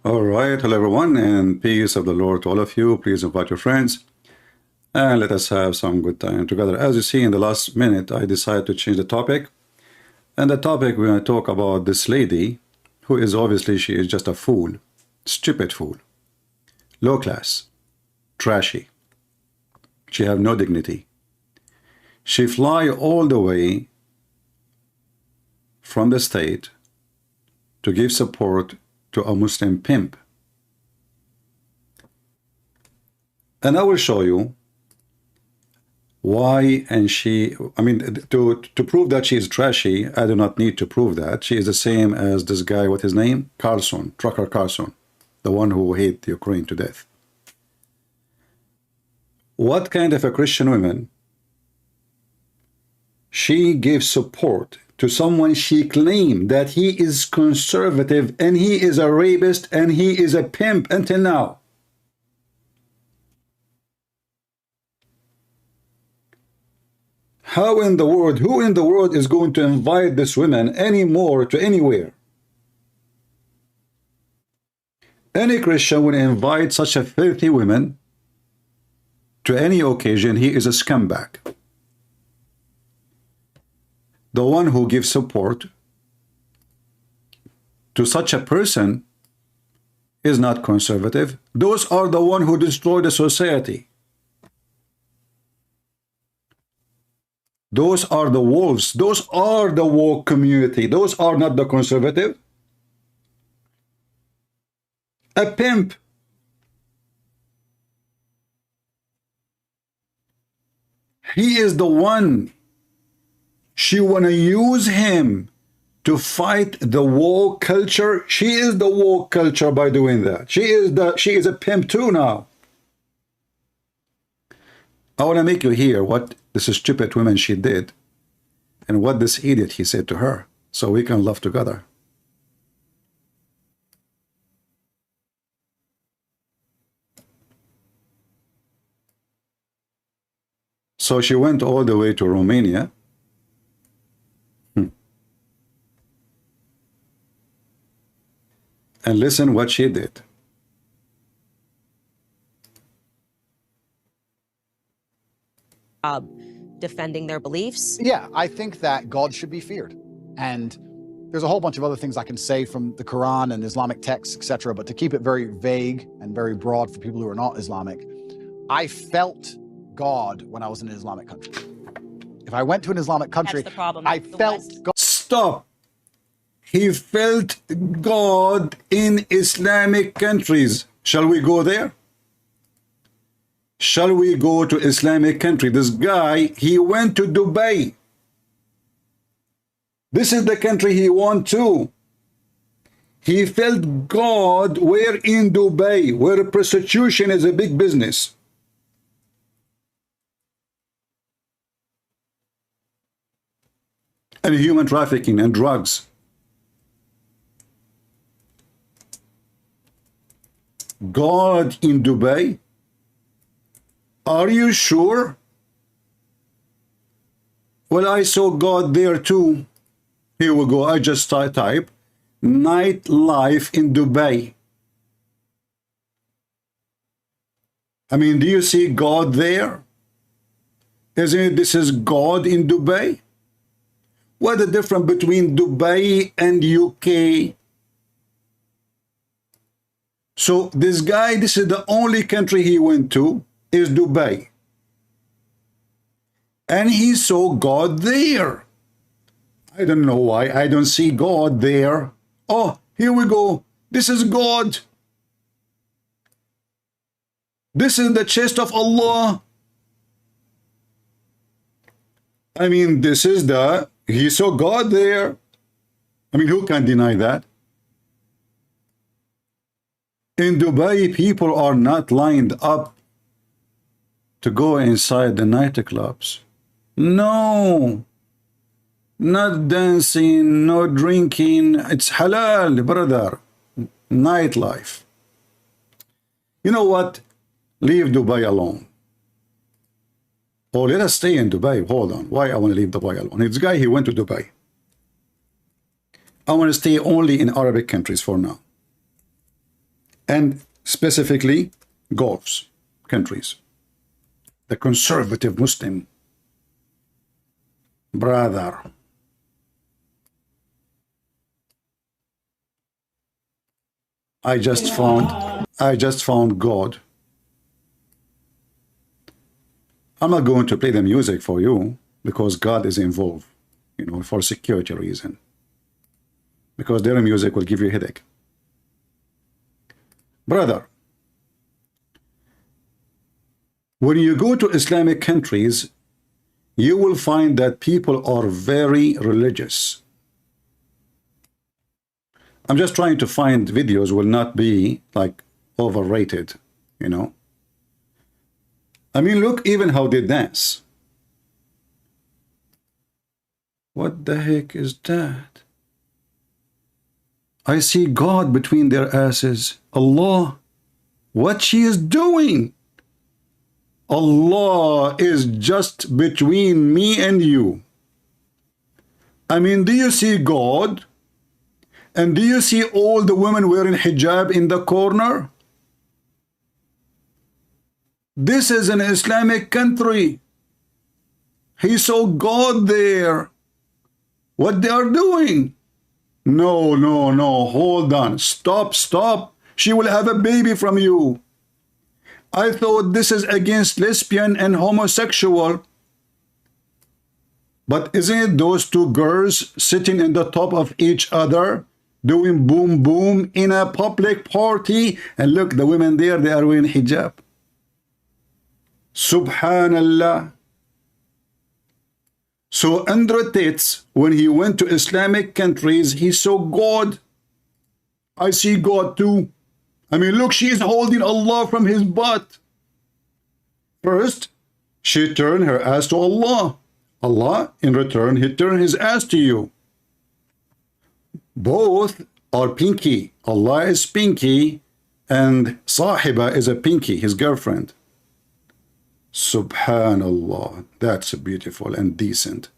All right, hello everyone, and peace of the Lord to all of you. Please invite your friends and let us have some good time together. As you see, in the last minute, I decided to change the topic. And the topic we're going to talk about this lady, who is obviously, she is just a fool, stupid fool, low class, trashy. She have no dignity. She fly all the way from the state to give support to a Muslim pimp. And I will show you why. And to prove that she is trashy, I do not need to prove that. She is the same as this guy, what his name? Carlson, Trucker Carlson, the one who hate Ukraine to death. What kind of a Christian woman? She gives support to someone she claimed that he is conservative and he is a rapist and he is a pimp until now. How in the world, who in the world is going to invite this woman anymore to anywhere? Any Christian would invite such a filthy woman to any occasion. He is a scumbag. The one who gives support to such a person is not conservative. Those are the one who destroy the society. Those are the wolves. Those are the woke community. Those are not the conservative. A pimp. He is the one. She want to use him to fight the woke culture. She is the woke culture by doing that. She is a pimp too now. I want to make you hear what this stupid woman she did and what this idiot he said to her, so we can laugh together. So she went all the way to Romania. And listen what she did. Defending their beliefs. Yeah, I think that God should be feared. And there's a whole bunch of other things I can say from the Quran and Islamic texts, etc. But to keep it very vague and very broad for people who are not Islamic, I felt God when I was in an Islamic country. If I went to an Islamic country, That's the problem. I The felt West. God. Stop. He felt God in Islamic countries. Shall we go there? Shall we go to Islamic country? This guy, he went to Dubai. This is the country he went to. He felt God where in Dubai, where prostitution is a big business. And human trafficking and drugs. God in Dubai? Are you sure? Well, I saw God there too. Here we go. I just type nightlife in Dubai. I mean, do you see God there? Isn't it this is God in Dubai? What the difference between Dubai and UK? So this guy, this is the only country he went to, is Dubai. And he saw God there. I don't know why I don't see God there. Oh, here we go. This is God. This is the chest of Allah. I mean, this is he saw God there. I mean, who can deny that? In Dubai, people are not lined up to go inside the nightclubs. No. Not dancing, no drinking. It's halal, brother. Nightlife. You know what? Leave Dubai alone. Oh, let us stay in Dubai. Hold on. Why I want to leave Dubai alone? This guy, he went to Dubai. I want to stay only in Arabic countries for now. and specifically Gulf countries. The conservative Muslim brother. I just found God. I'm not going to play the music for you because God is involved, you know, for security reason. Because their music will give you a headache. Brother, when you go to Islamic countries, you will find that people are very religious. I'm just trying to find videos will not be like overrated, you know. I mean, look even how they dance. What the heck is that? I see God between their asses. Allah, what she is doing? Allah is just between me and you. I mean, do you see God? And do you see all the women wearing hijab in the corner? This is an Islamic country. He saw God there. What they are doing? No, no, no, hold on. Stop, stop. She will have a baby from you. I thought this is against lesbian and homosexual. But isn't it those two girls sitting in the top of each other, doing boom boom in a public party? And look, the women there, they are wearing hijab. Subhanallah. So Andrew Tate, when he went to Islamic countries, he saw God. I see God too. I mean, look, she is holding Allah from his butt. First, she turned her ass to Allah. Allah, in return, he turned his ass to you. Both are pinky. Allah is pinky, and Sahiba is a pinky, his girlfriend. Subhanallah, that's beautiful and decent.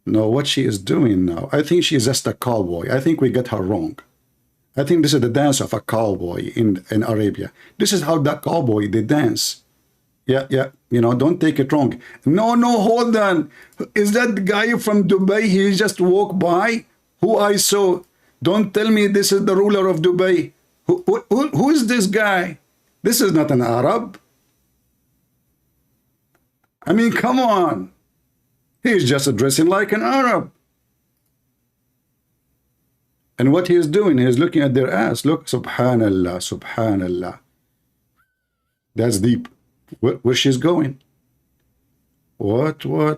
No, what she is doing now, I think she is just a cowboy. I think we got her wrong. I think this is the dance of a cowboy in Arabia. This is how that cowboy, they dance. Yeah, you know, don't take it wrong. No, no, hold on. Is that the guy from Dubai? He just walked by? Who I saw? Don't tell me this is the ruler of Dubai. Who is this guy? This is not an Arab. I mean, come on. He's just dressing like an Arab. And what he is doing, he is looking at their ass. Look, subhanallah, subhanallah. That's deep. Where she's going. What? All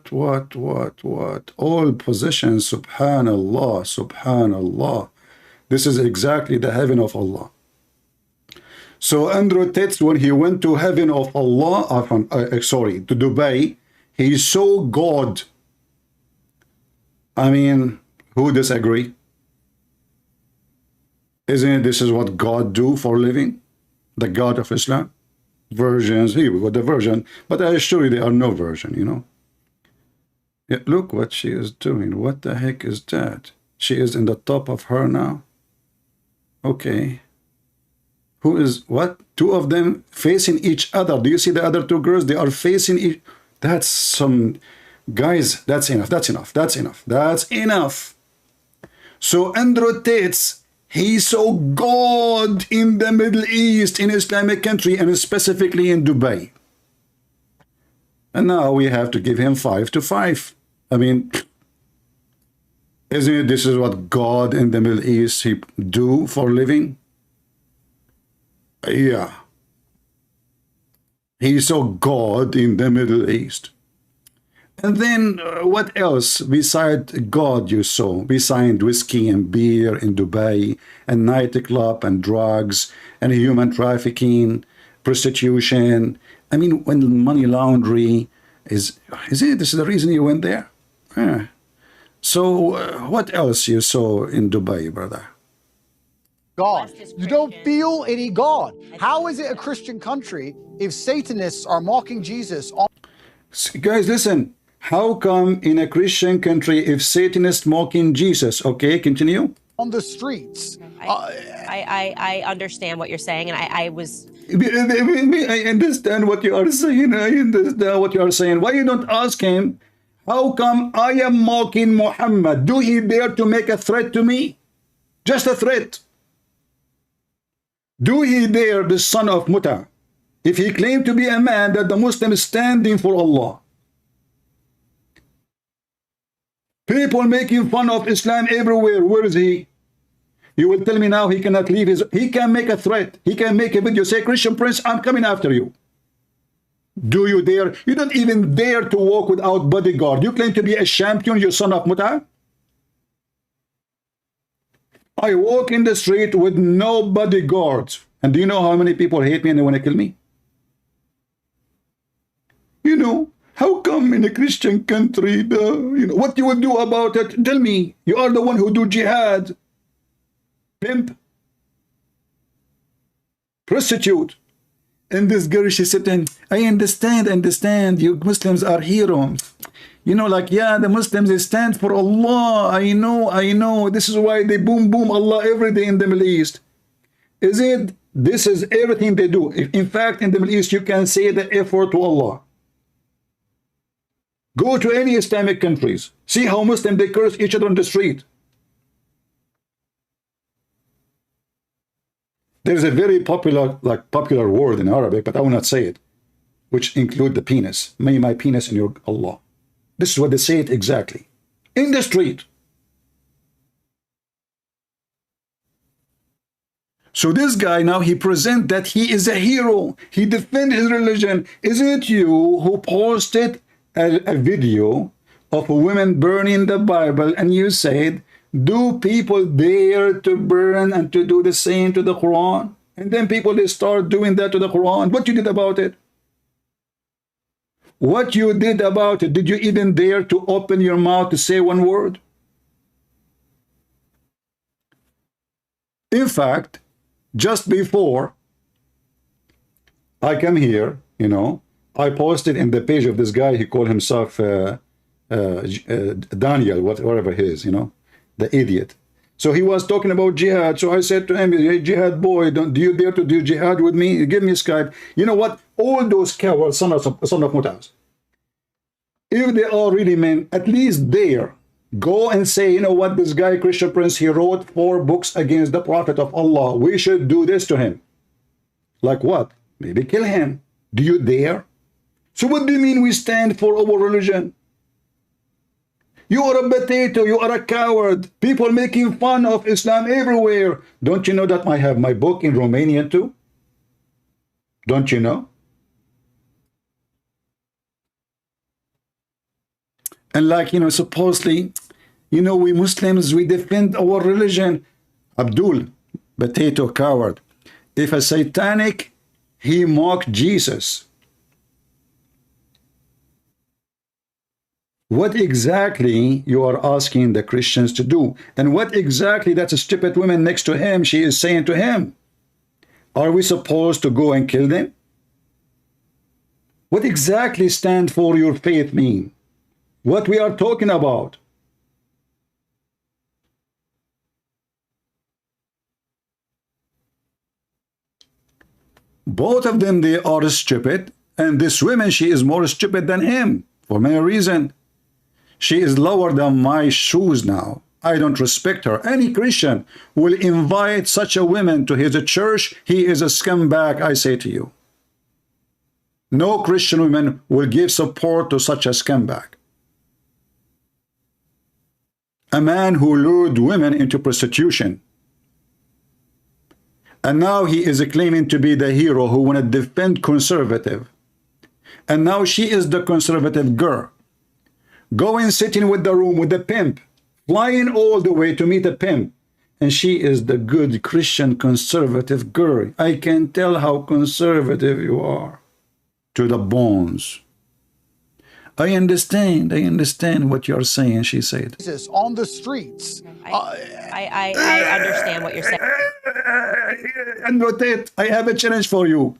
positions, subhanallah, subhanallah. This is exactly the heaven of Allah. So Andrew Tate, when he went to heaven of Allah, to Dubai, he saw God. I mean, who disagree? Isn't it this is what God do for a living? The God of Islam? Virgins, here we got the virgin, but I assure you there are no virgin, you know. Yeah, look what she is doing. What the heck is that? She is in the top of her now. Okay. Who is what? Two of them facing each other. Do you see the other two girls? They are facing each. That's some guys. That's enough. That's enough. That's enough. That's enough. So Andrew Tate, he saw God in the Middle East, in Islamic country, and specifically in Dubai. And now we have to give him 5 to 5. I mean, isn't it this is what God in the Middle East he do for a living? Yeah. He saw God in the Middle East. And then what else besides God you saw? Besides whiskey and beer in Dubai, and nightclub and drugs and human trafficking, prostitution. I mean, when money laundering is it? This is the reason you went there? Yeah. So what else you saw in Dubai, brother? God. You don't feel any God. How is it a Christian country if Satanists are mocking Jesus? Guys, listen. How come in a Christian country if Satanists mocking Jesus? Okay, continue. on the streets. I understand what you're saying, and I was. I understand what you are saying. I understand what you are saying. Why you don't ask him, how come I am mocking Muhammad? Do he dare to make a threat to me? Just a threat. Do he dare, the son of Muta, if he claimed to be a man that the Muslim is standing for Allah? People making fun of Islam everywhere. Where is he? You will tell me now he cannot leave his... He can make a threat. He can make a video. Say, Christian Prince, I'm coming after you. Do you dare? You don't even dare to walk without bodyguard. You claim to be a champion, you son of Muta. I walk in the street with no bodyguards. And do you know how many people hate me and they want to kill me? You know, how come in a Christian country, what you will do about it? Tell me. You are the one who do jihad. Pimp. Prostitute. And this girl, she's sitting, I understand. You Muslims are heroes. You know, like, yeah, the Muslims, they stand for Allah. I know. This is why they boom Allah every day in the Middle East. Is it? This is everything they do. In fact, in the Middle East, you can say the effort to Allah. Go to any Islamic countries. See how Muslims, they curse each other on the street. There's a very popular word in Arabic, but I will not say it, which include the penis. May my penis in your Allah. This is what they say it exactly. In the street. So this guy now, he presents that he is a hero. He defends his religion. Is it you who posted a video of a woman burning the Bible and you said, do people dare to burn and to do the same to the Quran? And then people, they start doing that to the Quran. What you did about it? What you did about it? Did you even dare to open your mouth to say one word? In fact, just before I come here, you know, I posted in the page of this guy, he called himself Daniel, whatever he is, you know, the idiot. So he was talking about jihad. So I said to him, hey, jihad boy, do you dare to do jihad with me? Give me Skype. You know what? All those cowards, son of Mutas, if they are really men, at least dare go and say, you know what, this guy, Christian Prince, he wrote 4 books against the Prophet of Allah. We should do this to him. Like what? Maybe kill him. Do you dare? So what do you mean we stand for our religion? You are a potato. You are a coward. People making fun of Islam everywhere. Don't you know that I have my book in Romanian too? Don't you know? And like, you know, supposedly, you know, we Muslims, we defend our religion. Abdul, potato coward. If a satanic, he mocked Jesus. What exactly you are asking the Christians to do? And what exactly that stupid woman next to him, she is saying to him? Are we supposed to go and kill them? What exactly stand for your faith mean? What we are talking about? Both of them, they are stupid. And this woman, she is more stupid than him for many reasons. She is lower than my shoes now. I don't respect her. Any Christian will invite such a woman to his church. He is a scumbag, I say to you. No Christian woman will give support to such a scumbag. A man who lured women into prostitution. And now he is claiming to be the hero who want to defend conservative. And now she is the conservative girl. Going sitting with the room with the pimp, flying all the way to meet a pimp. And she is the good Christian conservative girl. I can tell how conservative you are. To the bones. I understand what you're saying, she said. On the streets. I understand what you're saying. And Tate, I have a challenge for you.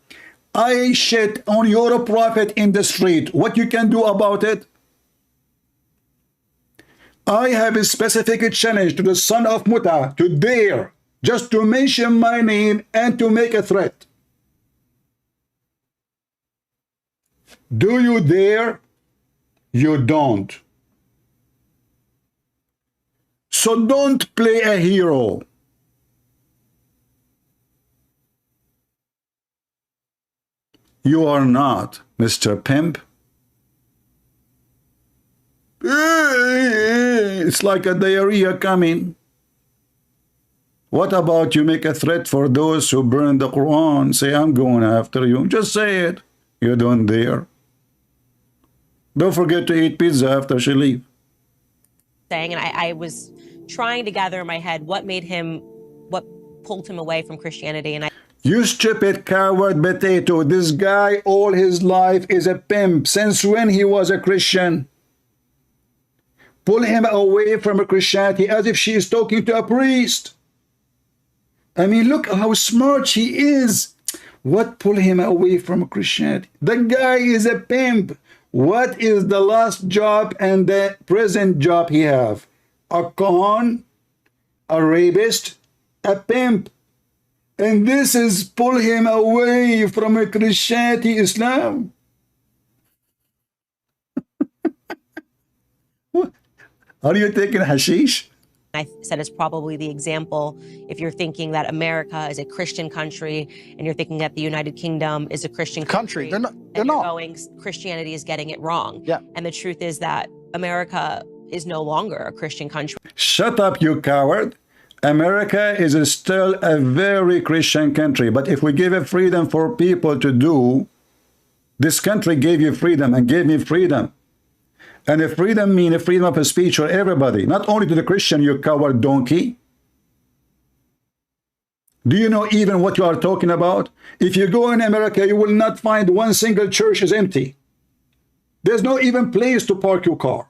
I shit on your prophet in the street. What you can do about it? I have a specific challenge to the son of Muta to dare just to mention my name and to make a threat. Do you dare? You don't. So don't play a hero. You are not, Mr. Pimp. It's like a diarrhea coming. What about you make a threat for those who burn the Quran? Say, I'm going after you. Just say it. You don't dare. Don't forget to eat pizza after she leaves. And I was trying to gather in my head what pulled him away from Christianity. And You stupid coward potato. This guy all his life is a pimp. Since when he was a Christian? Pull him away from Christianity as if she is talking to a priest. I mean, look how smart he is. What pull him away from Christianity? The guy is a pimp. What is the last job and the present job he have? A con, a rapist, a pimp. And this is pull him away from a Christianity, Islam. Are you taking hashish? I said it's probably the example if you're thinking that America is a Christian country and you're thinking that the United Kingdom is a Christian country. They're not. Going, Christianity is getting it wrong. Yeah. And the truth is that America is no longer a Christian country. Shut up, you coward. America is still a very Christian country. But if we give it freedom for people to do, this country gave you freedom and gave me freedom. And if freedom means a freedom of speech for everybody, not only to the Christian, you coward donkey. Do you know even what you are talking about? If you go in America, you will not find one single church is empty. There's no even place to park your car.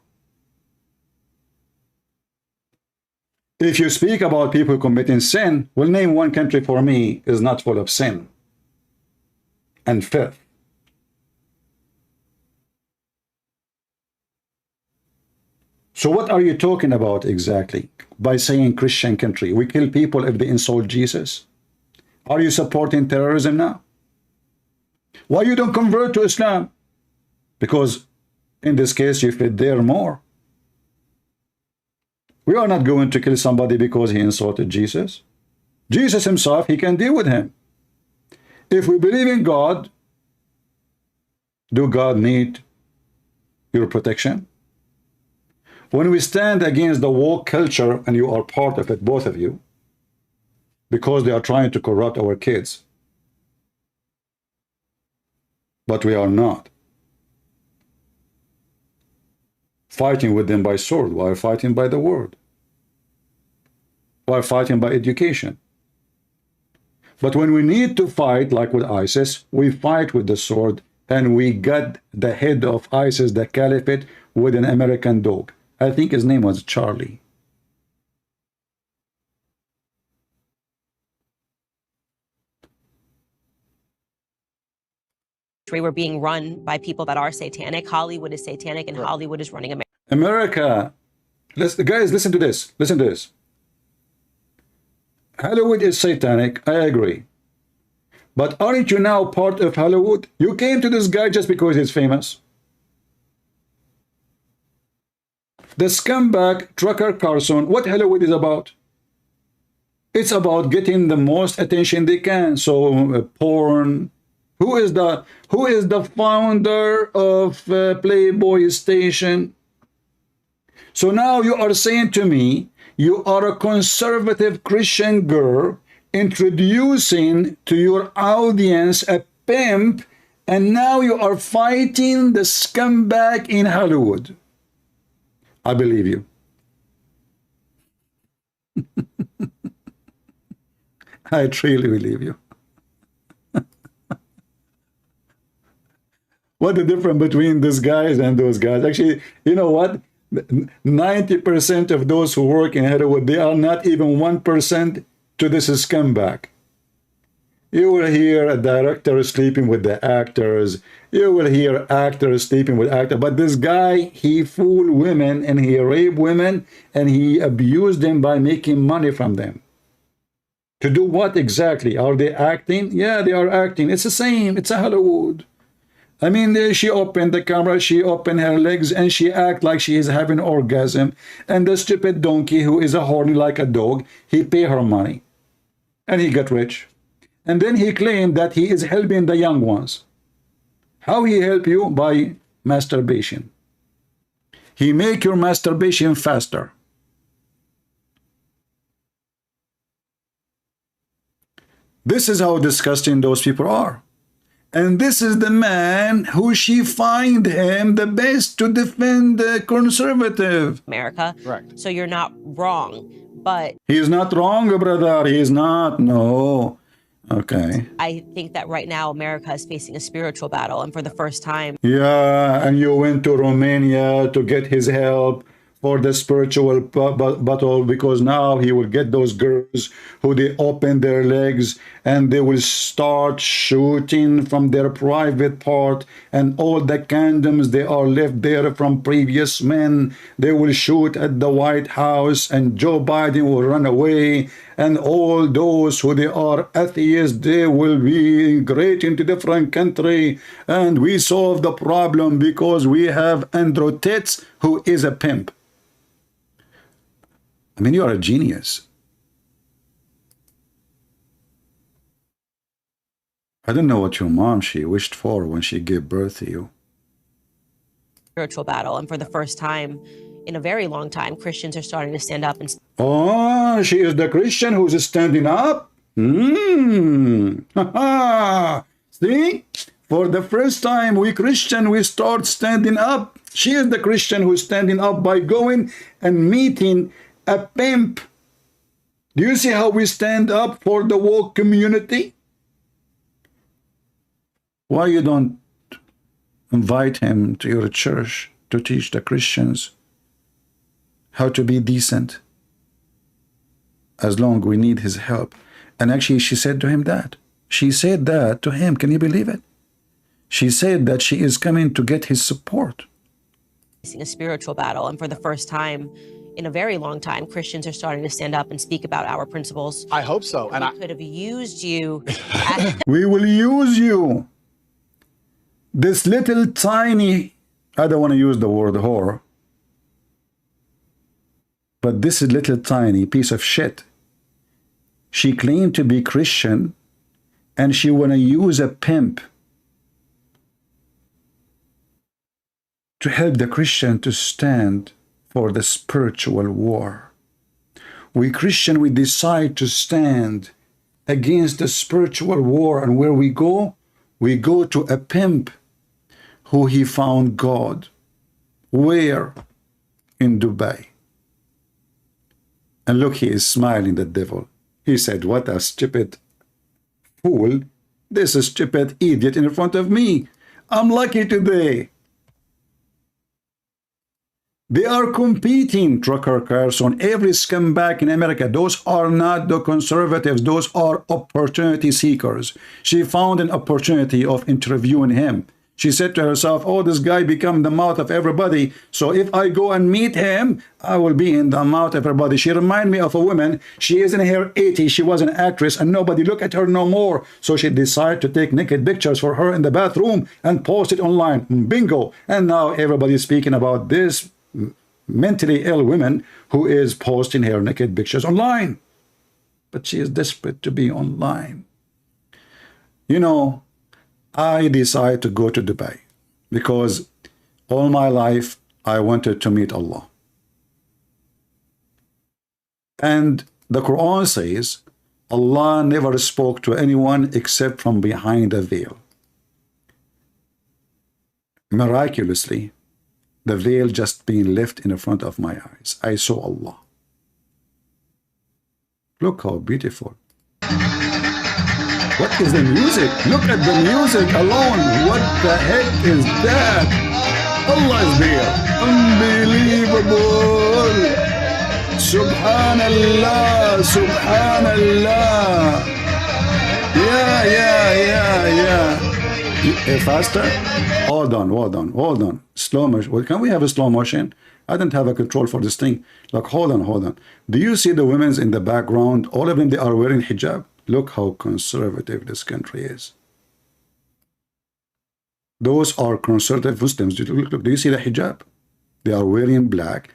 If you speak about people committing sin, well, name one country for me is not full of sin and filth. So what are you talking about exactly by saying Christian country? We kill people if they insult Jesus. Are you supporting terrorism now? Why you don't convert to Islam? Because in this case you fit there more. We are not going to kill somebody because he insulted Jesus. Jesus himself, he can deal with him. If we believe in God, do God need your protection? When we stand against the woke culture, and you are part of it, both of you, because they are trying to corrupt our kids, but we are not fighting with them by sword. We are fighting by the word. We are fighting by education. But when we need to fight, like with ISIS, we fight with the sword, and we got the head of ISIS, the caliphate, with an American dog. I think his name was Charlie. We were being run by people that are satanic. Hollywood is satanic, and Hollywood is running America. America. Guys, listen to this. Listen to this. Hollywood is satanic. I agree. But aren't you now part of Hollywood? You came to this guy just because he's famous. The scumbag Tucker Carlson, what Hollywood is about? It's about getting the most attention they can. So porn. Who is the founder of Playboy Station? So now you are saying to me, you are a conservative Christian girl introducing to your audience a pimp, and now you are fighting the scumbag in Hollywood. I believe you. I truly believe you. What the difference between these guys and those guys? Actually, you know what? 90% of those who work in Hollywood, they are not even 1% to this scumbag. You will hear a director sleeping with the actors. You will hear actors sleeping with actors. But this guy, he fooled women and he raped women and he abused them by making money from them. To do what exactly? Are they acting? Yeah, they are acting. It's the same. It's a Hollywood. I mean, she opened the camera, she opened her legs, and she act like she is having an orgasm. And the stupid donkey, who is a horny like a dog, he pay her money. And he got rich. And then he claimed that he is helping the young ones. How he help you? By masturbation. He make your masturbation faster. This is how disgusting those people are. And this is the man who she find him the best to defend the conservative. America. Correct. So you're not wrong, but He's not wrong, brother. He's not. No. Okay. I think that right now America is facing a spiritual battle, and for the first time. Yeah, and you went to Romania to get his help for the spiritual battle, because now he will get those girls who they open their legs and they will start shooting from their private part, and all the condoms they are left there from previous men, they will shoot at the White House, and Joe Biden will run away, and all those who they are atheists, they will be migrate into different country, and we solve the problem because we have Andrew Tate, who is a pimp. I mean, you are a genius. I don't know what your mom, she wished for when she gave birth to you. Spiritual battle, and for the first time in a very long time, Christians are starting to stand up and. Oh, she is the Christian who's standing up? See? For the first time, we Christian, we start standing up. She is the Christian who's standing up by going and meeting a pimp. Do you see how we stand up for the woke community? Why you don't invite him to your church to teach the Christians how to be decent? As long we need his help. And actually, she said to him that. She said that to him. Can you believe it? She said that she is coming to get his support. Facing a spiritual battle, and for the first time in a very long time, Christians are starting to stand up and speak about our principles. I hope so. And we could have used you. We will use you. This little tiny, I don't want to use the word whore, but this little tiny piece of shit, she claimed to be Christian, and she want to use a pimp to help the Christian to stand for the spiritual war. We Christian, we decide to stand against the spiritual war, and where we go to a pimp who he found God. Where? In Dubai. And look, he is smiling, the devil. He said, what a stupid fool. This is stupid idiot in front of me. I'm lucky today. They are competing, Trucker Carson, every scumbag in America. Those are not the conservatives. Those are opportunity seekers. She found an opportunity of interviewing him. She said to herself, oh, this guy become the mouth of everybody. So if I go and meet him, I will be in the mouth of everybody. She reminded me of a woman. She is in her 80s. She was an actress and nobody look at her no more. So she decided to take naked pictures for her in the bathroom and post it online. Bingo. And now everybody is speaking about this mentally ill woman who is posting her naked pictures online. But she is desperate to be online. You know, I decided to go to Dubai because all my life I wanted to meet Allah. And the Quran says Allah never spoke to anyone except from behind a veil. Miraculously, the veil just being left in front of my eyes. I saw Allah. Look how beautiful. What is the music? Look at the music alone. What the heck is that? Allah is there. Unbelievable. Subhanallah. Subhanallah. Yeah, Faster? Hold on, hold on, hold on. Slow motion. Well, can we have a slow motion? I don't have a control for this thing. Like, hold on, hold on. Do you see the women's in the background? All of them, they are wearing hijab. Look how conservative this country is. Those are conservative Muslims. Look, do you see the hijab? They are wearing black.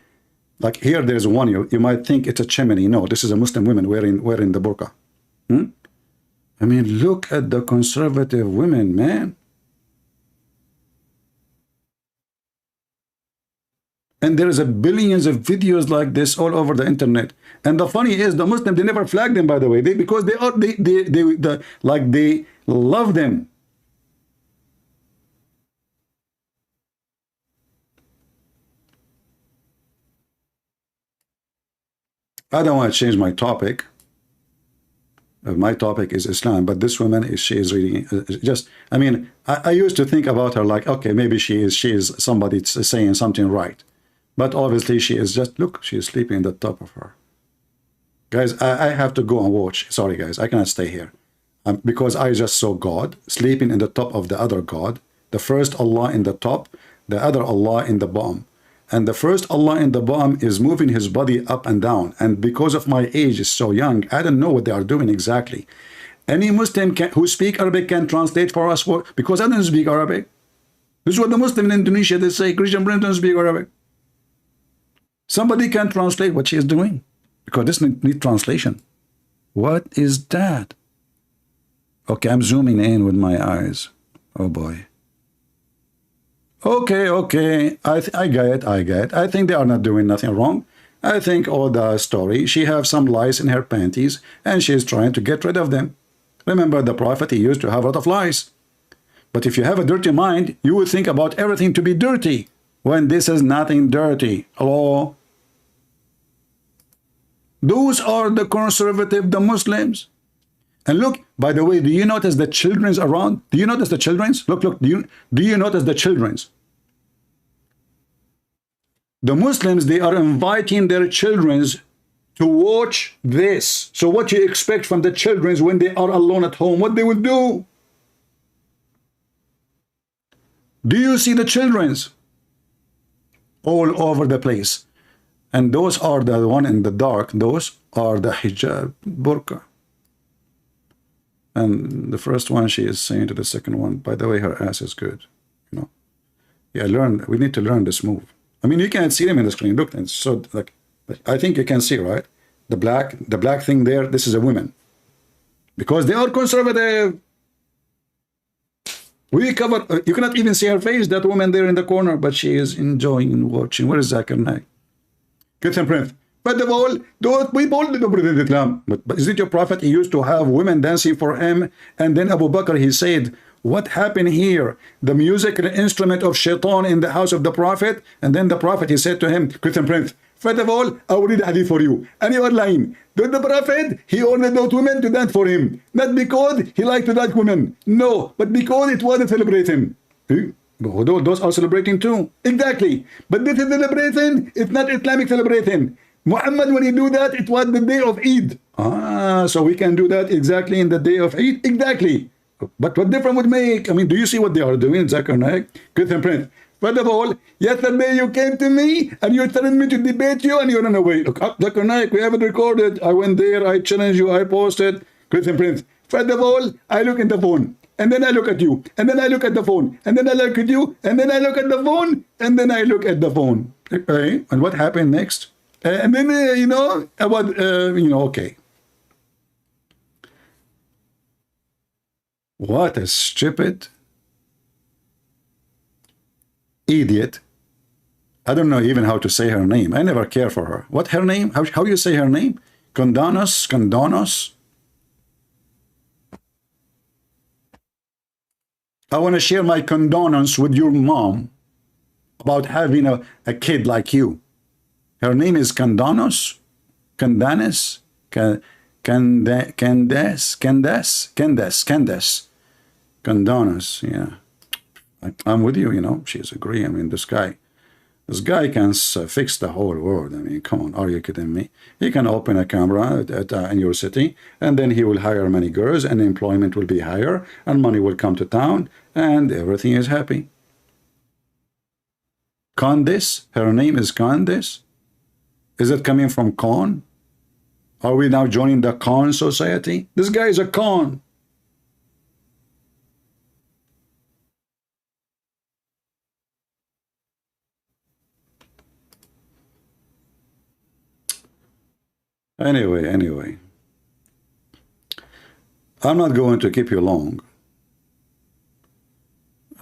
Like here, there's one. You might think it's a chimney. No, this is a Muslim woman wearing the burqa. I mean, look at the conservative women, man. And there is a billions of videos like this all over the internet. And the funny is, the Muslims, they never flag them, by the way, because they love them. I don't want to change my topic. My topic is Islam, but this woman she is reading just. I mean, I used to think about her like, okay, maybe she is somebody saying something right. But obviously she is just, look, she is sleeping in the top of her. Guys, I have to go and watch. Sorry, guys, I cannot stay here. Because I just saw God sleeping in the top of the other God. The first Allah in the top, the other Allah in the bottom. And the first Allah in the bottom is moving his body up and down. And because of my age is so young, I don't know what they are doing exactly. Any Muslim who speak Arabic can translate for us, because I don't speak Arabic. This is what the Muslim in Indonesia, they say, Christian brothers don't speak Arabic. Somebody can translate what she is doing, because this needs translation. What is that? Okay, I'm zooming in with my eyes. Oh boy. Okay. I get it. I think they are not doing nothing wrong. I think all the story, she have some lies in her panties, and she is trying to get rid of them. Remember, the Prophet, he used to have a lot of lies. But if you have a dirty mind, you will think about everything to be dirty, when this is nothing dirty. Hello? Those are the conservative, the Muslims. And look, by the way, do you notice the children's around? Do you notice the children's? Look, do you notice the children's? The Muslims, they are inviting their children's to watch this. So what you expect from the children's when they are alone at home? What they will do? Do you see the children's? All over the place. And those are the one in the dark. Those are the hijab, burqa. And the first one, she is saying to the second one, by the way, her ass is good. You know, yeah, we need to learn this move. I mean, you can't see them in the screen. Look, it's so like, I think you can see, right? The black thing there, this is a woman. Because they are conservative. We cover, you cannot even see her face, that woman there in the corner, but she is enjoying watching. Where is Zakir Naik? Get him, Prince. But the whole, we boldly don't Islam. But is it your Prophet? He used to have women dancing for him. And then Abu Bakr, he said, what happened here? The musical instrument of shaitan in the house of the Prophet. And then the Prophet, he said to him, Christian Prince, first of all, I will read a hadith for you. And you are lying. The Prophet, he ordered those women to dance for him. Not because he liked to dance women. No, but because it was a celebration. Those are celebrating too. Exactly. But this is celebration. It's not Islamic celebration. Muhammad, when he do that, it was the day of Eid. So we can do that exactly in the day of Eid. Exactly. But what difference would make? I mean, do you see what they are doing, Zakir Naik? Christian Prince. First of all, yesterday you came to me and you telling me to debate you and you ran away. Look, Zakir Naik, we have it recorded. I went there, I challenged you, I posted. Christian Prince. First of all, I look in the phone. And then I look at you. And then I look at the phone. And then I look at you. And then I look at the phone. And then I look at the phone. Okay. And what happened next? And then, you know, about, okay. What a stupid idiot. I don't know even how to say her name. I never care for her. What her name? How you say her name? Condonos? I want to share my condolence with your mom about having a kid like you. Her name is Candace, Candace, yeah. I'm with you, you know, she's agree. I mean, this guy. This guy can fix the whole world. I mean, come on, are you kidding me? He can open a camera in your city, and then he will hire many girls, and employment will be higher, and money will come to town, and everything is happy. CANDACE, her name is CANDACE. Is it coming from con? Are we now joining the con society? This guy is a con. Anyway, I'm not going to keep you long.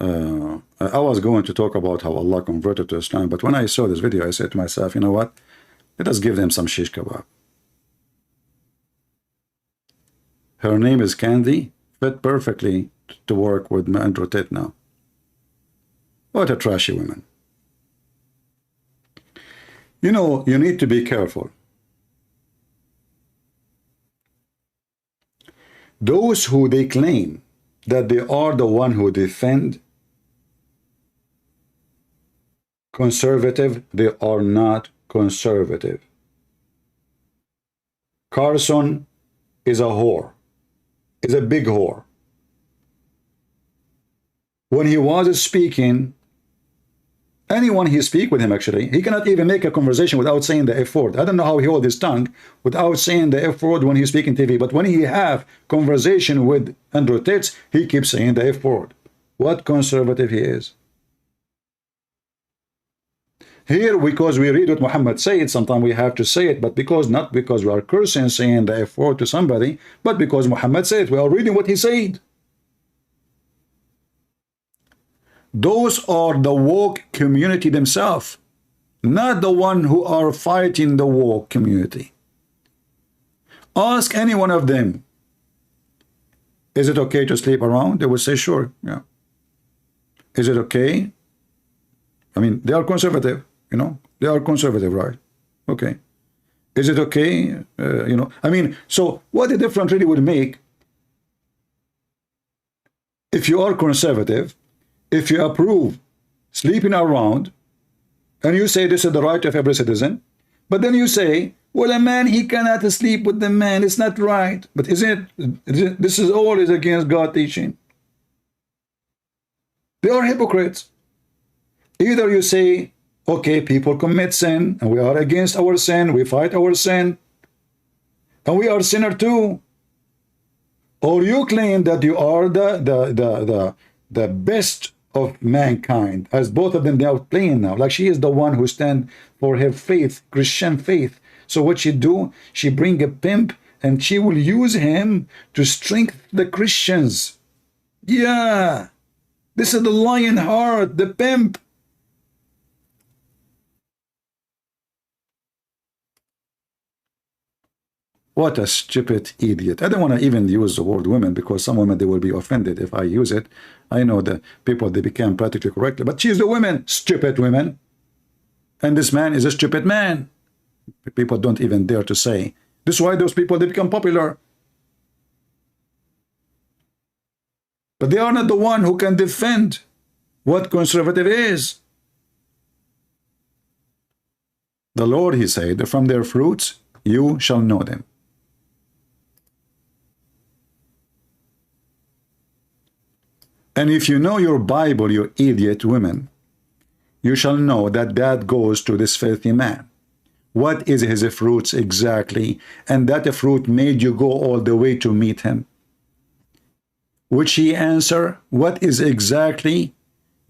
I was going to talk about how Allah converted to Islam, but when I saw this video, I said to myself, you know what? Let us give them some shish kebab. Her name is Candy, fit perfectly to work with Andrew Tate now. What a trashy woman. You know, you need to be careful. Those who they claim that they are the one who defend conservative, they are not conservative. Carson is a whore, is a big whore. When he was speaking, anyone he speak with him, actually, he cannot even make a conversation without saying the F word. I don't know how he hold his tongue without saying the F word when he's speaking TV, but when he have conversation with Andrew Tate, he keeps saying the F word. What conservative he is. Here, because we read what Muhammad said, sometimes we have to say it, but not because we are cursing saying the F word to somebody, but because Muhammad said it. We are reading what he said. Those are the woke community themselves, not the one who are fighting the woke community. Ask any one of them, is it okay to sleep around? They will say, sure, yeah. Is it okay? I mean, they are conservative, you know, they are conservative, right? Okay. Is it okay? You know, I mean, so what the difference really would make if you are conservative, if you approve sleeping around, and you say this is the right of every citizen, but then you say, well, a man, he cannot sleep with the man, it's not right. But isn't it, this is always against God teaching. They are hypocrites. Either you say, okay, people commit sin, and we are against our sin, we fight our sin, and we are sinner too. Or you claim that you are the best of mankind, as both of them they are playing now. Like she is the one who stand for her faith, Christian faith. So what she do? She bring a pimp, and she will use him to strengthen the Christians. Yeah, this is the lion heart, the pimp. What a stupid idiot. I don't want to even use the word women, because some women, they will be offended if I use it. I know the people, they become practically correctly, but she's the women, stupid women. And this man is a stupid man. People don't even dare to say. This is why those people, they become popular. But they are not the one who can defend what conservative is. The Lord, he said, from their fruits you shall know them. And if you know your Bible, you idiot women, you shall know that that goes to this filthy man. What is his fruits exactly? And that fruit made you go all the way to meet him. Which he answer, what is exactly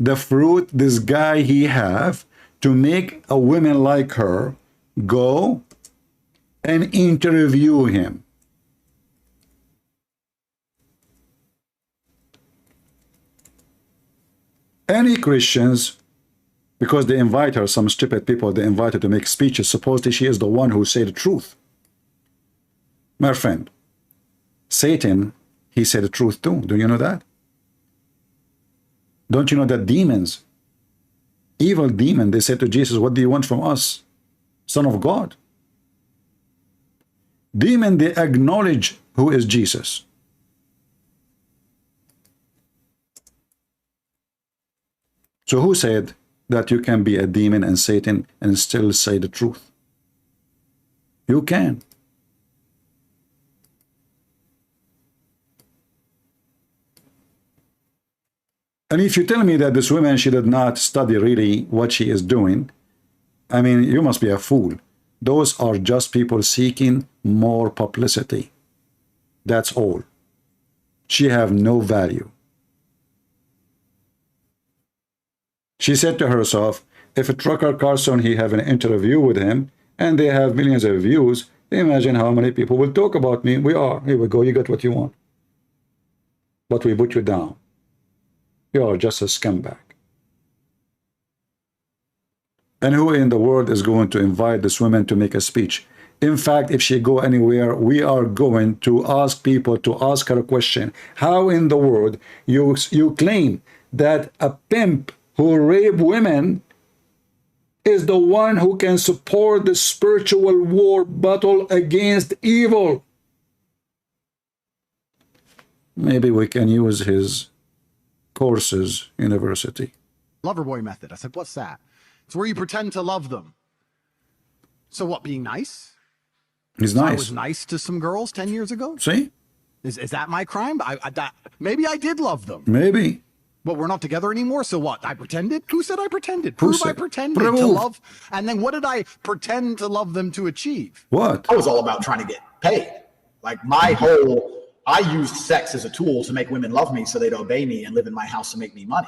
the fruit this guy he have to make a woman like her go and interview him? Any Christians, because they invite her, some stupid people, they invite her to make speeches. Supposedly she is the one who said the truth. My friend, Satan, he said the truth too. Do you know that? Don't you know that demons, evil demon, they said to Jesus, what do you want from us, Son of God? Demon, they acknowledge who is Jesus. So who said that you can be a demon and Satan and still say the truth. You can. And if you tell me that this woman, she did not study really what she is doing, I mean, you must be a fool. Those are just people seeking more publicity. That's all. She have no value. She said to herself, if a Trucker Carlson, he have an interview with him, and they have millions of views, imagine how many people will talk about me. Here we go, you got what you want. But we put you down. You are just a scumbag. And who in the world is going to invite this woman to make a speech? In fact, if she go anywhere, we are going to ask people to ask her a question. How in the world you claim that a pimp who rape women is the one who can support the spiritual war battle against evil? Maybe we can use his courses, university. Loverboy method. I said, what's that? It's where you pretend to love them. So what, being nice? He's so nice. I was nice to some girls 10 years ago? See? Is that my crime? Maybe I did love them. Maybe. But we're not together anymore, so what? I pretended? Who said I pretended? Prove I pretended Prove. to love. And then what did I pretend to love them to achieve? What? I was all about trying to get paid. Like I used sex as a tool to make women love me so they'd obey me and live in my house and make me money.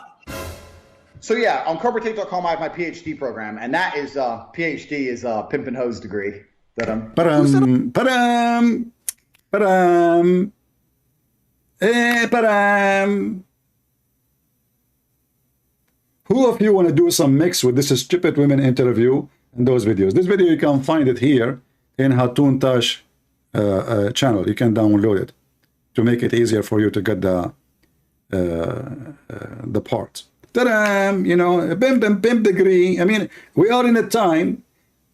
So yeah, on CorporateTate.com I have my PhD program, and that is PhD is a pimp and hose degree that I'm. Who of you want to do some mix with this stupid women interview and those videos? This video, you can find it here in Hatun Tash channel. You can download it to make it easier for you to get the parts. Ta-da! You know, pimp degree. I mean, we are in a time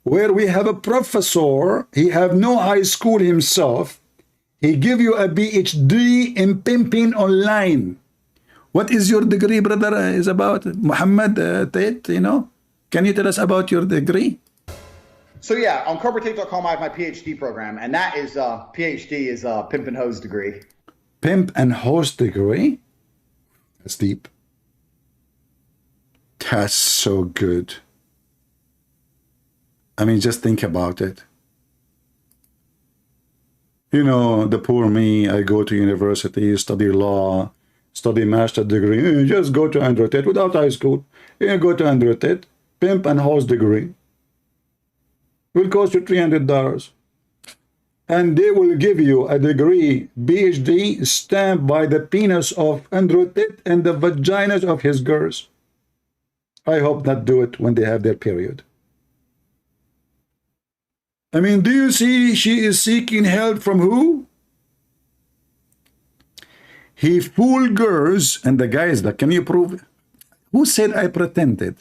where we have a professor. He have no high school himself. He give you a PhD in pimping online. What is your degree, brother, is about? Muhammad Tate, you know? Can you tell us about your degree? So yeah, on CorporateTate.com I have my PhD program, and that is PhD is a pimp and hose degree. Pimp and hose degree? That's deep. That's so good. I mean, just think about it. You know, the poor me, I go to university, study law, study master degree. You just go to Andrew Tate without high school. You go to Andrew Tate, pimp and hose degree. Will cost you $300. And they will give you a degree, PhD, stamped by the penis of Andrew Tate and the vaginas of his girls. I hope not do it when they have their period. I mean, do you see she is seeking help from who? He fooled girls, and the guy is like, can you prove it? Who said I pretended?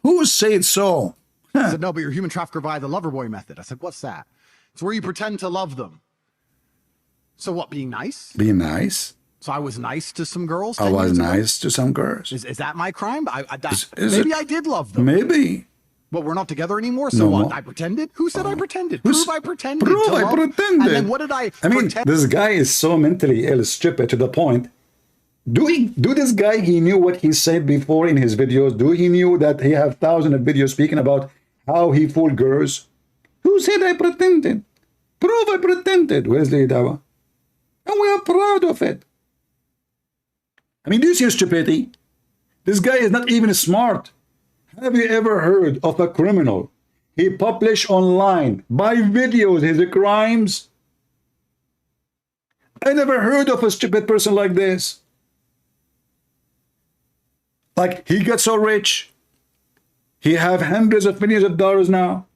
Who said so? I said, no, but you're a human trafficker via the Loverboy method. I said, what's that? It's where you pretend to love them. So what, being nice? Being nice. So I was nice to some girls 10 I was years ago? nice to some girls. Is that my crime? Maybe I did love them. Maybe. But we're not together anymore, so No what? more. I pretended? Who said I pretended? Who's- Prove I pretended. Prove to I love. pretended. And then what did I mean, pretend? this guy is so mentally ill, stupid to the point. Do this guy, he knew what he said before in his videos? Do he knew that he have thousands of videos speaking about how he fooled girls? Who said I pretended? Prove I pretended. Where's the dawa? And we are proud of it. I mean, do you see stupidity? This guy is not even smart. Have you ever heard of a criminal? He published online by videos his crimes. I never heard of a stupid person like this. Like, he got so rich. He have hundreds of millions of dollars now.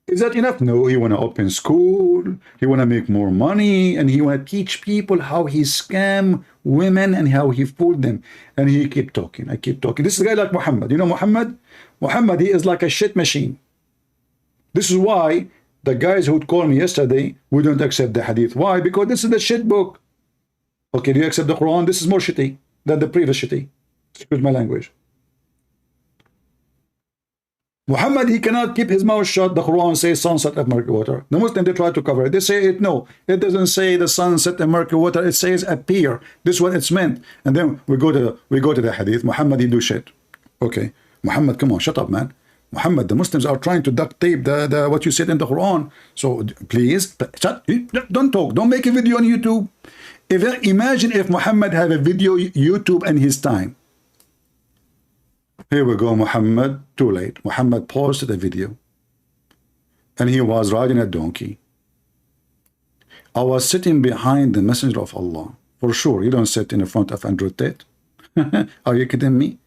Is that enough? No, he want to open school. He want to make more money. And he want to teach people how he scam women and how he fooled them. And he keep talking. I keep talking. This is a guy like Muhammad. You know Muhammad? Muhammad, he is like a shit machine. This is why the guys who called me yesterday, we don't accept the hadith. Why? Because this is the shit book. Okay, do you accept the Quran? This is more shitty than the previous shitty. Excuse my language. Muhammad, he cannot keep his mouth shut. The Quran says sunset at murky water. The Muslim, they try to cover it. They say it, no, it doesn't say the sunset and murky water. It says appear. This is what it's meant. And then we go to the hadith. Muhammad, he do shit. Okay, Muhammad, come on, shut up, man. Muhammad, the Muslims are trying to duct tape the what you said in the Quran. So please, shut, don't talk. Don't make a video on YouTube. Imagine if Muhammad had a video YouTube in his time. Here we go, Muhammad. Too late. Muhammad posted a video. And he was riding a donkey. I was sitting behind the Messenger of Allah. For sure, you don't sit in front of Andrew Tate. Are you kidding me?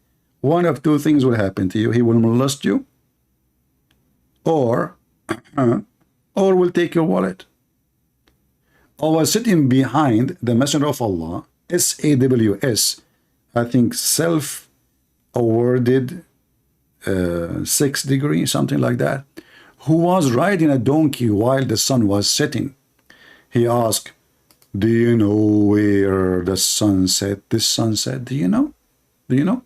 One of two things will happen to you. He will molest you. Or will take your wallet. I was sitting behind the Messenger of Allah. SAWS. I think self-awarded 6th degree, something like that, who was riding a donkey while the sun was setting. He asked, do you know where the sun set? This sunset, do you know? Do you know?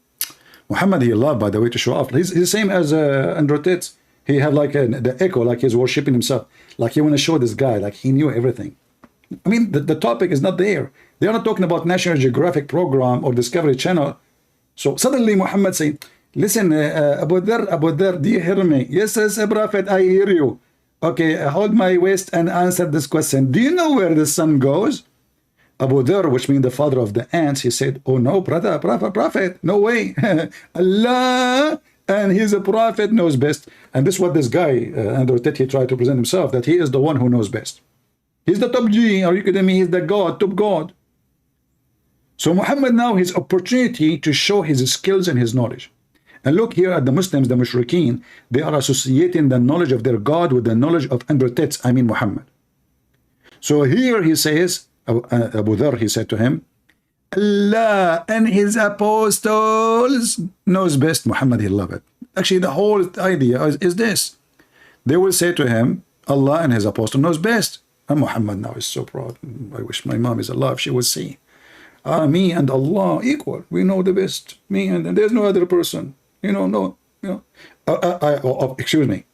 Muhammad, he loved, by the way, to show off. He's the same as Andrew Tate. He had like the echo, like he's worshipping himself. Like he want to show this guy, like he knew everything. I mean, the topic is not there. They are not talking about National Geographic program or Discovery Channel. So suddenly Muhammad saying, listen, Abu Dhar, do you hear me? Yes, Prophet, I hear you. Okay, hold my waist and answer this question. Do you know where the sun goes? Abu Dhar, which means the father of the ants, he said, oh no, brother, prophet, no way. Allah and he's a prophet, knows best. And this is what this guy, Andrew Tate, he tried to present himself, that he is the one who knows best. He's the top G, are you kidding me? He's the God, top God. So Muhammad now, his opportunity to show his skills and his knowledge. And look here at the Muslims, the Mushrikeen, they are associating the knowledge of their God with the knowledge of Andrew Tate, I mean Muhammad. So here he says, Abu Dhar, he said to him, Allah and his apostles knows best. Muhammad, he loved it. Actually, the whole idea is this. They will say to him, Allah and his apostle knows best. And Muhammad now is so proud. I wish my mom is alive, she would see. Me and Allah equal. We know the best. Me and there's no other person. Excuse me.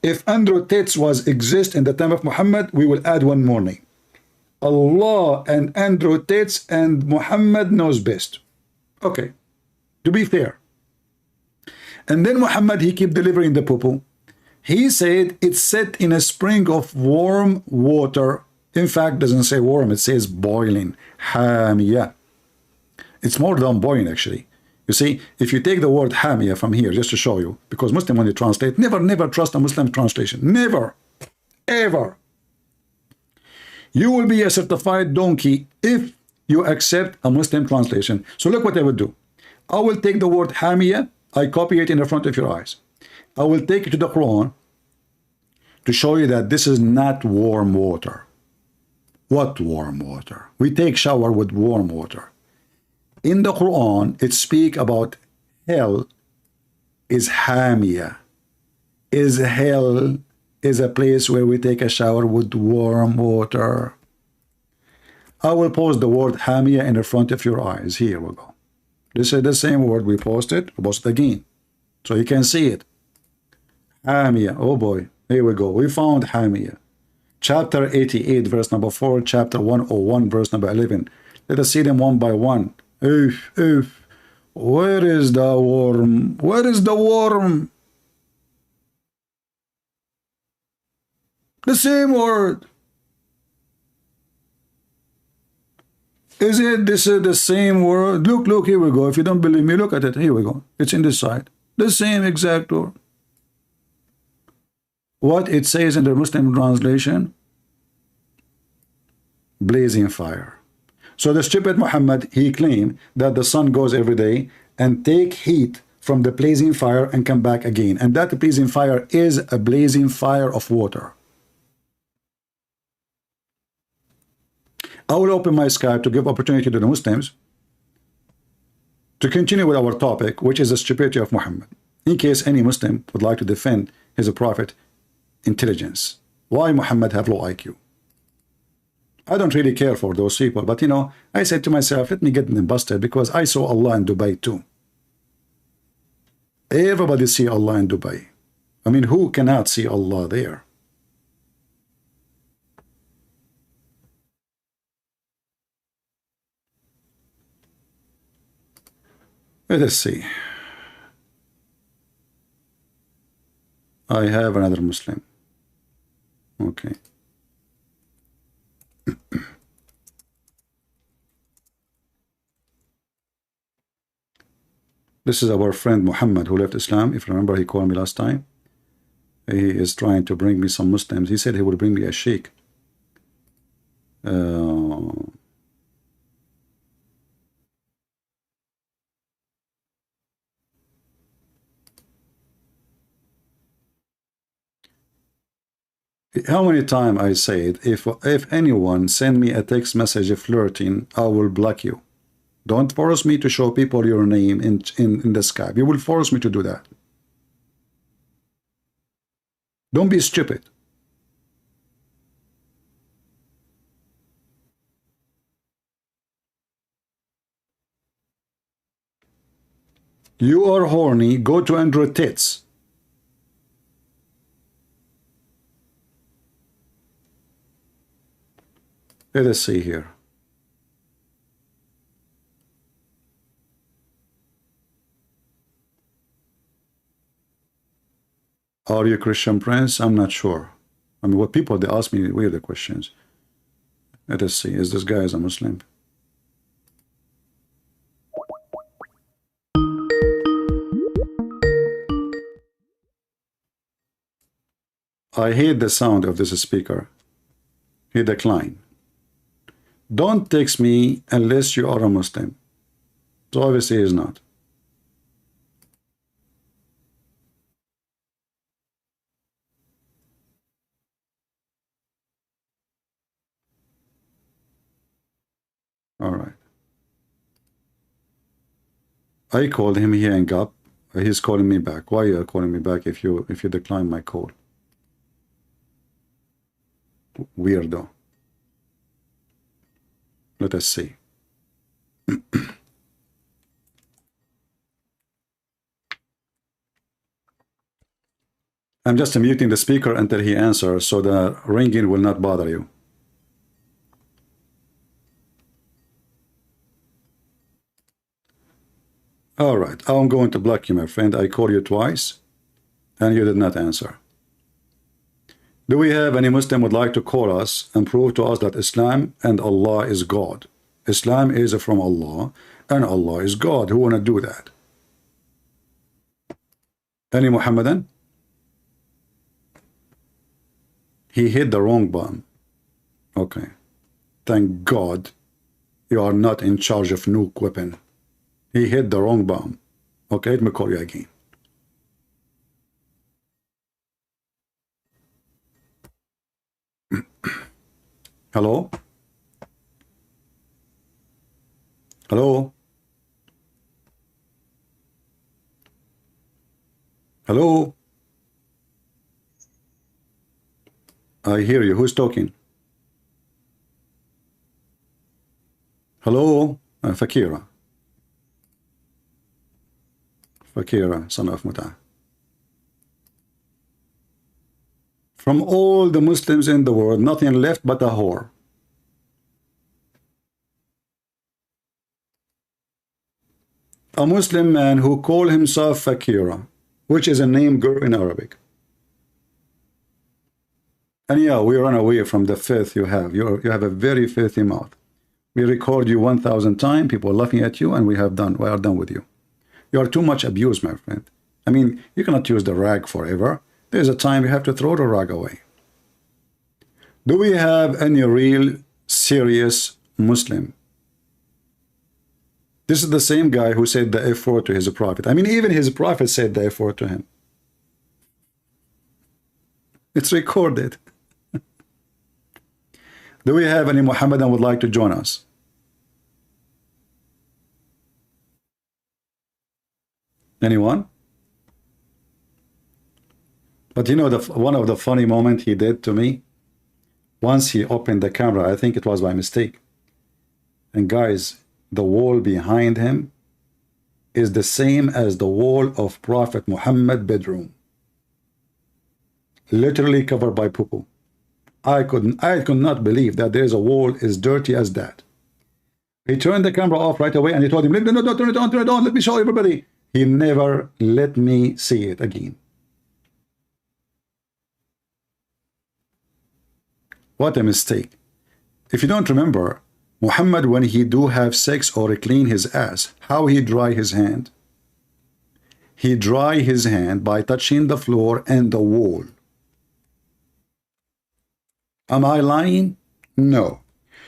If Andrew Tate exist in the time of Muhammad, we will add one more name. Allah and Andrew Tate and Muhammad knows best. Okay, to be fair. And then Muhammad, he keep delivering the poo-poo. He said it's set in a spring of warm water. In fact, doesn't say warm, it says boiling. Hamiyah. It's more than boiling, actually. You see, if you take the word hamiyah from here, just to show you, because Muslim, when they translate, never trust a Muslim translation. Never, ever. You will be a certified donkey if you accept a Muslim translation. So look what I will do. I will take the word hamiyah, I copy it in the front of your eyes. I will take it to the Quran to show you that this is not warm water. What warm water? We take shower with warm water. In the Quran, it speaks about hell is hamiyah. Is hell is a place where we take a shower with warm water. I will post the word hamiyah in the front of your eyes. Here we go. This is the same word we posted. We post it again, so you can see it. Hamiyah. Oh boy. Here we go. We found hamiyah. Chapter 88, verse number 4. Chapter 101, verse number 11. Let us see them one by one. Where is the worm? Where is the worm? The same word. Is it? This is the same word. Look, here we go. If you don't believe me, look at it. Here we go. It's in this side. The same exact word. What it says in the Muslim translation? Blazing fire. So the stupid Muhammad, he claimed that the sun goes every day and take heat from the blazing fire and come back again. And that blazing fire is a blazing fire of water. I will open my Skype to give opportunity to the Muslims to continue with our topic, which is the stupidity of Muhammad. In case any Muslim would like to defend his prophet intelligence. Why Muhammad have low IQ? I don't really care for those people, but I said to myself, let me get them busted, because I saw Allah in Dubai too. Everybody see Allah in Dubai. I mean, who cannot see Allah there? Let us see. I have another Muslim. Okay. This is our friend Muhammad who left Islam. If you remember, he called me last time. He is trying to bring me some Muslims. He said he would bring me a sheikh. How many times I said, if anyone send me a text message flirting, I will block you. Don't force me to show people your name in the Skype. You will force me to do that. Don't be stupid. You are horny, go to Android tits. Let us see here. Are you Christian, Prince? I'm not sure. I mean, what people, they ask me weird questions. Let us see. Is this guy a Muslim? I hate the sound of this speaker. He declined. Don't text me unless you are a Muslim. So obviously he is not. All right. I called him, he hung up. He's calling me back. Why are you calling me back if you decline my call? Weirdo. Let us see. I'm just muting the speaker until he answers so the ringing will not bother you. All right, I'm going to block you, my friend. I called you twice and you did not answer. Do we have any Muslim would like to call us and prove to us that Islam and Allah is God? Islam is from Allah and Allah is God. Who want to do that? Any Muhammadan? He hit the wrong button. Okay. Thank God you are not in charge of nuke weapon. He hit the wrong button. Okay, let me call you again. Hello? Hello? Hello? I hear you. Who's talking? Hello? Fakira. Fakira, son of Muta. From all the Muslims in the world, nothing left but a whore. A Muslim man who called himself Fakira, which is a name girl in Arabic. And yeah, we run away from the filth you have. You have a very filthy mouth. We record you 1,000 times, people are laughing at you, and we are done with you. You are too much abused, my friend. I mean, you cannot use the rag forever. There's a time you have to throw the rag away. Do we have any real serious Muslim? This is the same guy who said the F word to his prophet. I mean, even his prophet said the F word to him. It's recorded. Do we have any Muhammadan would like to join us? Anyone? But you know, one of the funny moments he did to me, once he opened the camera, I think it was by mistake. And guys, the wall behind him is the same as the wall of Prophet Muhammad bedroom. literally covered by poo-poo. I could not believe that there is a wall as dirty as that. He turned the camera off right away and he told him, no, no, turn it on, let me show everybody. He never let me see it again. What a mistake. If you don't remember, Muhammad, when he do have sex or clean his ass, how he dry his hand? He dry his hand by touching the floor and the wall. Am I lying? No.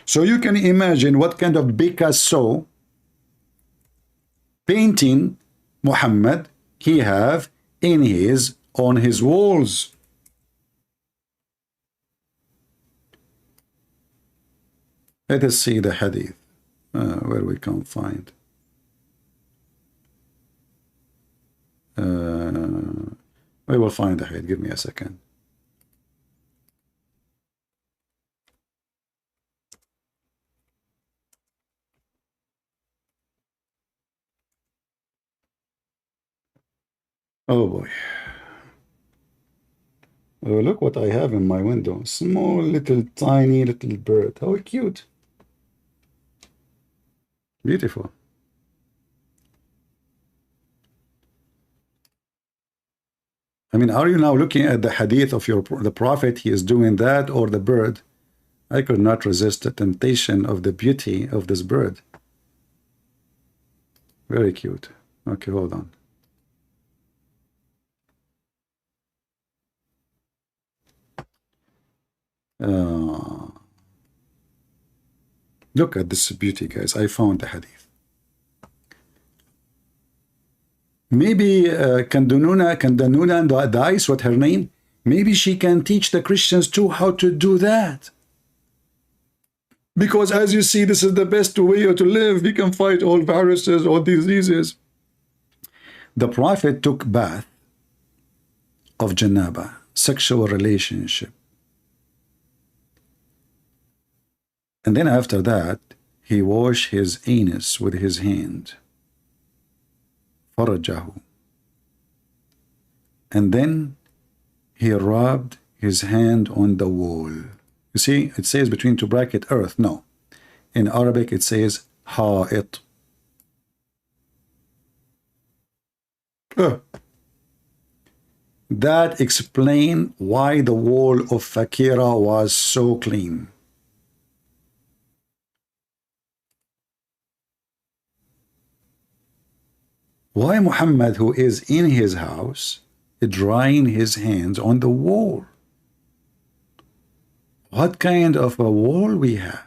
So you can imagine what kind of Picasso painting Muhammad he have on his walls. Let us see the hadith, where we can find. We will find the hadith. Give me a second. Oh boy. Oh, look what I have in my window. Small, little, tiny, little bird. How cute. Beautiful. I mean, are you now looking at the hadith of the prophet? He is doing that, or the bird? I could not resist the temptation of the beauty of this bird. Very cute. Okay, hold on. Look at this beauty, guys. I found the hadith. Maybe Kandanuna and Dais, what her name? Maybe she can teach the Christians too how to do that. Because as you see, this is the best way to live. We can fight all viruses, all diseases. The Prophet took bath of janaba, sexual relationship. And then after that, he washed his anus with his hand. Farajahu. And then he rubbed his hand on the wall. You see, it says between two bracket earth. No. In Arabic, it says ha'it. That explains why the wall of Fakira was so clean. Why Muhammad, who is in his house, drying his hands on the wall? What kind of a wall we have?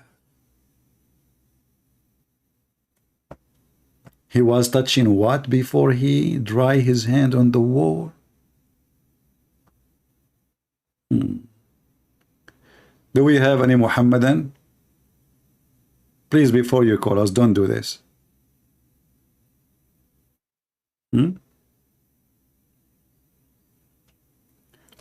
He was touching what before he dry his hand on the wall? Do we have any Muhammadan? Please, before you call us, don't do this.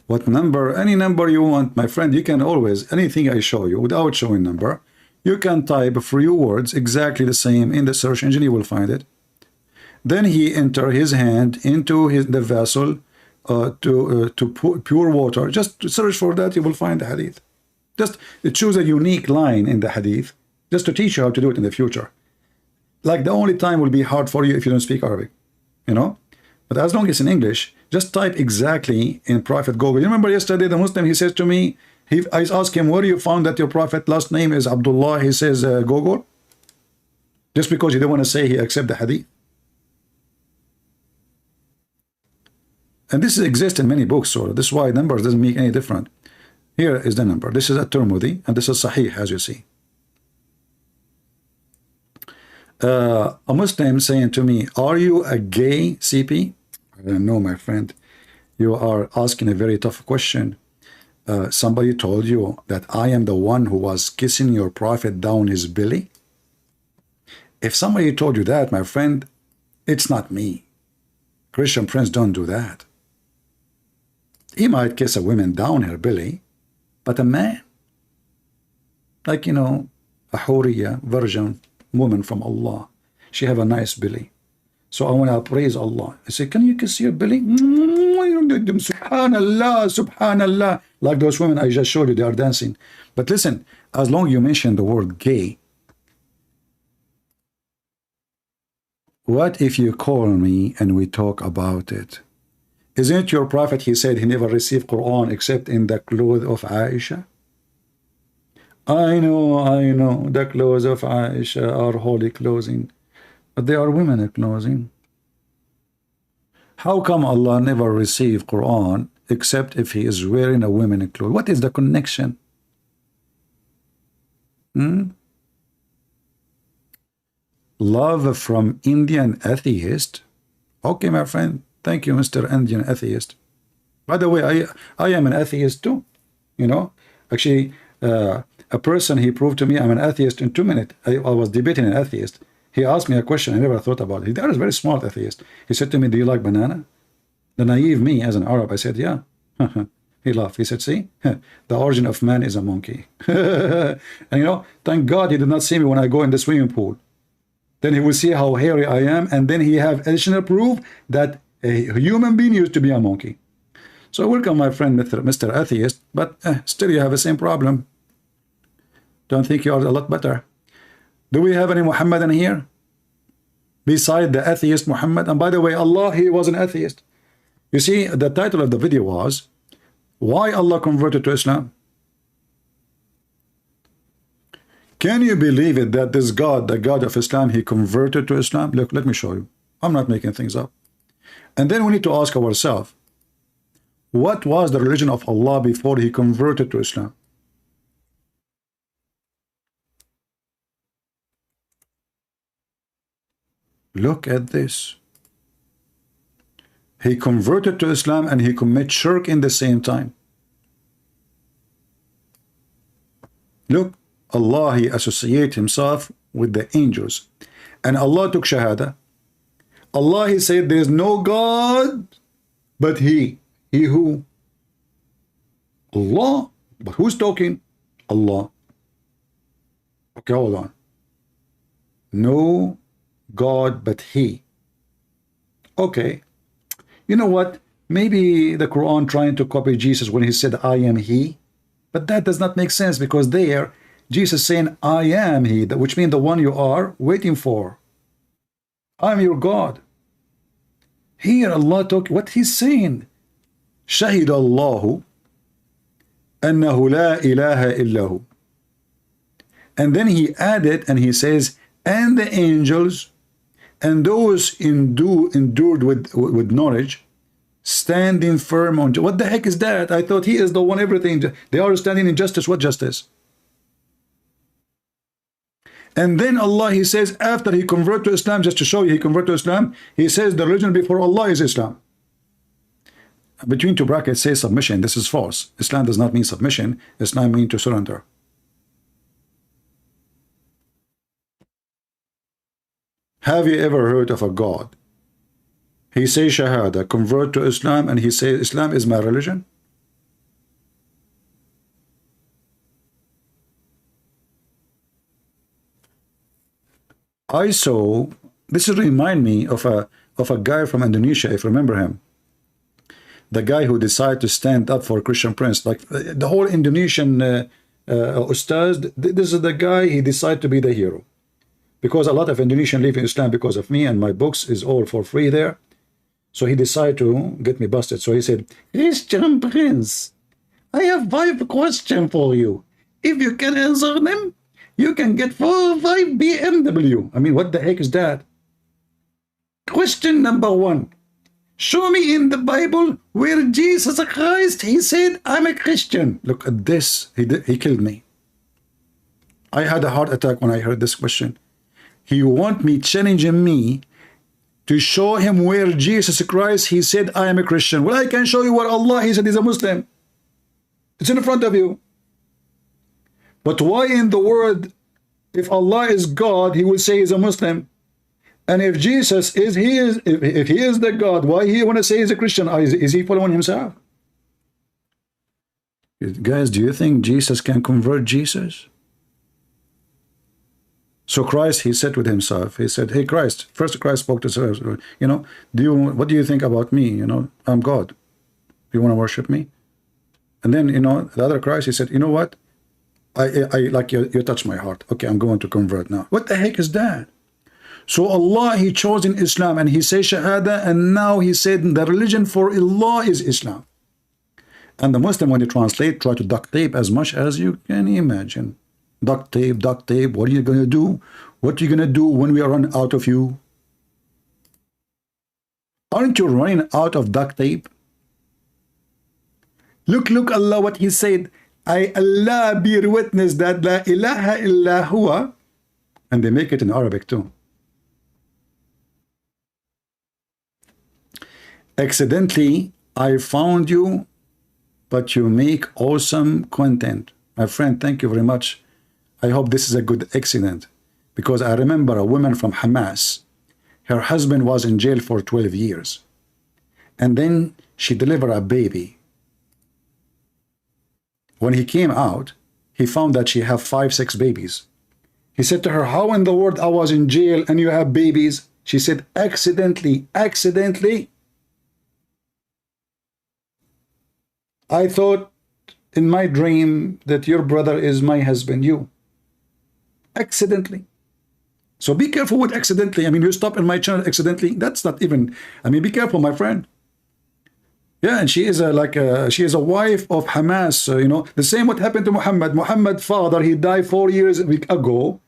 What number? Any number you want, my friend. You can always, anything I show you without showing number, you can type a few words exactly the same in the search engine, you will find it. Then he enter his hand into the vessel to pure water. Just search for that, you will find the hadith. Just choose a unique line in the hadith, just to teach you how to do it in the future. Like the only time will be hard for you if you don't speak Arabic. You know, but as long as in English, just type exactly in Prophet Google. You remember yesterday the Muslim, he says to me, I asked him, where you found that your Prophet last name is Abdullah? He says Google. Just because he didn't want to say he accept the hadith. And this exists in many books, so this is why numbers doesn't make any difference. Here is the number. This is a Tirmidhi, and this is Sahih, as you see. A Muslim saying to me, are you a gay CP? I don't know, my friend. You are asking a very tough question. Somebody told you that I am the one who was kissing your prophet down his belly? If somebody told you that, my friend, it's not me. Christian friends don't do that. He might kiss a woman down her belly, but a man, like, you know, a Huriya, virgin woman from Allah, she have a nice belly. So I want to praise Allah. I say, can you kiss your belly? subhanallah, subhanallah, like those women I just showed you, they are dancing. But listen, as long as you mention the word gay, what if you call me and we talk about it? Isn't your prophet, he said he never received Quran except in the clothes of Aisha? I know, the clothes of Aisha are holy clothing, but they are women clothing. How come Allah never received Quran except if he is wearing a women clothes? What is the connection? Love from Indian atheist? Okay, my friend. Thank you, Mr. Indian atheist. By the way, I am an atheist too. You know, actually, a person, he proved to me I'm an atheist in 2 minutes. I was debating an atheist. He asked me a question I never thought about. He was a very smart atheist. He said to me, do you like banana? The naive me, as an Arab, I said, yeah. He laughed. He said, see, the origin of man is a monkey. And you know, thank God he did not see me when I go in the swimming pool. Then he will see how hairy I am, and then he have additional proof that a human being used to be a monkey. So welcome, my friend, Mr. Atheist, but still you have the same problem. Don't think you are a lot better. Do we have any Muhammadan here? Beside the atheist Muhammad? And by the way, Allah, he was an atheist. You see, the title of the video was, why Allah converted to Islam? Can you believe it that this God, the God of Islam, he converted to Islam? Look, let me show you. I'm not making things up. And then we need to ask ourselves, what was the religion of Allah before he converted to Islam? Look at this. He converted to Islam and he committed shirk in the same time. Look, Allah, he associated himself with the angels. And Allah took Shahada. Allah, he said, there is no God but he. He who? Allah. But who's talking? Allah. Okay, hold on. No God but he. Okay. You know what? Maybe the Quran trying to copy Jesus when he said, I am he. But that does not make sense, because there, Jesus saying, I am he, which means the one you are waiting for. I'm your God. Here Allah talk, what he's saying. Shahid Allahu annahu la ilaha illahu. And then he added and he says, and the angels and those endured with knowledge, standing firm on. What the heck is that? I thought he is the one everything. They are standing in justice. What justice? And then Allah, he says, after he converted to Islam, just to show you he converted to Islam, he says the religion before Allah is Islam. Between two brackets says submission. This is false. Islam does not mean submission. Islam means to surrender. Have you ever heard of a God? He says Shahada, convert to Islam, and he says Islam is my religion. I saw, this remind me of a guy from Indonesia, if you remember him. The guy who decided to stand up for Christian Prince, like the whole Indonesian ustaz. This is the guy, he decided to be the hero. Because a lot of Indonesians live in Islam because of me, and my books is all for free there. So he decided to get me busted. So he said, Christian Prince, I have 5 questions for you. If you can answer them, you can get 4 or 5 BMW. I mean, what the heck is that? Question number 1. Show me in the Bible where Jesus Christ, he said, I'm a Christian. Look at this. He killed me. I had a heart attack when I heard this question. He want me challenging me to show him where Jesus Christ, he said, I am a Christian. Well, I can show you where Allah, he said, he's a Muslim. It's in front of you. But why in the world, if Allah is God, he will say he's a Muslim? And if Jesus is, if he is the God, why he want to say he's a Christian? Is he following himself? Guys, do you think Jesus can convert Jesus? So Christ, he said with himself, he said, hey Christ, first Christ spoke to himself, you know, what do you think about me? You know, I'm God. You want to worship me? And then, you know, the other Christ, he said, you know what? I like you touch my heart. Okay, I'm going to convert now. What the heck is that? So Allah, he chose in Islam, and he says Shahada, and now he said the religion for Allah is Islam. And the Muslim, when they translate, try to duct tape as much as you can imagine. Duct tape, duct tape. What are you going to do? What are you going to do when we run out of you? Aren't you running out of duct tape? Look, Allah, what he said. I, Allah, bear witness that la ilaha illa huwa. And they make it in Arabic too. Accidentally, I found you, but you make awesome content. My friend, thank you very much. I hope this is a good accident, because I remember a woman from Hamas. Her husband was in jail for 12 years. And then she delivered a baby. When he came out, he found that she had 5-6 babies. He said to her, how in the world I was in jail and you have babies? She said, accidentally. I thought in my dream that your brother is my husband, you. Accidentally. So be careful with accidentally. I mean, you stop in my channel accidentally. That's not even, I mean, be careful, my friend. Yeah, and she is she is a wife of Hamas. You know, the same what happened to Muhammad. Muhammad's father, he died 4 years ago.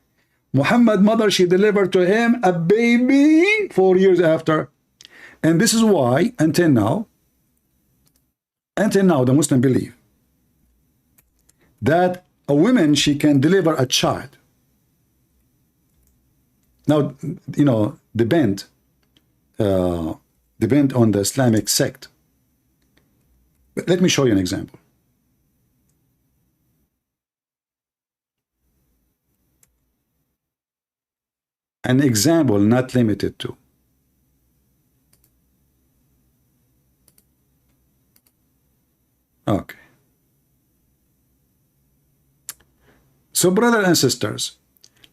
Muhammad's mother, she delivered to him a baby 4 years after. And this is why, until now, the Muslim believe that a woman, she can deliver a child. Now, you know, depend on the Islamic sect. But let me show you an example. An example not limited to. Okay. So, brothers and sisters,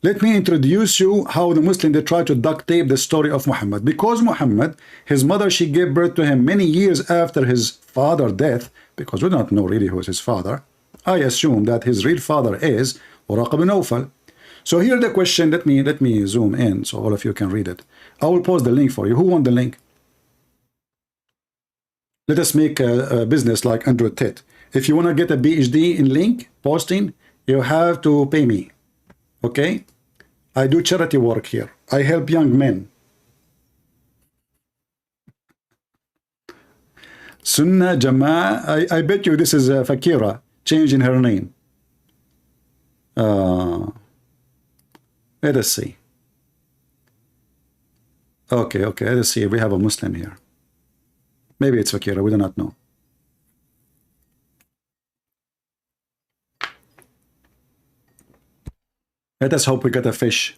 let me introduce you how the Muslims, they try to duct tape the story of Muhammad. Because Muhammad, his mother, she gave birth to him many years after his father's death, because we don't know really who is his father. I assume that his real father is Waraq ibn Nawfal. So here the question, let me zoom in so all of you can read it. I will post the link for you. Who want the link? Let us make a business like Andrew Tate. If you want to get a PhD in link posting, you have to pay me. Okay? I do charity work here. I help young men. Sunnah Jama'a. I bet you this is Fakira changing her name. Let us see. Okay, let us see if we have a Muslim here. Maybe it's Fakira, we do not know. Let us hope we get a fish.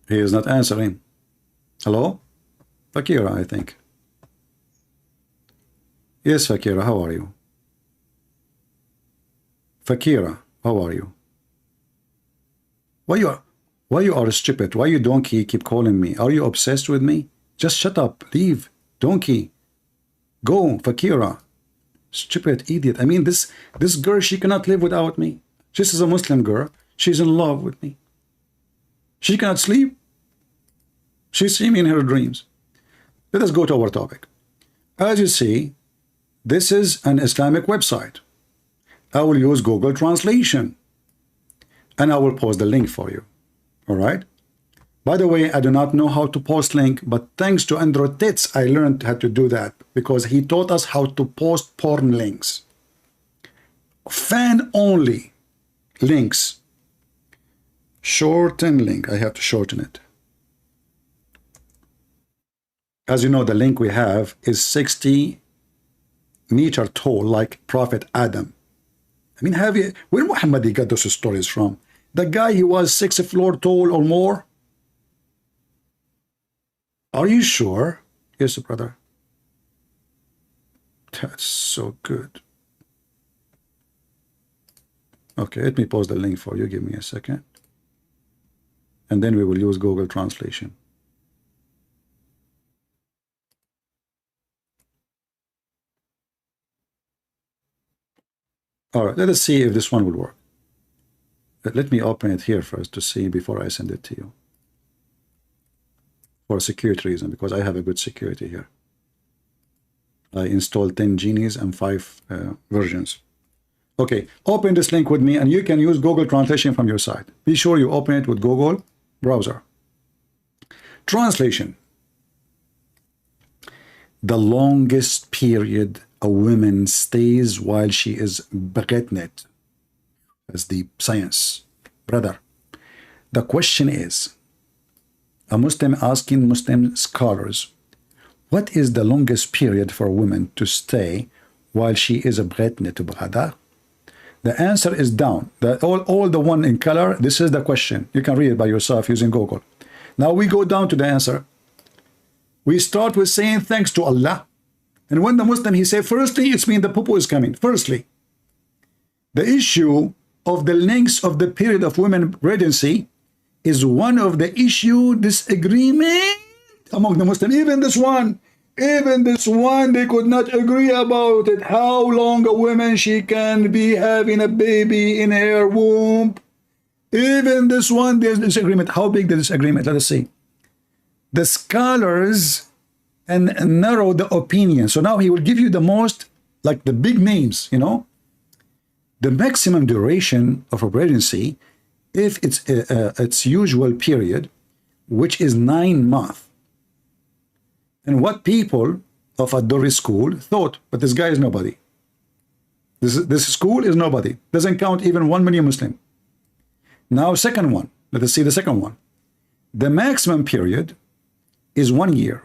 He is not answering. Hello? Fakira, I think. Yes, Fakira, how are you? Fakira, how are you? Why you are stupid? Why you donkey keep calling me? Are you obsessed with me? Just shut up, leave, donkey. Go, Fakira. Stupid idiot. I mean, this girl, she cannot live without me. This is a Muslim girl. She's in love with me. She cannot sleep. She sees me in her dreams. Let us go to our topic. As you see, this is an Islamic website. I will use Google Translation. And I will post the link for you. All right? By the way, I do not know how to post link, but thanks to Andrew Tate, I learned how to do that because he taught us how to post porn links. Fan-only links. Shorten link. I have to shorten it. As you know, the link we have is 60 meter tall, like Prophet Adam. I mean, where Muhammad got those stories from? The guy, he was 6 floors tall or more. Are you sure? Yes, brother. That's so good. Okay, let me post the link for you. Give me a second. And then we will use Google Translation. All right, let us see if this one will work. Let me open it here first to see before I send it to you. For security reason, because I have a good security here. I installed 10 genies and 5 versions. Okay, open this link with me, and you can use Google Translation from your side. Be sure you open it with Google browser. Translation. The longest period a woman stays while she is pregnant. That's the science. Brother, the question is, a Muslim asking Muslim scholars, what is the longest period for a woman to stay while she is pregnant, brother? The answer is down. All the one in color, this is the question. You can read it by yourself using Google. Now we go down to the answer. We start with saying thanks to Allah. And when the Muslim, he said, firstly, it's mean the poo is coming. Firstly, the issue of the length of the period of women pregnancy is one of the issue disagreement among the Muslims. Even this one, they could not agree about it. How long a woman she can be having a baby in her womb. Even this one, there's disagreement. How big the disagreement? Let us see. The scholars and narrow the opinion. So now he will give you the most, like the big names, you know. The maximum duration of a pregnancy, if it's its usual period, which is 9 months. And what people of a Dori school thought, but this guy is nobody. This school is nobody. Doesn't count even 1 million Muslim. Now, second one. Let us see the second one. The maximum period is 1 year.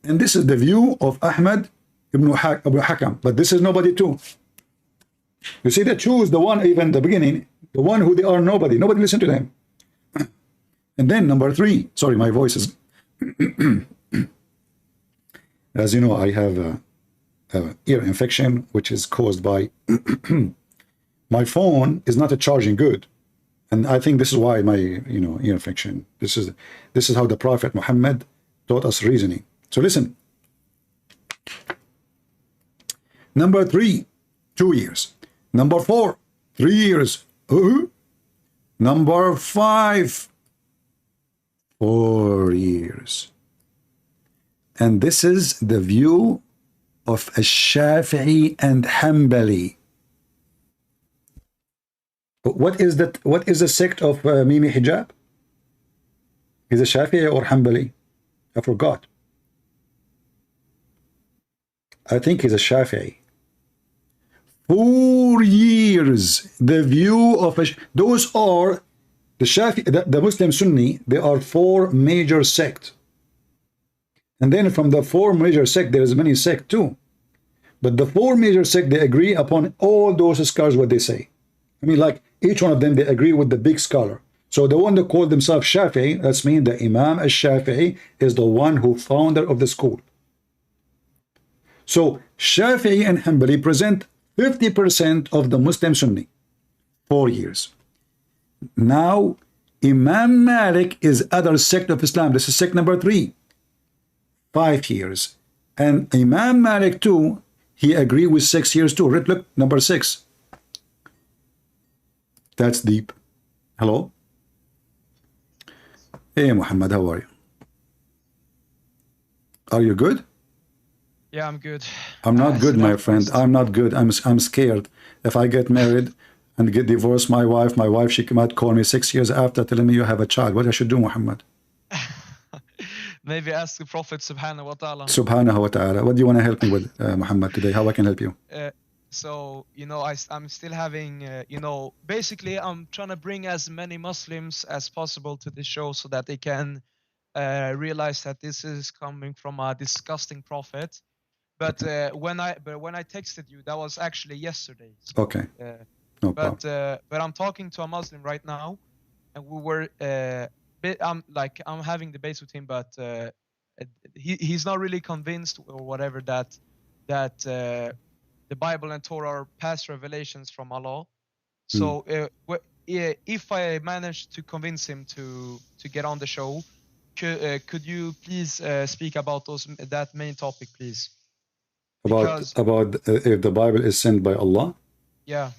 And this is the view of Ahmad ibn Abu Hakam. But this is nobody too. You see, they choose the one, even the beginning, the one who they are nobody. Nobody listen to them. And then number 3. Sorry, my voice is... As you know, I have a ear infection, which is caused by... my phone is not a charging good. And I think this is why my, ear infection. This is how the Prophet Muhammad taught us reasoning. So listen. Number 3, 2 years. Number 4, 3 years. Number 5, 4 years. And this is the view of Shafi'i and Hanbali. What is that? What is the sect of Mimi Hijab? Is it Shafi'i or Hanbali? I forgot. I think he's a Shafi'i. 4 years. The view of those are the Shafi'i, the Muslim Sunni. There are 4 major sects, and then from the 4 major sects, there is many sects too. But the 4 major sects, they agree upon all those scholars what they say. I mean, like each one of them, they agree with the big scholar. So the one that called themselves Shafi'i, that's mean the Imam al-Shafi'i is the one who founder of the school. So Shafi'i and Hanbali present 50% of the Muslim Sunni, 4 years. Now, Imam Malik is other sect of Islam. This is sect number 3, 5 years. And Imam Malik too, he agreed with 6 years too. Look, number 6. That's deep. Hello? Hey, Muhammad, how are you? Are you good? Yeah, I'm good. I'm not good, my friend. I'm not good. I'm scared. If I get married and get divorced, my wife, she might call me 6 years after telling me you have a child. What I should do, Muhammad? Maybe ask the Prophet Subhanahu wa Ta'ala. Subhanahu wa Ta'ala. What do you want to help me with, Muhammad, today? How I can help you? So, I'm still having, basically I'm trying to bring as many Muslims as possible to this show so that they can realize that this is coming from a disgusting prophet. But when I texted you, that was actually yesterday. So, okay. No problem. But I'm talking to a Muslim right now, and we were I'm having debates with him, but he's not really convinced or whatever that the Bible and Torah are past revelations from Allah. So if I manage to convince him to get on the show, could you please speak about that main topic, please? About if the Bible is sent by Allah? Yeah.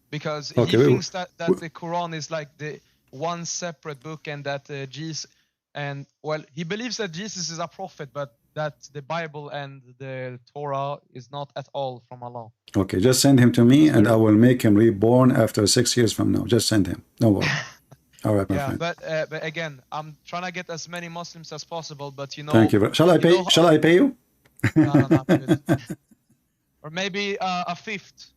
because Okay, he thinks that the Quran is like the one separate book, and that Jesus, and well, he believes that Jesus is a prophet, but that the Bible and the Torah is not at all from Allah. Okay, just send him to me, and I will make him reborn after 6 years from now. Just send him. No worry. All right, my friend. But again, I'm trying to get as many Muslims as possible. But you know, thank you. Shall I pay? Shall I pay you? No, I'm good. Or maybe a fifth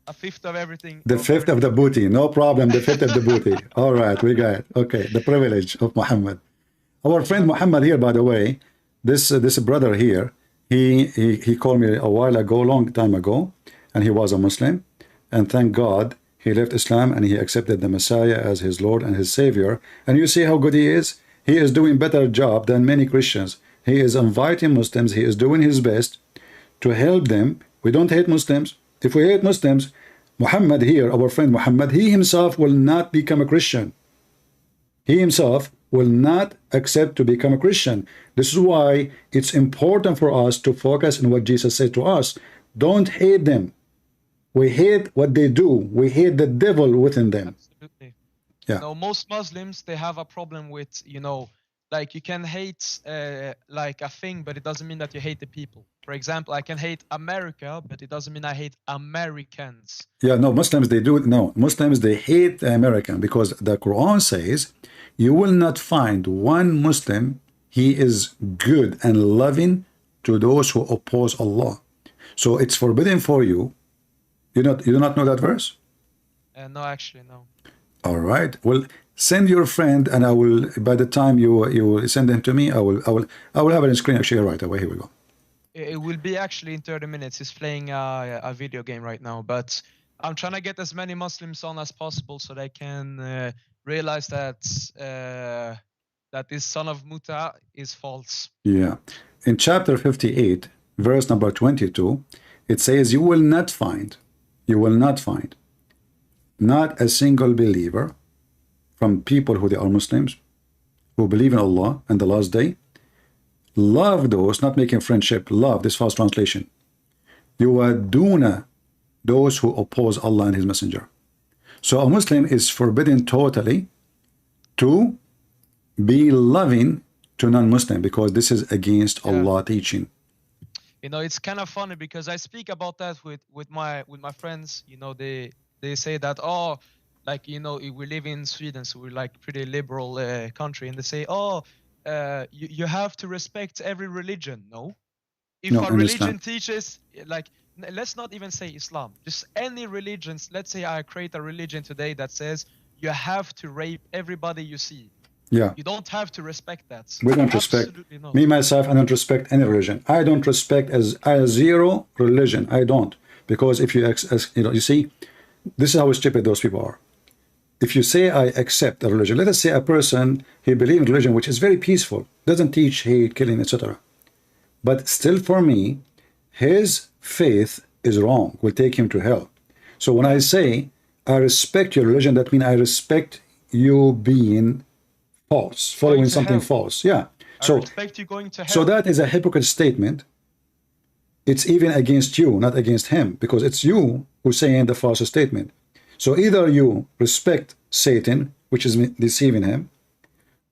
of everything. The fifth of the booty, no problem. The fifth of the booty. All right, we got it. Okay, the privilege of Muhammad. Our friend Muhammad here, by the way, this brother here, he called me a while ago, long time ago, and he was a Muslim, and thank God he left Islam and he accepted the Messiah as his Lord and his Savior. And you see how good he is. He is doing better job than many Christians. He is inviting Muslims. He is doing his best to help them. We don't hate Muslims. If we hate Muslims, Muhammad here, our friend Muhammad, he himself will not become a Christian. He himself will not accept to become a Christian. This is why it's important for us to focus on what Jesus said to us. Don't hate them. We hate what they do. We hate the devil within them. Absolutely. Yeah. You know, most Muslims, they have a problem with, you know, like you can hate like a thing, but it doesn't mean that you hate the people. For example, I can hate America, but it doesn't mean I hate Americans. Yeah, no, Muslims, they do it. No, Muslims, they hate the American, because the Quran says you will not find one Muslim, he is good and loving to those who oppose Allah. So it's forbidden for you. You do not know that verse? No, actually, no. All right. Well, send your friend, and I will. By the time you send him to me, I will have it on screen actually right away. Here we go. It will be actually in 30 minutes. He's playing a video game right now, but I'm trying to get as many Muslims on as possible so they can realize that that this son of Muta is false. Yeah. In chapter 58, verse number 22, it says, you will not find not a single believer from people who they are Muslims, who believe in Allah and the last day, love those, not making friendship, love, this false translation, yuwaduna, those who oppose Allah and His Messenger. So a Muslim is forbidden totally to be loving to non-Muslim, because this is against Allah teaching. You know, it's kind of funny because I speak about that with my friends. You know, they say that, oh, like, you know, we live in Sweden, so we're like pretty liberal country, and they say, oh, you have to respect every religion. No, if a religion teaches, like, let's not even say Islam, just any religions. Let's say I create a religion today that says you have to rape everybody you see. Yeah. You don't have to respect that. We don't respect. Me, myself, I don't respect any religion. I don't respect as zero religion. I don't. Because if you, you see, this is how stupid those people are. If you say I accept a religion, let us say a person, he believes in religion which is very peaceful, doesn't teach hate, killing, etc. But still for me, his faith is wrong, will take him to hell. So when I say I respect your religion, that means I respect you being false, following something false. Yeah. So, I respect you going to hell. So that is a hypocrite statement. It's even against you, not against him, because it's you who's saying the false statement. So either you respect Satan, which is deceiving him,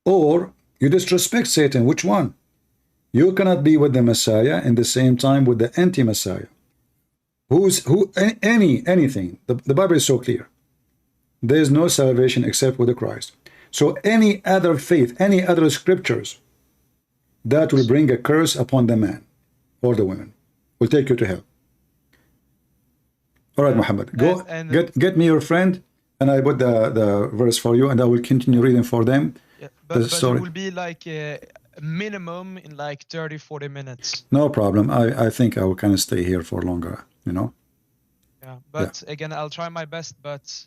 or you disrespect Satan. Which one? You cannot be with the Messiah in the same time with the anti-Messiah. Anything. The Bible is so clear. There is no salvation except with the Christ. So any other faith, any other scriptures that will bring a curse upon the man or the woman will take you to hell. All right, Muhammad, go get me your friend, and I put the verse for you, and I will continue reading for them. Yeah, but it will be like a minimum in like 30-40 minutes. No problem. I think I will kind of stay here for longer, you know. Yeah, but again, I'll try my best. But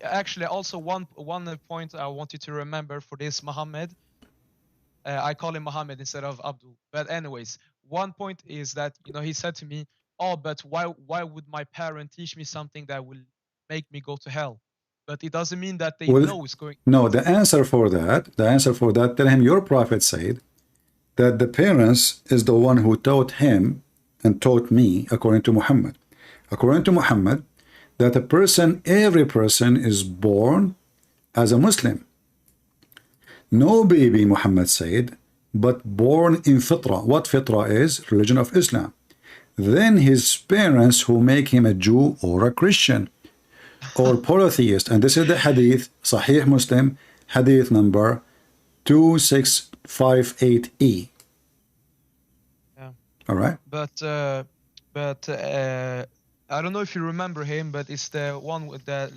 actually, also one point I want you to remember for this Muhammad. I call him Muhammad instead of Abdul. But anyways, one point is that, you know, he said to me, oh, but why would my parent teach me something that will make me go to hell? But it doesn't mean that they know it's going. No, the answer for that, tell him your prophet said that the parents is the one who taught him and taught me, according to Muhammad. According to Muhammad, that a person, every person is born as a Muslim. No baby, Muhammad said, but born in fitra. What fitra is? Religion of Islam. Then his parents who make him a Jew or a Christian or polytheist. And this is the hadith, Sahih Muslim, hadith number 2658E. Yeah. All right. But I don't know if you remember him, but it's the one with that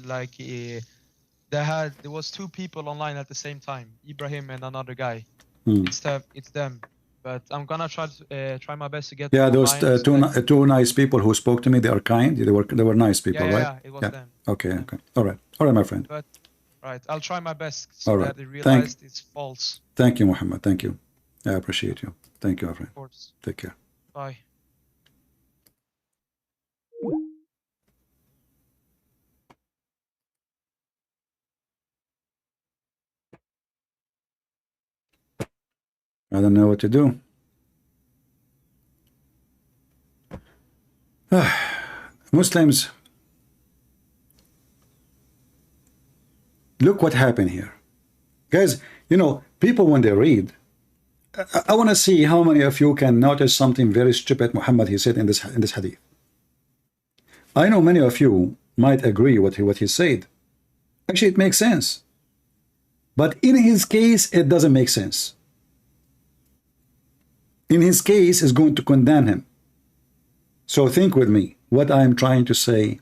there was two people online at the same time, Ibrahim and another guy. It's them. But I'm gonna try my best to get. Yeah, those two nice people who spoke to me. They are kind. They were nice people, right? Yeah, it was them. Okay. All right, my friend. But right, I'll try my best so all right. that they realize it's false. Thank you, Muhammad. Thank you. I appreciate you. Thank you, my friend. Of course. Take care. Bye. I don't know what to do. Muslims, look what happened here. Guys, you know, people when they read, I want to see how many of you can notice something very stupid Muhammad he said in this hadith. I know many of you might agree with what he said. Actually, it makes sense. But in his case, it doesn't make sense. In his case, is going to condemn him. So think with me what I am trying to say.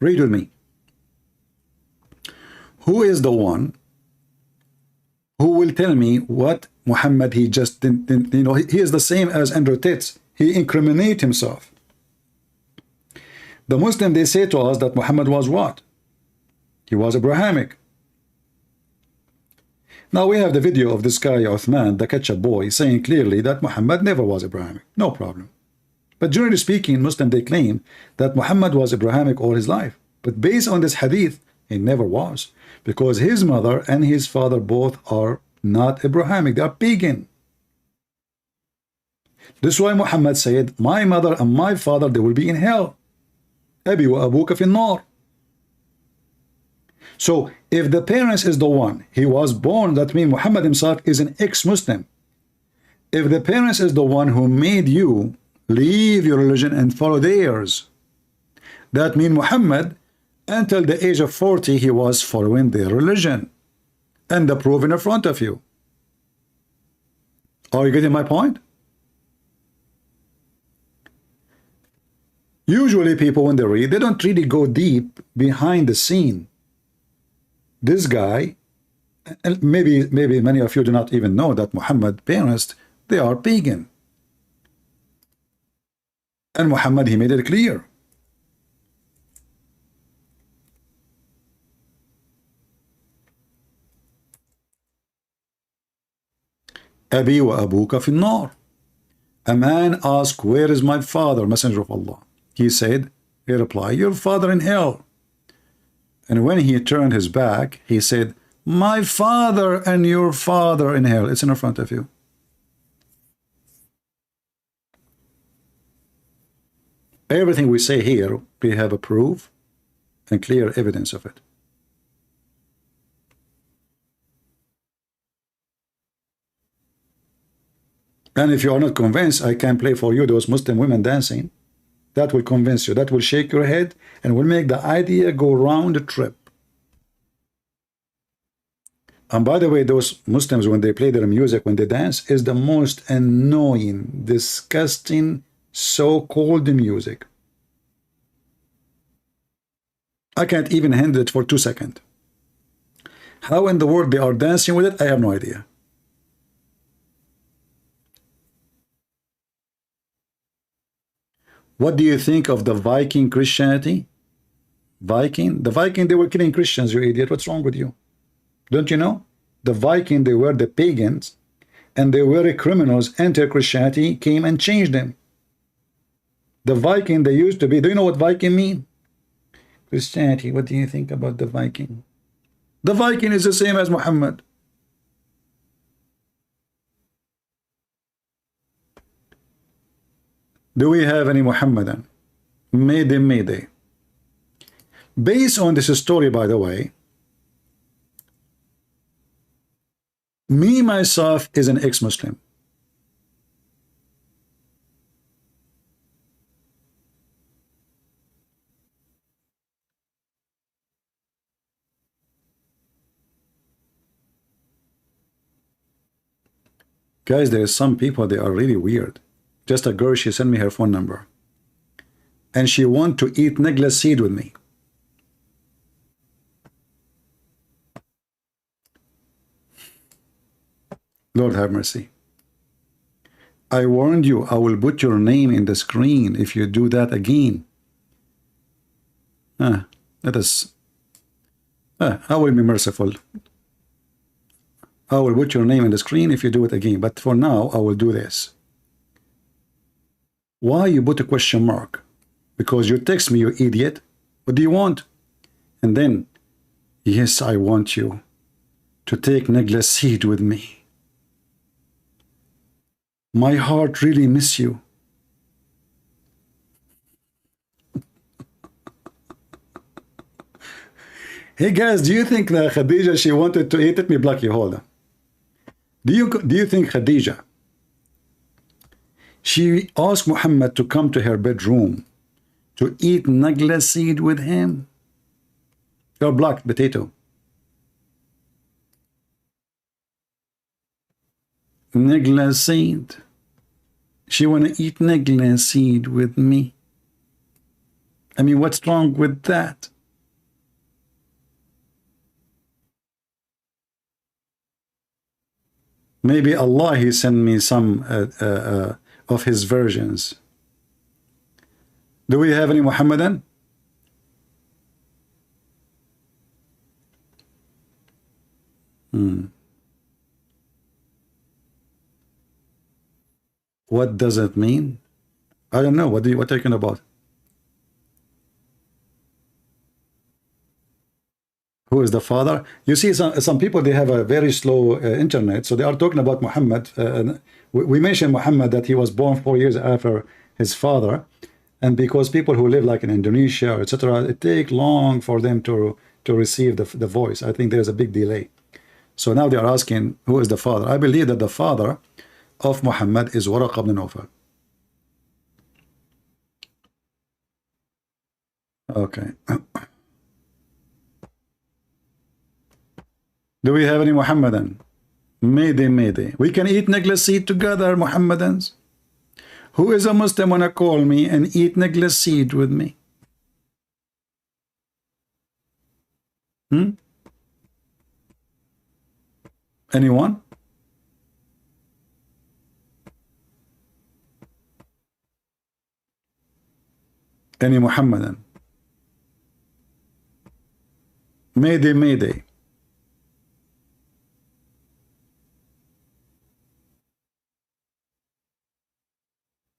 Read with me. Who is the one who will tell me what Muhammad he just didn't, you know, he is the same as Andrew Tate. He incriminates himself. The Muslim, they say to us that Muhammad was what? He was Abrahamic. Now we have the video of this guy, Uthman, the ketchup boy, saying clearly that Muhammad never was Abrahamic. No problem. But generally speaking, Muslim, they claim that Muhammad was Abrahamic all his life. But based on this hadith, he never was. Because his mother and his father both are not Abrahamic. They are pagan. This is why Muhammad said, my mother and my father, they will be in hell. Abi wa abuka fi nar. So if the parents is the one, he was born, that means Muhammad himself is an ex-Muslim. If the parents is the one who made you leave your religion and follow theirs, that means Muhammad, until the age of 40, he was following their religion. And the proof in front of you. Are you getting my point? Usually people, when they read, they don't really go deep behind the scene. This guy, and maybe many of you do not even know that Muhammad's parents, they are pagan. And Muhammad, he made it clear. Abi wa abuka fi nar. A man asked, where is my father, Messenger of Allah? He said, he replied, your father in hell. And when he turned his back, he said, my father and your father in hell. It's in front of you. Everything we say here, we have a proof and clear evidence of it. And if you are not convinced, I can play for you those Muslim women dancing. That will convince you. That will shake your head and will make the idea go round the trip. And by the way, those Muslims, when they play their music, when they dance, is the most annoying, disgusting, so-called music. I can't even handle it for 2 seconds. How in the world they are dancing with it, I have no idea. What do you think of the Viking Christianity? The Viking, they were killing Christians, you idiot. What's wrong with you? Don't you know? The Viking, they were the pagans, and they were criminals. Enter Christianity, came and changed them. The Viking, they used to be, do you know what Viking mean? Christianity, what do you think about the Viking? The Viking is the same as Muhammad. Do we have any Muhammadan? Mayday, mayday. Based on this story, by the way, me, myself, is an ex-Muslim. Guys, there is some people, they are really weird. Just a girl, she sent me her phone number. And she want to eat negla seed with me. Lord have mercy. I warned you, I will put your name in the screen if you do that again. Let us... I will be merciful. I will put your name in the screen if you do it again. But for now, I will do this. Why you put a question mark? Because you text me, you idiot. What do you want? And then, yes, I want you to take negla seed with me. My heart really miss you. Hey guys, do you think that Khadija, she wanted to eat it? Me block you, hold on. Do you think Khadija, she asked Muhammad to come to her bedroom to eat nagla seed with him? You're blocked, potato. Nagla seed. She want to eat nagla seed with me. I mean, what's wrong with that? Maybe Allah, he sent me some of his versions. Do we have any Muhammadan? What does it mean? I don't know. What are you talking about? Who is the father? You see, some people, they have a very slow internet, so they are talking about Muhammad. We mentioned Muhammad that he was born 4 years after his father, and because people who live like in Indonesia, etc., it takes long for them to receive the voice. I think there's a big delay. So now they are asking, who is the father? I believe that the father of Muhammad is Waraq ibn Nawfal. Okay. Do we have any Muhammadan? Mayday, mayday. We can eat negla seed together, Muhammadans. Who is a Muslim wanna call me and eat negla seed with me? Anyone? Any Muhammadan? Mayday, mayday.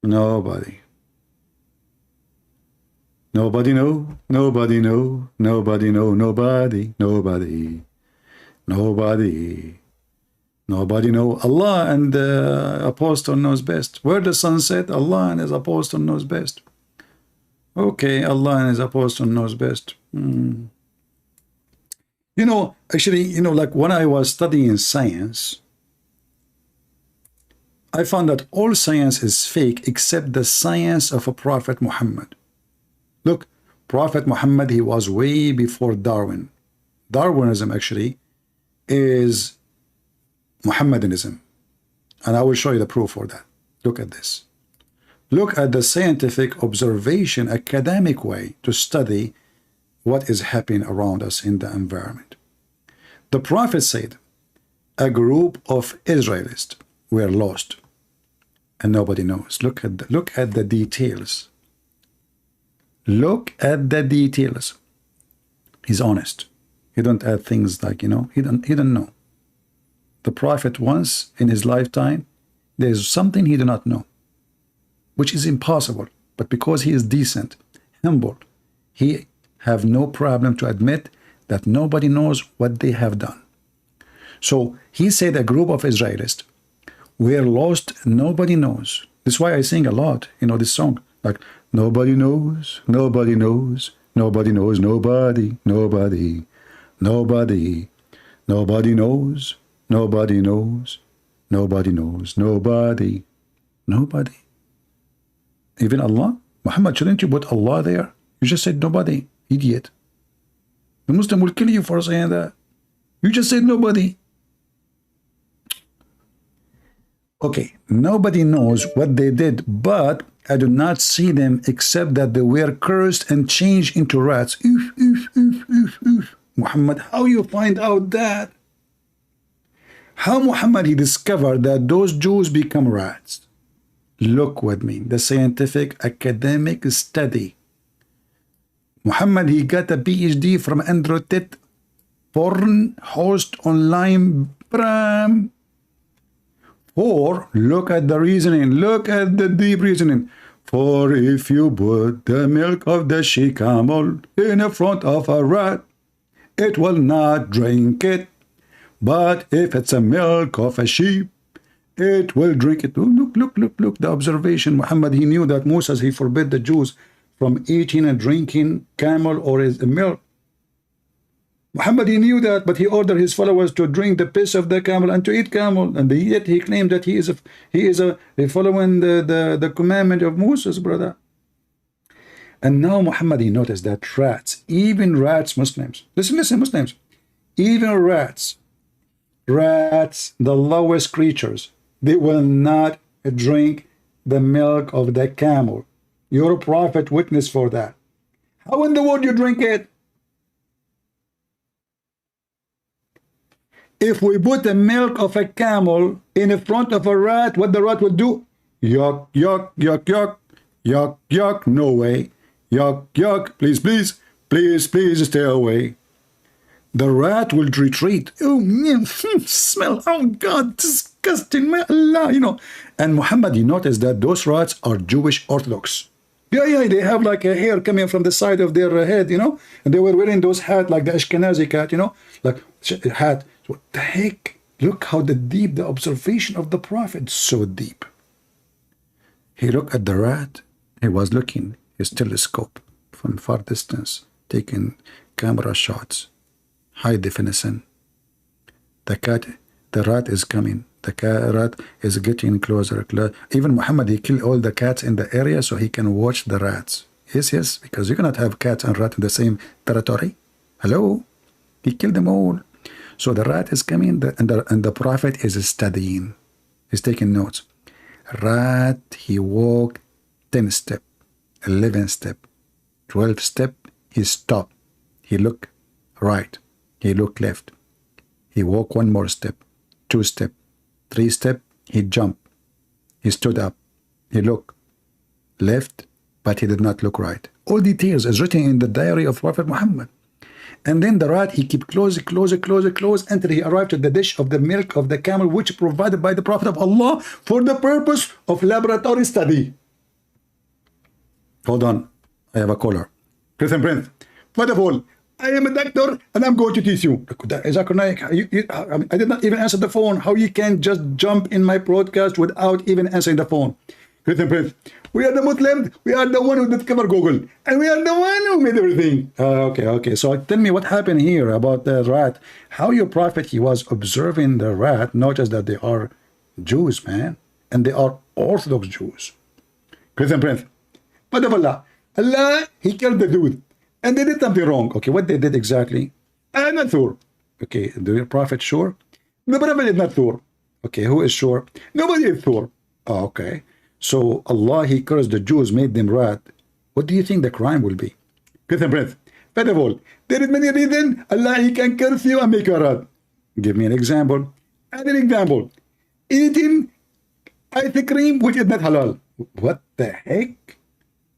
Nobody. Nobody know. Nobody know. Nobody know. Nobody. Nobody. Nobody. Nobody know. Allah and the apostle knows best. Where the sun set, Allah and his apostle knows best. Okay, Allah and his apostle knows best. You know, actually, you know, like when I was studying science, I found that all science is fake except the science of a Prophet Muhammad. Look, Prophet Muhammad, he was way before Darwin. Darwinism actually is Muhammadanism. And I will show you the proof for that. Look at this. Look at the scientific observation, academic way to study what is happening around us in the environment. The Prophet said, a group of Israelites were lost and nobody knows. Look at the details. Look at the details. He's honest. He don't add things like, you know, he don't know. The Prophet once in his lifetime, there's something he did not know, which is impossible. But because he is decent, humble, he have no problem to admit that nobody knows what they have done. So he said a group of Israelis were lost, nobody knows. That's why I sing a lot, you know, this song, like nobody knows, nobody knows, Nobody knows nobody. Nobody. Nobody. Nobody knows. Nobody knows. Nobody knows. Nobody. Nobody. Even Allah? Muhammad, shouldn't you put Allah there? You just said nobody. Idiot. The Muslim will kill you for saying that. You just said nobody. Okay, nobody knows what they did, but I do not see them except that they were cursed and changed into rats. Oof, oof, oof, oof, oof. Muhammad, how you find out that? How Muhammad, he discovered that those Jews become rats? Look with me, the scientific academic study. Muhammad, he got a PhD from Andrew Tate, porn host online pram. Or look at the reasoning, look at the deep reasoning. For if you put the milk of the she camel in front of a rat, it will not drink it. But if it's a milk of a sheep, it will drink it. Look, look, look, look, the observation. Muhammad, he knew that Moses, he forbid the Jews from eating and drinking camel or his milk. Muhammad, he knew that, but he ordered his followers to drink the piss of the camel and to eat camel, and yet he claimed that he is following the commandment of Moses, brother. And now Muhammad, he noticed that rats, even rats, Muslims, listen, Muslims, even rats, the lowest creatures, they will not drink the milk of the camel. Your prophet witnessed for that. How in the world you drink it? If we put the milk of a camel in front of a rat, what the rat would do? Yuck, yuck, yuck, yuck, yuck, yuck, no way. Yuck, yuck, please, please, please, please stay away. The rat will retreat. Oh, smell, oh God, disgusting, my Allah, you know. And Muhammad, he noticed that those rats are Jewish Orthodox. Yeah, they have like a hair coming from the side of their head, you know, and they were wearing those hats like the Ashkenazi cat, you know, like hat. What the heck? Look how deep the observation of the Prophet, so deep. He looked at the rat. He was looking his telescope from far distance, taking camera shots, high definition. The rat is coming. The rat is getting closer. Even Muhammad, he killed all the cats in the area so he can watch the rats. Yes, because you cannot have cats and rat in the same territory. Hello? He killed them all. So the rat is coming, and the Prophet is studying. He's taking notes. Rat, he walked 10 step, 11 step, 12 step. He stopped. He looked right. He looked left. He walked one more step, 2 step, 3 step. He jumped. He stood up. He looked left, but he did not look right. All details is written in the diary of Prophet Muhammad. And then the rat, he kept close until he arrived at the dish of the milk of the camel, which provided by the Prophet of Allah for the purpose of laboratory study. Hold on, I have a caller. Christian Prince, first of all, I am a doctor and I'm going to teach you. I did not even answer the phone. How you can just jump in my broadcast without even answering the phone? Christian Prince, we are the Muslims, we are the one who discovered Google, and we are the one who made everything. Okay. So tell me what happened here about the rat. How your prophet, he was observing the rat, notice that they are Jews, man, and they are Orthodox Jews. Christian Prince, but of Allah, he killed the dude, and they did something wrong. Okay, what they did exactly? I'm not sure. Okay, do your prophet sure? The prophet is not sure. Okay, who is sure? Nobody is sure. Oh, okay. So Allah, he cursed the Jews, made them rat. What do you think the crime will be? Christian Prince, first of all, there is many reasons Allah, he can curse you and make you a rat. Give me an example. Add an example. Eating ice cream which is not halal. What the heck?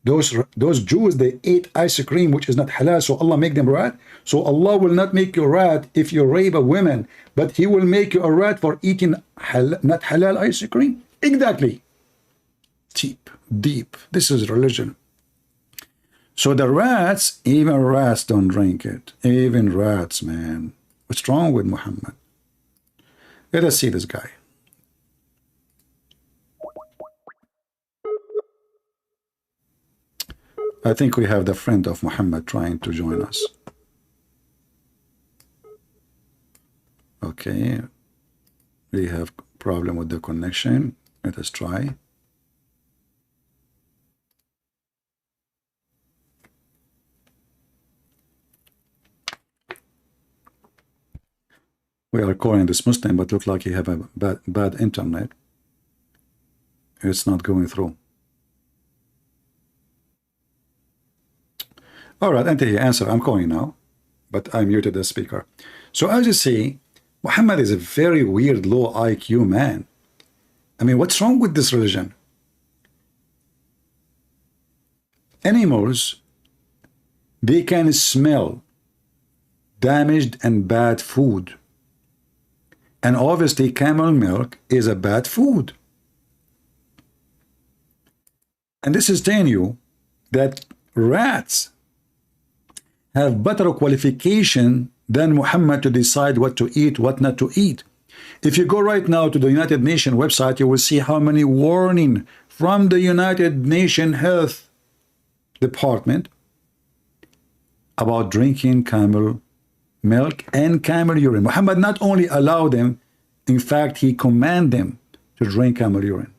Those Jews, they ate ice cream which is not halal, so Allah make them rat. So Allah will not make you a rat if you rape a woman, but he will make you a rat for eating not halal ice cream. Exactly. Deep. This is religion. So the rats, even rats don't drink it. Even rats, man. What's wrong with Muhammad? Let us see this guy. I think we have the friend of Muhammad trying to join us. Okay. We have problem with the connection. Let us try. We are calling this Muslim, but look like he have a bad internet. It's not going through. All right, until he answer, I'm calling now, but I muted the speaker. So as you see, Muhammad is a very weird, low IQ man. I mean, what's wrong with this religion? Animals, they can smell damaged and bad food. And obviously, camel milk is a bad food. And this is telling you that rats have better qualification than Muhammad to decide what to eat, what not to eat. If you go right now to the United Nations website, you will see how many warning from the United Nations Health Department about drinking camel milk and camel urine. Muhammad not only allowed them, in fact, he commanded them to drink camel urine.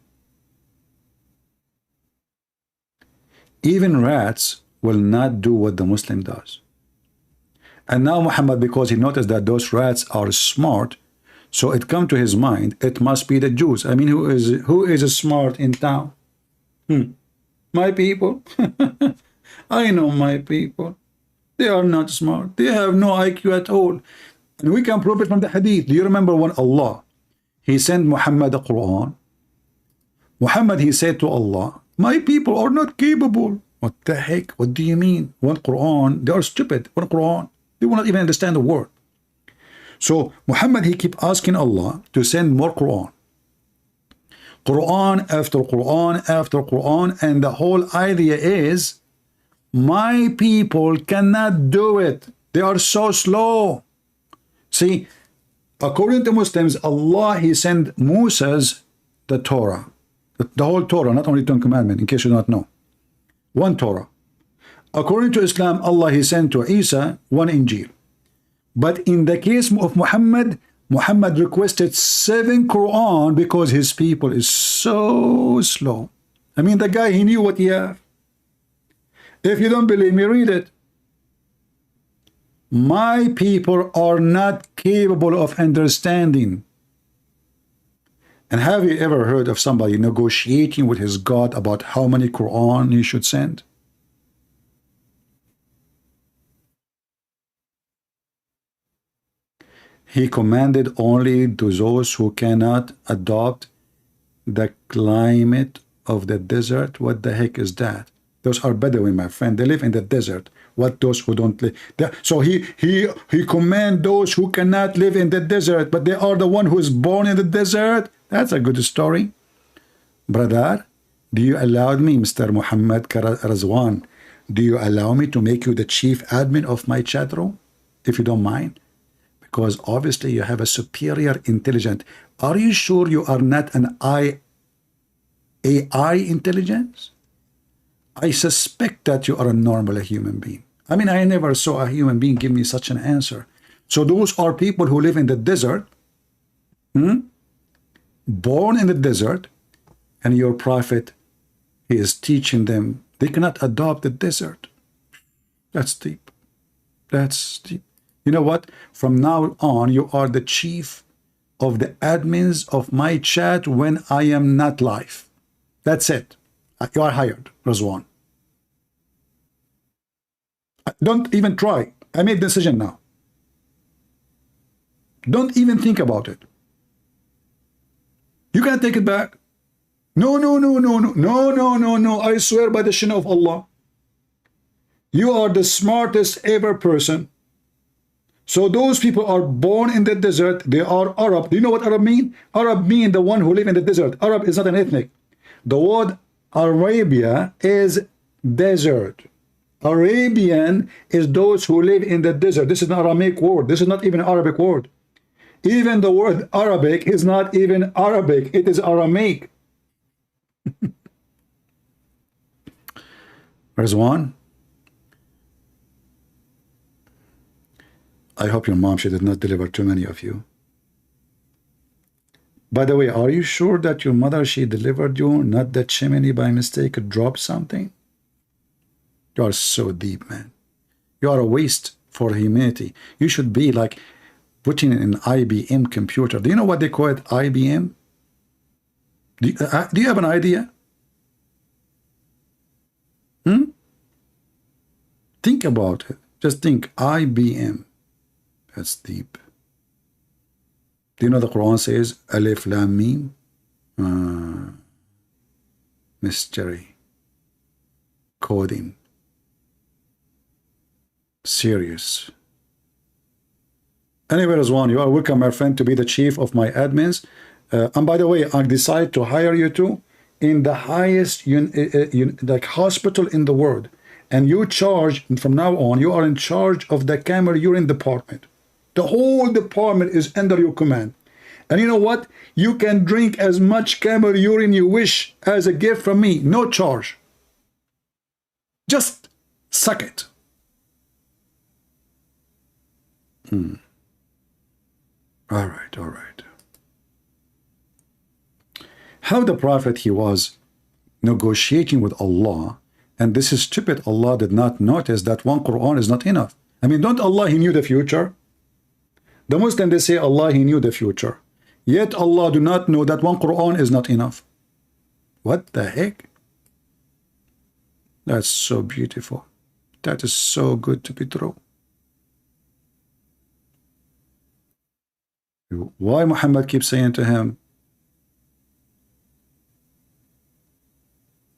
Even rats will not do what the Muslim does. And now Muhammad, because he noticed that those rats are smart, so it come to his mind, it must be the Jews. I mean, who is smart in town? My people. I know my people. They are not smart. They have no IQ at all. And we can prove it from the hadith. Do you remember when Allah, he sent Muhammad the Qur'an? Muhammad, he said to Allah, my people are not capable. What the heck? What do you mean? One Qur'an, they are stupid. One Qur'an, they will not even understand the word. So Muhammad, he keep asking Allah to send more Qur'an. Qur'an after Qur'an after Qur'an, and the whole idea is, my people cannot do it. They are so slow. See, according to Muslims, Allah, he sent Moses the Torah. The whole Torah, not only 10 commandments, in case you do not know. One Torah. According to Islam, Allah, he sent to Isa one Injil. But in the case of Muhammad, Muhammad requested 7 Quran because his people is so slow. I mean, the guy, he knew what he had. If you don't believe me, read it. My people are not capable of understanding. And have you ever heard of somebody negotiating with his God about how many Quran he should send? He commanded only to those who cannot adopt the climate of the desert. What the heck is that? Those are Bedouin, my friend. They live in the desert. What those who don't live? So he command those who cannot live in the desert, but they are the one who is born in the desert. That's a good story. Brother, do you allow me, Mr. Muhammad Razwan, do you allow me to make you the chief admin of my chat room? If you don't mind. Because obviously you have a superior intelligence. Are you sure you are not an AI intelligence? I suspect that you are a normal human being. I mean, I never saw a human being give me such an answer. So those are people who live in the desert, born in the desert, and your prophet, he is teaching them they cannot adopt the desert. That's deep. That's deep. You know what? From now on, you are the chief of the admins of my chat when I am not live. That's it. You are hired, Razwan. Don't even try. I made the decision now. Don't even think about it. You can't take it back. No, no, no, no, no, no, no, no, no. I swear by the shin of Allah. You are the smartest ever person. So those people are born in the desert. They are Arab. Do you know what Arab mean? Arab mean the one who live in the desert. Arab is not an ethnic. The word Arabia is desert. Arabian is those who live in the desert. This is an Aramaic word. This is not even an Arabic word. Even the word Arabic is not even Arabic. It is Aramaic. Rizwan, I hope your mom, she did not deliver too many of you. By the way, are you sure that your mother, she delivered you, not that chimney by mistake dropped something? You are so deep, man. You are a waste for humanity. You should be like putting in an IBM computer. Do you know what they call it, IBM? Do you have an idea? Think about it. Just think, IBM. That's deep. Do you know the Quran says, Alif Lam Mim? Mystery. Coding. Serious. Anyway, Rizwan, you are welcome, my friend, to be the chief of my admins. And by the way, I decide to hire you to in the highest like hospital in the world. And you charge, from now on, you are in charge of the camera urine department. The whole department is under your command. And you know what? You can drink as much camel urine you wish as a gift from me. No charge. Just suck it. All right, all right. How the Prophet, he was negotiating with Allah, and this is stupid. Allah did not notice that one Quran is not enough. I mean, don't Allah, he knew the future? The Muslims, they say Allah, he knew the future. Yet Allah do not know that one Quran is not enough. What the heck? That's so beautiful. That is so good to be true. Why Muhammad keeps saying to him,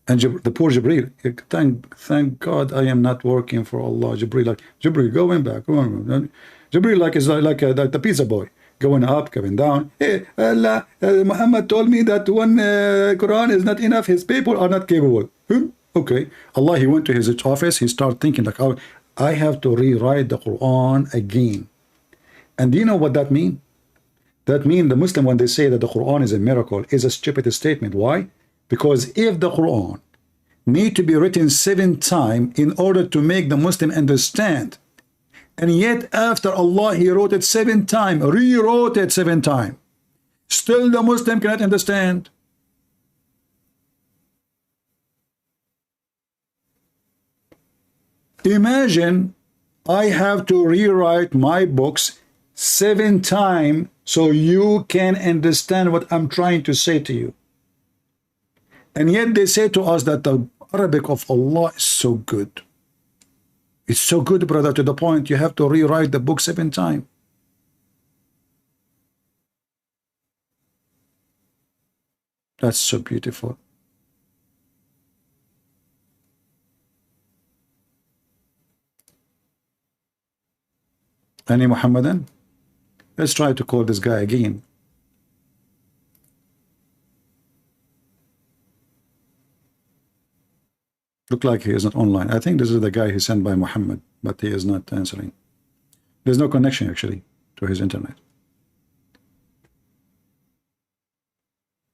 and the poor Jibreel, thank God I am not working for Allah. Jibreel, like, Jibreel, going back. Jibreel, like, is like the pizza boy, going up, coming down. Hey, Allah, Muhammad told me that one Quran is not enough. His people are not capable. Okay. Allah, he went to his office. He started thinking, like, oh, I have to rewrite the Quran again. And do you know what that means? That means the Muslim, when they say that the Quran is a miracle, is a stupid statement. Why? Because if the Quran need to be written 7 times in order to make the Muslim understand, and yet after Allah, he wrote it 7 times, rewrote it 7 times, still the Muslim cannot understand. Imagine I have to rewrite my books 7 times so you can understand what I'm trying to say to you. And yet they say to us that the Arabic of Allah is so good. It's so good, brother, to the point you have to rewrite the book 7 times. That's so beautiful. Any Muhammadan? Let's try to call this guy again. Look like he is not online. I think this is the guy he sent by Muhammad, but he is not answering. There's no connection actually to his internet.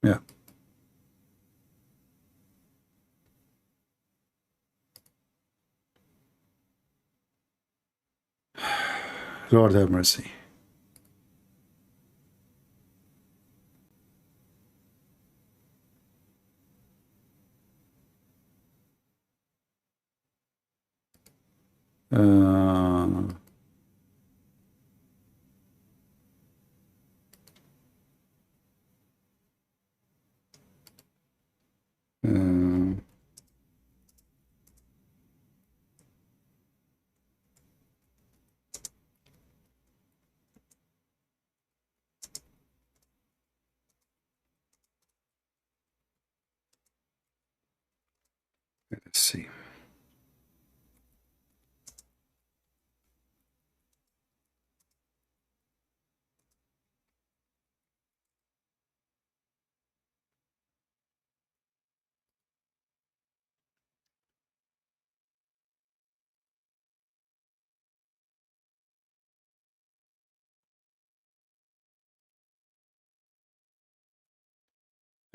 Yeah. Lord have mercy. Uh, let's see.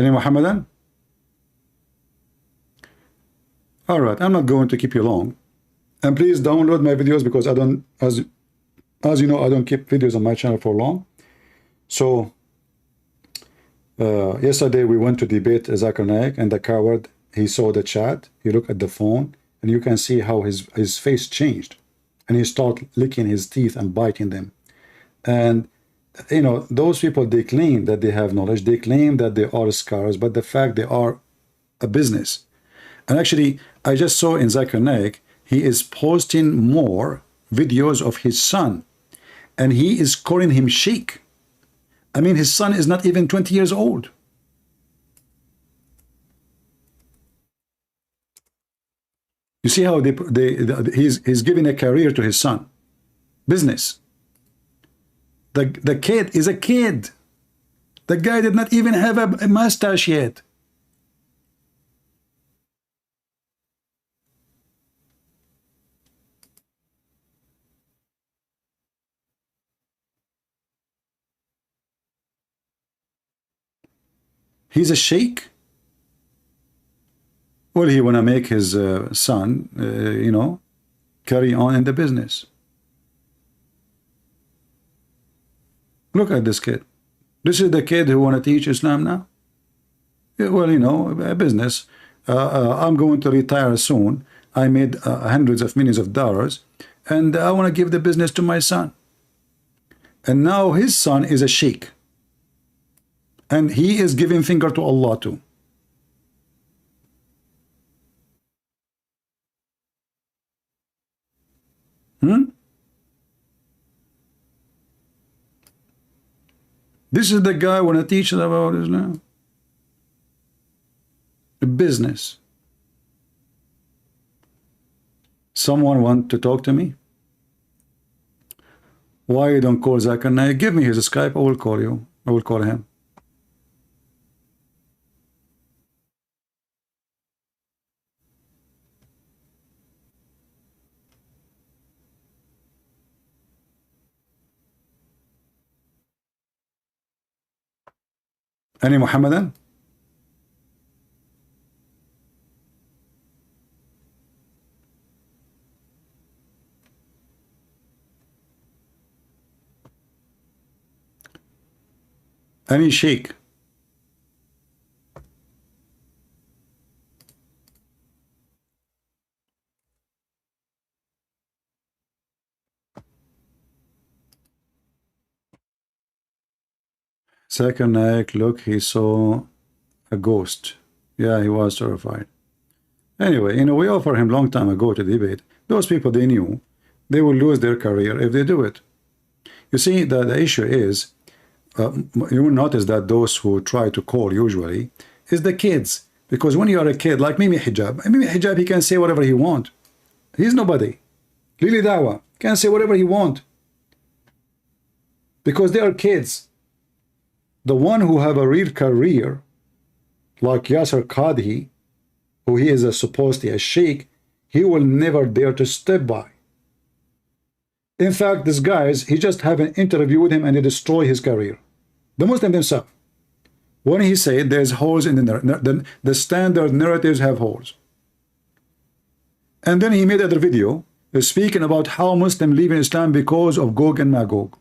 Any Muhammadan? All right, I'm not going to keep you long. And please download my videos because I don't, as you know, I don't keep videos on my channel for long. So yesterday we went to debate Zakir Naik, and the coward, he saw the chat, he looked at the phone, and you can see how his face changed. And he started licking his teeth and biting them. And, you know, those people, they claim that they have knowledge, they claim that they are scholars, but the fact they are a business. And actually, I just saw in Zakir Naik, he is posting more videos of his son, and he is calling him sheikh. I mean, his son is not even 20 years old. You see how he's giving a career to his son. Business. The kid is a kid. The guy did not even have a mustache yet. He's a sheikh. Well, he want to make his son, you know, carry on in the business. Look at this kid. This is the kid who want to teach Islam now. Yeah, well, you know, a business. I'm going to retire soon. I made hundreds of millions of dollars, and I want to give the business to my son. And now his son is a sheikh. And he is giving finger to Allah too. This is the guy want to teach us about Islam. A business. Someone want to talk to me? Why you don't call Zakir Naik? Give me his Skype. I will call you. I will call him. Any Muhammadan? Any sheikh? Zakir Naik, look, he saw a ghost. Yeah, he was terrified. Anyway, you know, we offered him long time ago to debate. Those people, they knew they will lose their career if they do it. You see, the issue is, you will notice that those who try to call usually is the kids. Because when you are a kid, like Mimi Hijab, he can say whatever he want. He's nobody. Lili Dawa can say whatever he want. Because they are kids. The one who have a real career, like Yasser Qadhi, who he is supposedly a sheikh, he will never dare to step by. In fact, these guys, he just have an interview with him and they destroy his career. The Muslim himself. When he said there's holes in the standard narratives have holes. And then he made another video speaking about how Muslims leave in Islam because of Gog and Magog.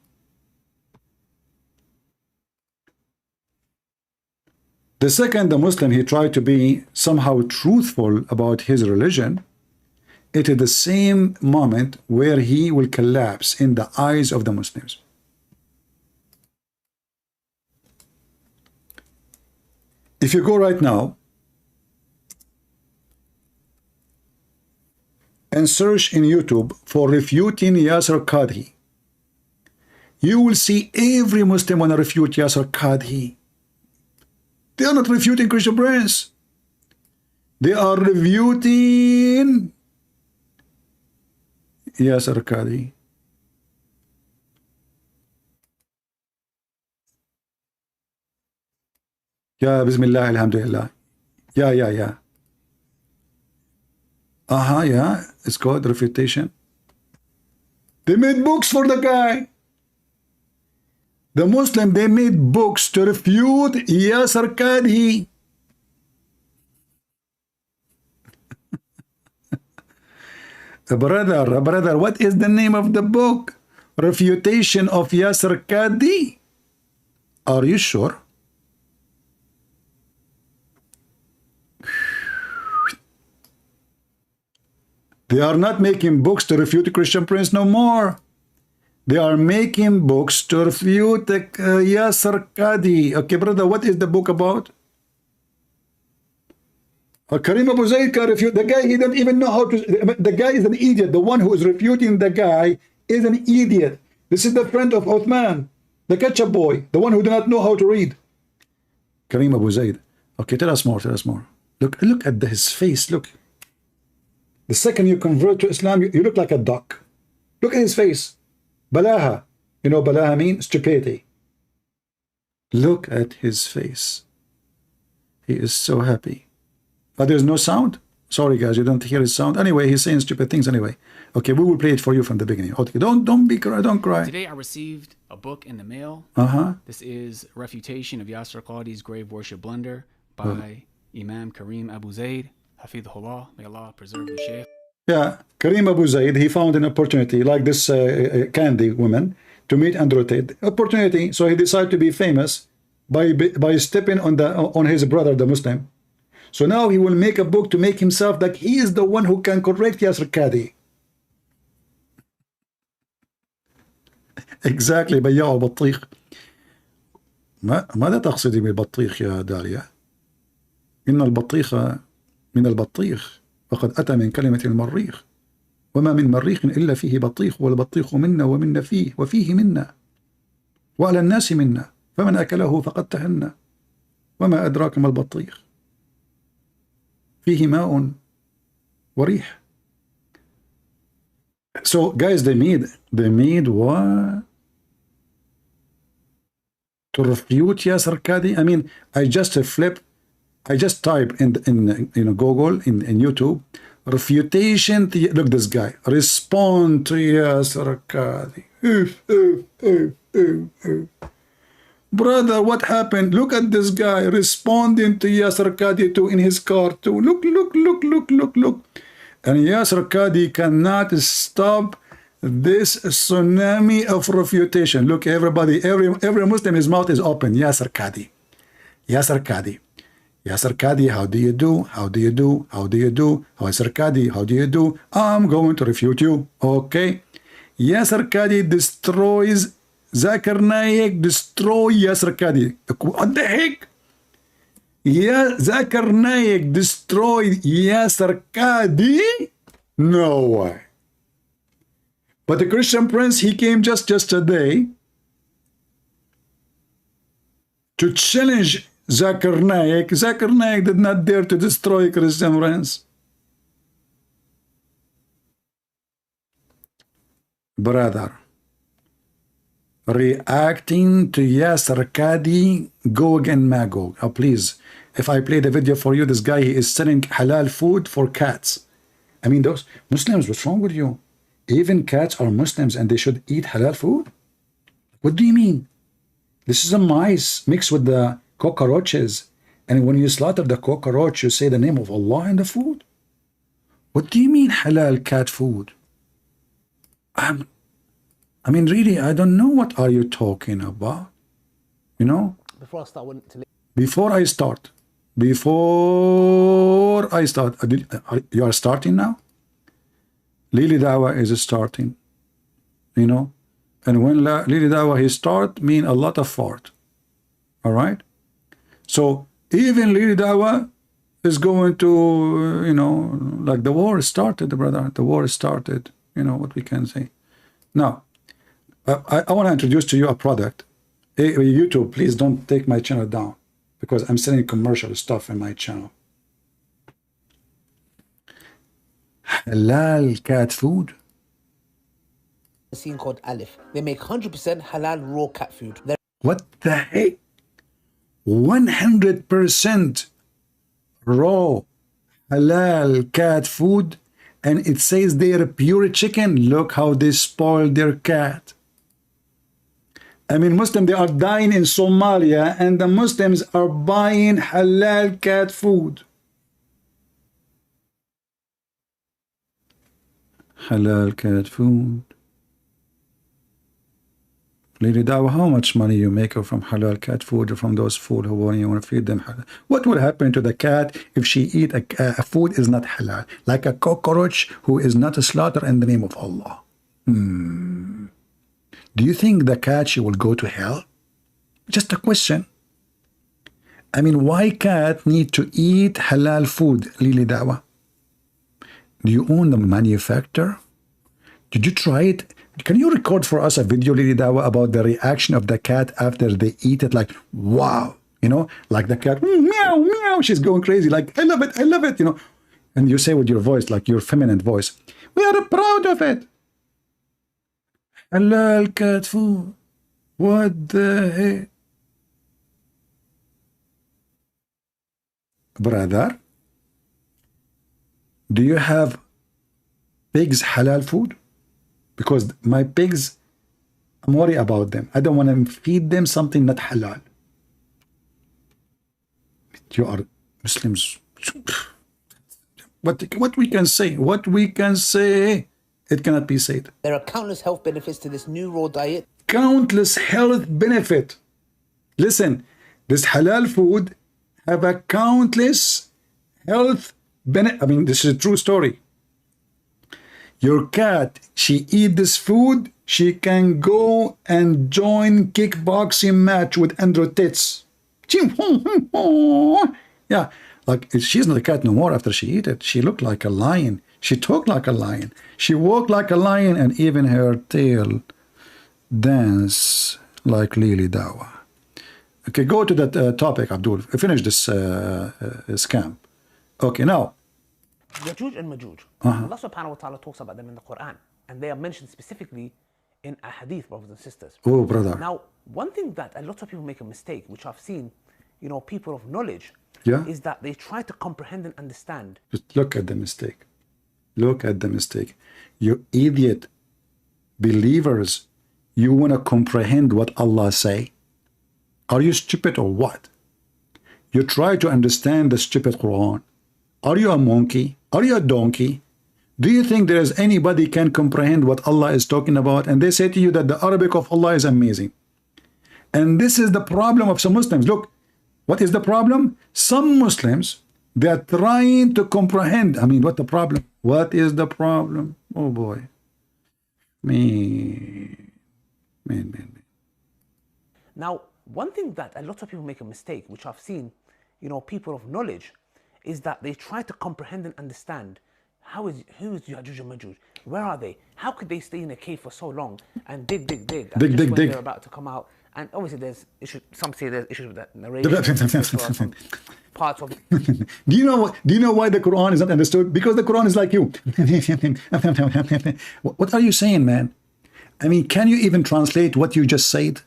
The second, the Muslim, he tried to be somehow truthful about his religion. It is the same moment where he will collapse in the eyes of the Muslims. If you go right now and search in YouTube for refuting Yasser Qadhi, you will see every Muslim want to refute Yasser Qadhi. They are not refuting Christian Prince. They are refuting Yasser Qadhi. Yeah, Bismillah, Alhamdulillah. Yeah. Yeah. It's called refutation. They made books for the guy. The Muslim, they made books to refute Yasser Qadhi. Brother, what is the name of the book? Refutation of Yasser Qadi. Are you sure? They are not making books to refute the Christian Prince no more. They are making books to refute the Yasser Qadi. Okay, brother, what is the book about? Karim Abu Zayd can refute the guy. He doesn't even know how to. The guy is an idiot. The one who is refuting the guy is an idiot. This is the friend of Uthman, the ketchup boy, the one who do not know how to read. Karim Abu Zayd. Okay, tell us more. Tell us more. Look at his face. Look. The second you convert to Islam, you look like a duck. Look at his face. Balaha. You know Balaha means stupidity. Look at his face. He is so happy. But there's no sound. Sorry guys, you don't hear his sound. Anyway, he's saying stupid things anyway. Okay, we will play it for you from the beginning. Okay, don't cry. Today I received a book in the mail. This is Refutation of Yasser Qadi's Grave Worship Blunder by Imam Karim Abu Zayd. Hafidhullah, may Allah preserve the Shaykh. Yeah, Karim Abu Zayd, he found an opportunity like this Candy woman to meet Andrew Tate. Opportunity, so he decided to be famous by stepping on his brother, the Muslim. So now he will make a book to make himself like he is the one who can correct Yasser Qadi. Exactly, بياع بطيخ. ماذا تقصدي بالبطيخ يا داليا؟ إن البطيخ من البطيخ وقد أتى من كلمة المريخ وما من مريخ إلا فيه بطيخ والبطيخ منا ومنا فيه وفيه منا وعلى الناس منا فمن أكله فقد تهنى وما أدراك ما البطيخ فيه ماء وريح. So guys, they made what? To refute Yasser Qadi? I mean, I just type in Google, in YouTube, refutation. Look, this guy, respond to Yasser Qadi. Brother, what happened? Look at this guy responding to Yasser Qadi too in his cartoon. Look. And Yasser Qadi cannot stop this tsunami of refutation. Look, everybody, every Muslim, his mouth is open. Yasser Qadi. Yasser Qadi. Yasser Qadi, how do you do? How do you do? How do you do? Yasser Qadi, how do you do? I'm going to refute you. Okay. Yasser Qadi destroys Zakir Naik, destroy Yasser Qadi. What the heck? Yeah, Zakir Naik destroyed Yasser Qadi? No way. But the Christian Prince, he came just yesterday to challenge Zakir Naik. Zakir Naik did not dare to destroy Christian Prince. Brother, reacting to Yasser Qadi, Gog and Magog. Oh, please, if I play the video for you, this guy, he is selling halal food for cats. I mean, those Muslims, what's wrong with you? Even cats are Muslims and they should eat halal food? What do you mean? This is a mice mixed with the cockroaches. And when you slaughter the cockroach, you say the name of Allah in the food? What do you mean halal cat food? I mean, really, I don't know what are you talking about. You know? Before I start, you are starting now? Lili Dawa is starting, you know? And when Lili Dawa he start, mean a lot of fart. All right? So even Lili Dawa is going to, you know, like the war started, brother. The war started, you know, what we can say. Now, I want to introduce to you a product. Hey, YouTube, please don't take my channel down because I'm selling commercial stuff in my channel. Halal cat food. A scene called Alif. They make 100% halal raw cat food. What the heck? 100% raw halal cat food, and it says they are pure chicken. Look how they spoil their cat. I mean, Muslims, they are dying in Somalia, and the Muslims are buying halal cat food. Halal cat food. Lady Dawa, how much money you make from halal cat food or from those food who want you want to feed them halal? What will happen to the cat if she eat a food is not halal? Like a cockroach who is not slaughtered in the name of Allah. Do you think the cat, she will go to hell? Just a question. I mean, why cat need to eat halal food, Lily Dawa? Do you own the manufacturer? Did you try it? Can you record for us a video, Lily Dawa, about the reaction of the cat after they eat it? Like, wow, you know, like the cat, meow, meow, she's going crazy. Like, I love it, you know. And you say with your voice, like your feminine voice, we are proud of it. Halal cat food. What the heck? Brother, do you have pigs halal food? Because my pigs, I'm worried about them. I don't want to feed them something not halal. You are Muslims. What we can say? What we can say? It cannot be said. There are countless health benefits to this new raw diet. Countless health benefit. Listen, this halal food have a countless health benefit. I mean, this is a true story. Your cat, she eat this food, she can go and join kickboxing match with Andrew Tates. Yeah, like she's not a cat no more after she eat it. She looked like a lion. She talked like a lion. She walked like a lion, and even her tail dance like Lily Dawa. Okay, go to that topic, Abdul. Finish this scam. Okay, now. Yajuj and Majuj. Allah subhanahu wa ta'ala talks about them in the Qur'an, and they are mentioned specifically in a hadith, brothers and sisters. Oh, brother. Now, one thing that a lot of people make a mistake, which I've seen, you know, people of knowledge, is that they try to comprehend and understand. Just look at the mistake. Look at the mistake. You idiot believers, you want to comprehend what Allah say? Are you stupid or what? You try to understand the stupid Quran. Are you a monkey? Are you a donkey? Do you think there is anybody can comprehend what Allah is talking about? And they say to you that the Arabic of Allah is amazing. And this is the problem of some Muslims. Look, what is the problem? Some Muslims, they are trying to comprehend. I mean, what the problem? What is the problem? Oh boy. Man. Now, one thing that a lot of people make a mistake, which I've seen, you know, people of knowledge, is that they try to comprehend and understand who is Yajuj and Majuj? Where are they? How could they stay in a cave for so long and dig? And just when they're about to come out, and obviously there's issues. Some say there's issues with that narration. Parts of. Do you know why the Quran is not understood? Because the Quran is like you. What are you saying, man? I mean, can you even translate what you just said?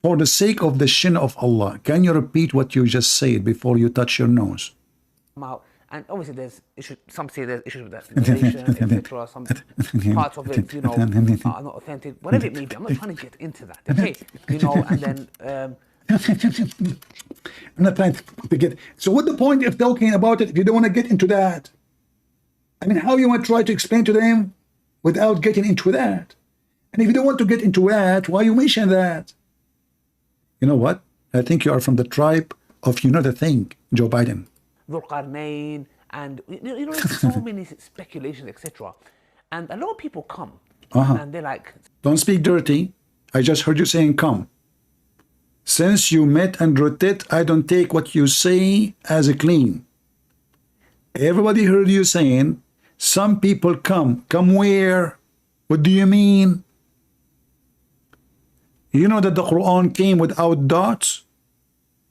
For the sake of the shin of Allah, can you repeat what you just said before you touch your nose? And obviously there's issues. Some say there's issues with that narration, etc. Some parts of it, you know, are not authentic. Whatever it may be, I'm not trying to get into that. Okay, you know, and then. I'm not trying to get. So what's the point of talking about it if you don't want to get into that? I mean, how you want to try to explain to them without getting into that? And if you don't want to get into that, why you mention that? You know what? I think you are from the tribe of, you know the thing, Joe Biden. Dhul-Qarnayn, and you know, so many speculations, etc. And a lot of people come, and they're like, don't speak dirty. I just heard you saying come. Since you met Andrew Tate, I don't take what you say as a clean. Everybody heard you saying, some people come. Come where? What do you mean? You know that the Quran came without dots?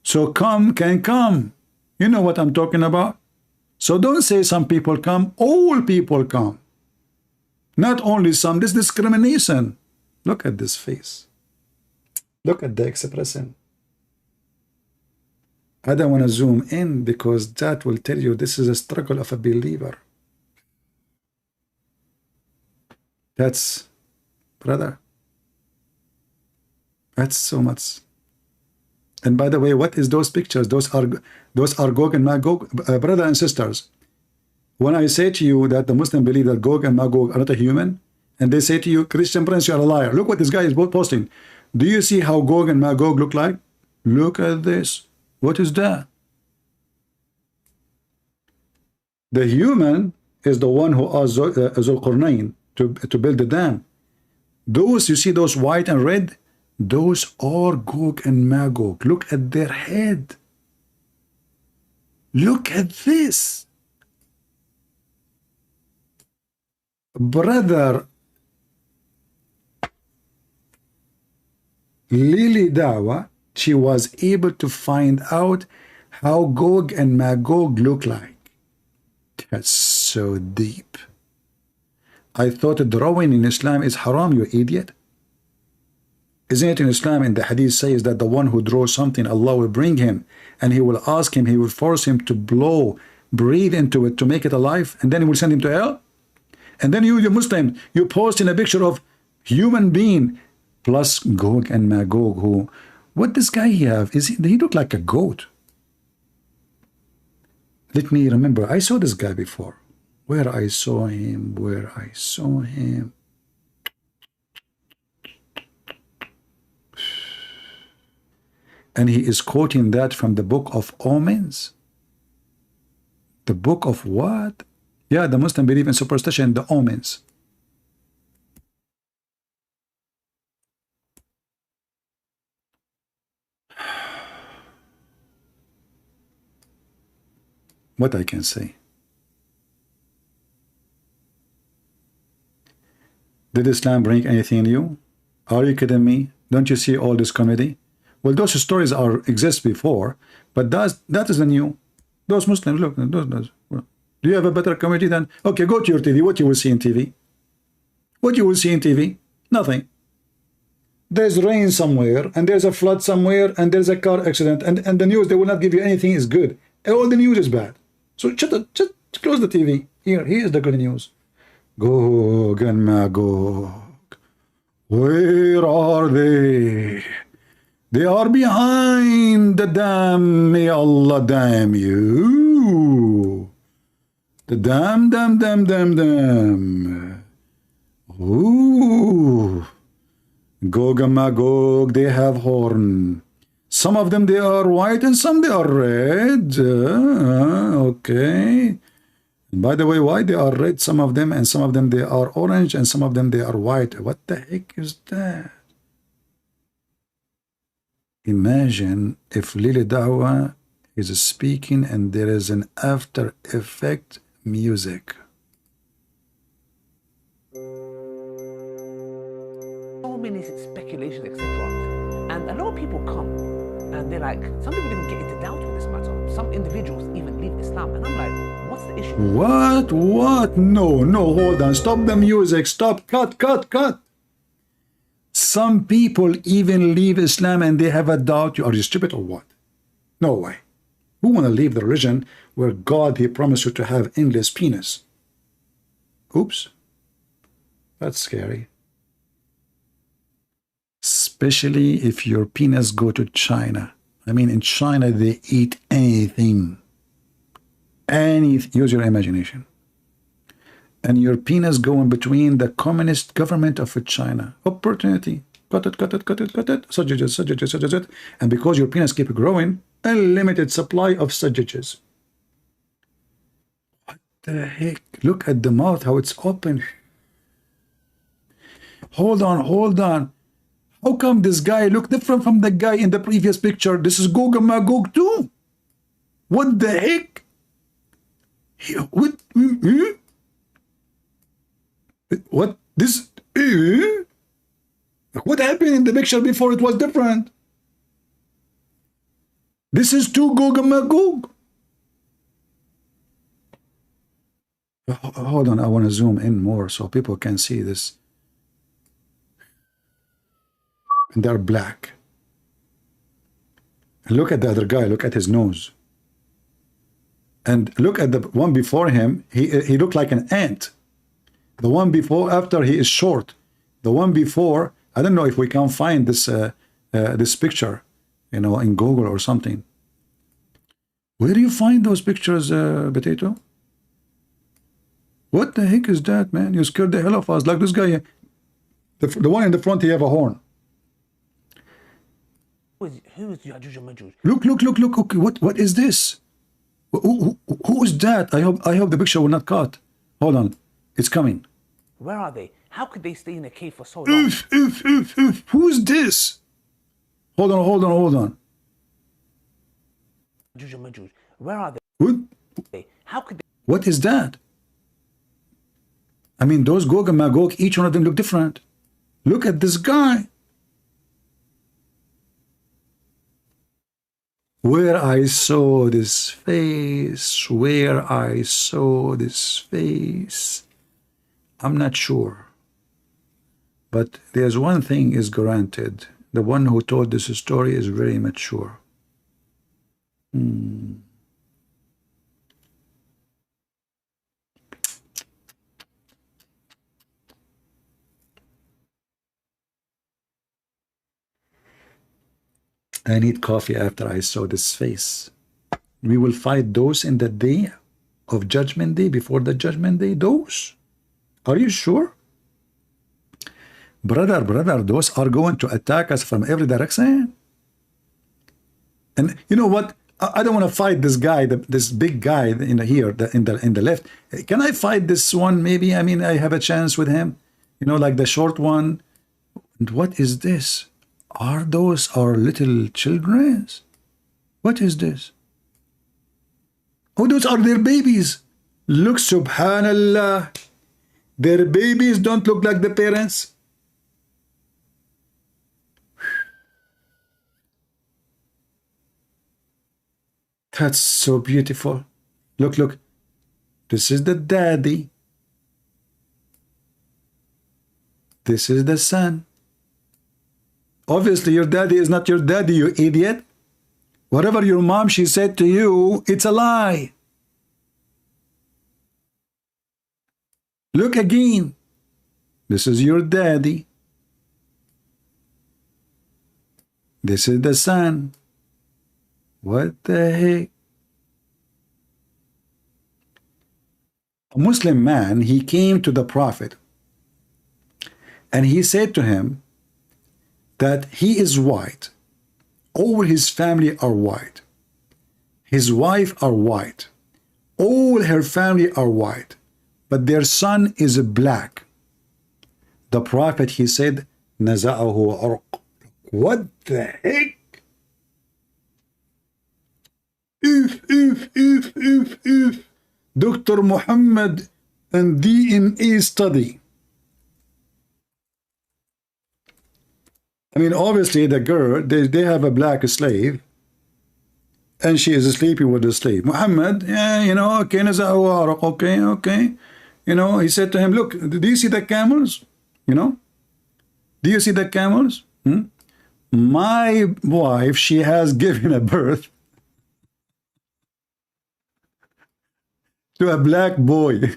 So come can come. You know what I'm talking about? So don't say some people come, all people come. Not only some, this discrimination. Look at this face. Look at the expression. I don't want to zoom in because that will tell you this is a struggle of a believer. That's, brother, that's so much. And by the way, what is those pictures? Those are Gog and Magog, brothers and sisters. When I say to you that the Muslim believe that Gog and Magog are not a human, and they say to you, Christian Prince, you are a liar. Look what this guy is posting. Do you see how Gog and Magog look like? Look at this. What is that? The human is the one who asked Zulqarnain to build the dam. Those, you see those white and red? Those are Gog and Magog. Look at their head. Look at this. Brother Lily Dawa, she was able to find out how Gog and Magog look like. That's so deep. I thought drawing in Islam is haram, you idiot. Isn't it in Islam, in the hadith says that the one who draws something, Allah will bring him and he will ask him, he will force him to breathe into it to make it alive, and then he will send him to hell? And then you Muslim, you post in a picture of human being plus Gog and Magog, who, what this guy have? He look like a goat. Let me remember, I saw this guy before. Where I saw him. And he is quoting that from the book of Omens. The book of what? Yeah, the Muslim believe in superstition, the Omens. What I can say. Did Islam bring anything new? Are you kidding me? Don't you see all this comedy? Well, those stories exist before, but that isn't new. Those Muslims, look, those. Well, do you have a better comedy than? Okay, go to your TV. What you will see in TV? What you will see in TV? Nothing. There's rain somewhere, and there's a flood somewhere, and there's a car accident, and the news, they will not give you anything is good. All the news is bad. So just close the TV. Here's the good news. Gog and Magog. Where are they? They are behind the dam. May Allah damn you. The dam. Ooh. Gog and Magog, they have horn. Some of them they are white and some they are red. Okay. By the way, why they are red, some of them, and some of them they are orange, and some of them they are white. What the heck is that? Imagine if Lily Dawa is speaking and there is an after effect music. So many speculations, etc. And a lot of people come and they're like, some people even get into doubt with this matter. Some individuals even leave Islam. And I'm like, what's the issue? What? No, hold on. Stop the music. Stop. Cut. Some people even leave Islam and they have a doubt. Are you stupid or what? No way. Who want to leave the religion where God, he promised you to have endless penis? Oops. That's scary. Especially if your penis go to China. I mean, in China, they eat anything. Use your imagination. And your penis go in between the communist government of China. Opportunity. Cut it. Sausages. And because your penis keep growing, unlimited supply of sausages. What the heck? Look at the mouth, how it's open. Hold on. How come this guy look different from the guy in the previous picture? This is Gog and Magog too. What the heck? What? This? What happened in the picture before? It was different. This is two Gog and Magog. Hold on, I want to zoom in more so people can see this. And they're black. And look at the other guy. Look at his nose. And look at the one before him. He looked like an ant. The one before, after, he is short. The one before, I don't know if we can find this this picture. you know, in Google or something. Where do you find those pictures, Potato? What the heck is that, man? You scared the hell of us. Like this guy, the one in the front, he have a horn. Who is Ya'juj and Ma'juj? Look. Okay, what is this? Who is that? I hope the picture will not cut. Hold on, it's coming. Where are they? How could they stay in a cave for so long? Who is this? Hold on. Ya'juj and Ma'juj. Where are they? What? How could they? What is that? I mean, those Gog and Magog, each one of them look different. Look at this guy. Where I saw this face, I'm not sure. But there's one thing is granted. The one who told this story is very mature. I need coffee after I saw this face. We will fight those in the day of Judgment Day, before the Judgment Day. Those? Are you sure? Brother, those are going to attack us from every direction. And you know what? I don't want to fight this guy, this big guy in here, in the left. Can I fight this one? Maybe. I mean, I have a chance with him. You know, like the short one. And what is this? Are those our little children? What is this? Oh, those are their babies. Look, subhanallah. Their babies don't look like the parents. That's so beautiful. Look. This is the daddy. This is the son. Obviously, your daddy is not your daddy, you idiot. Whatever your mom, she said to you, it's a lie. Look again. This is your daddy. This is the son. What the heck? A Muslim man, he came to the Prophet and he said to him that he is white. All his family are white. His wife are white. All her family are white. But their son is black. The Prophet, he said, Naza'ahu arq. What the heck? If Dr. Muhammad and DNA study. I mean, obviously the girl, they have a black slave and she is sleeping with the slave. Muhammad, yeah, you know, okay, okay. You know, he said to him, look, do you see the camels? You know, do you see the camels? My wife, she has given a birth to a black boy.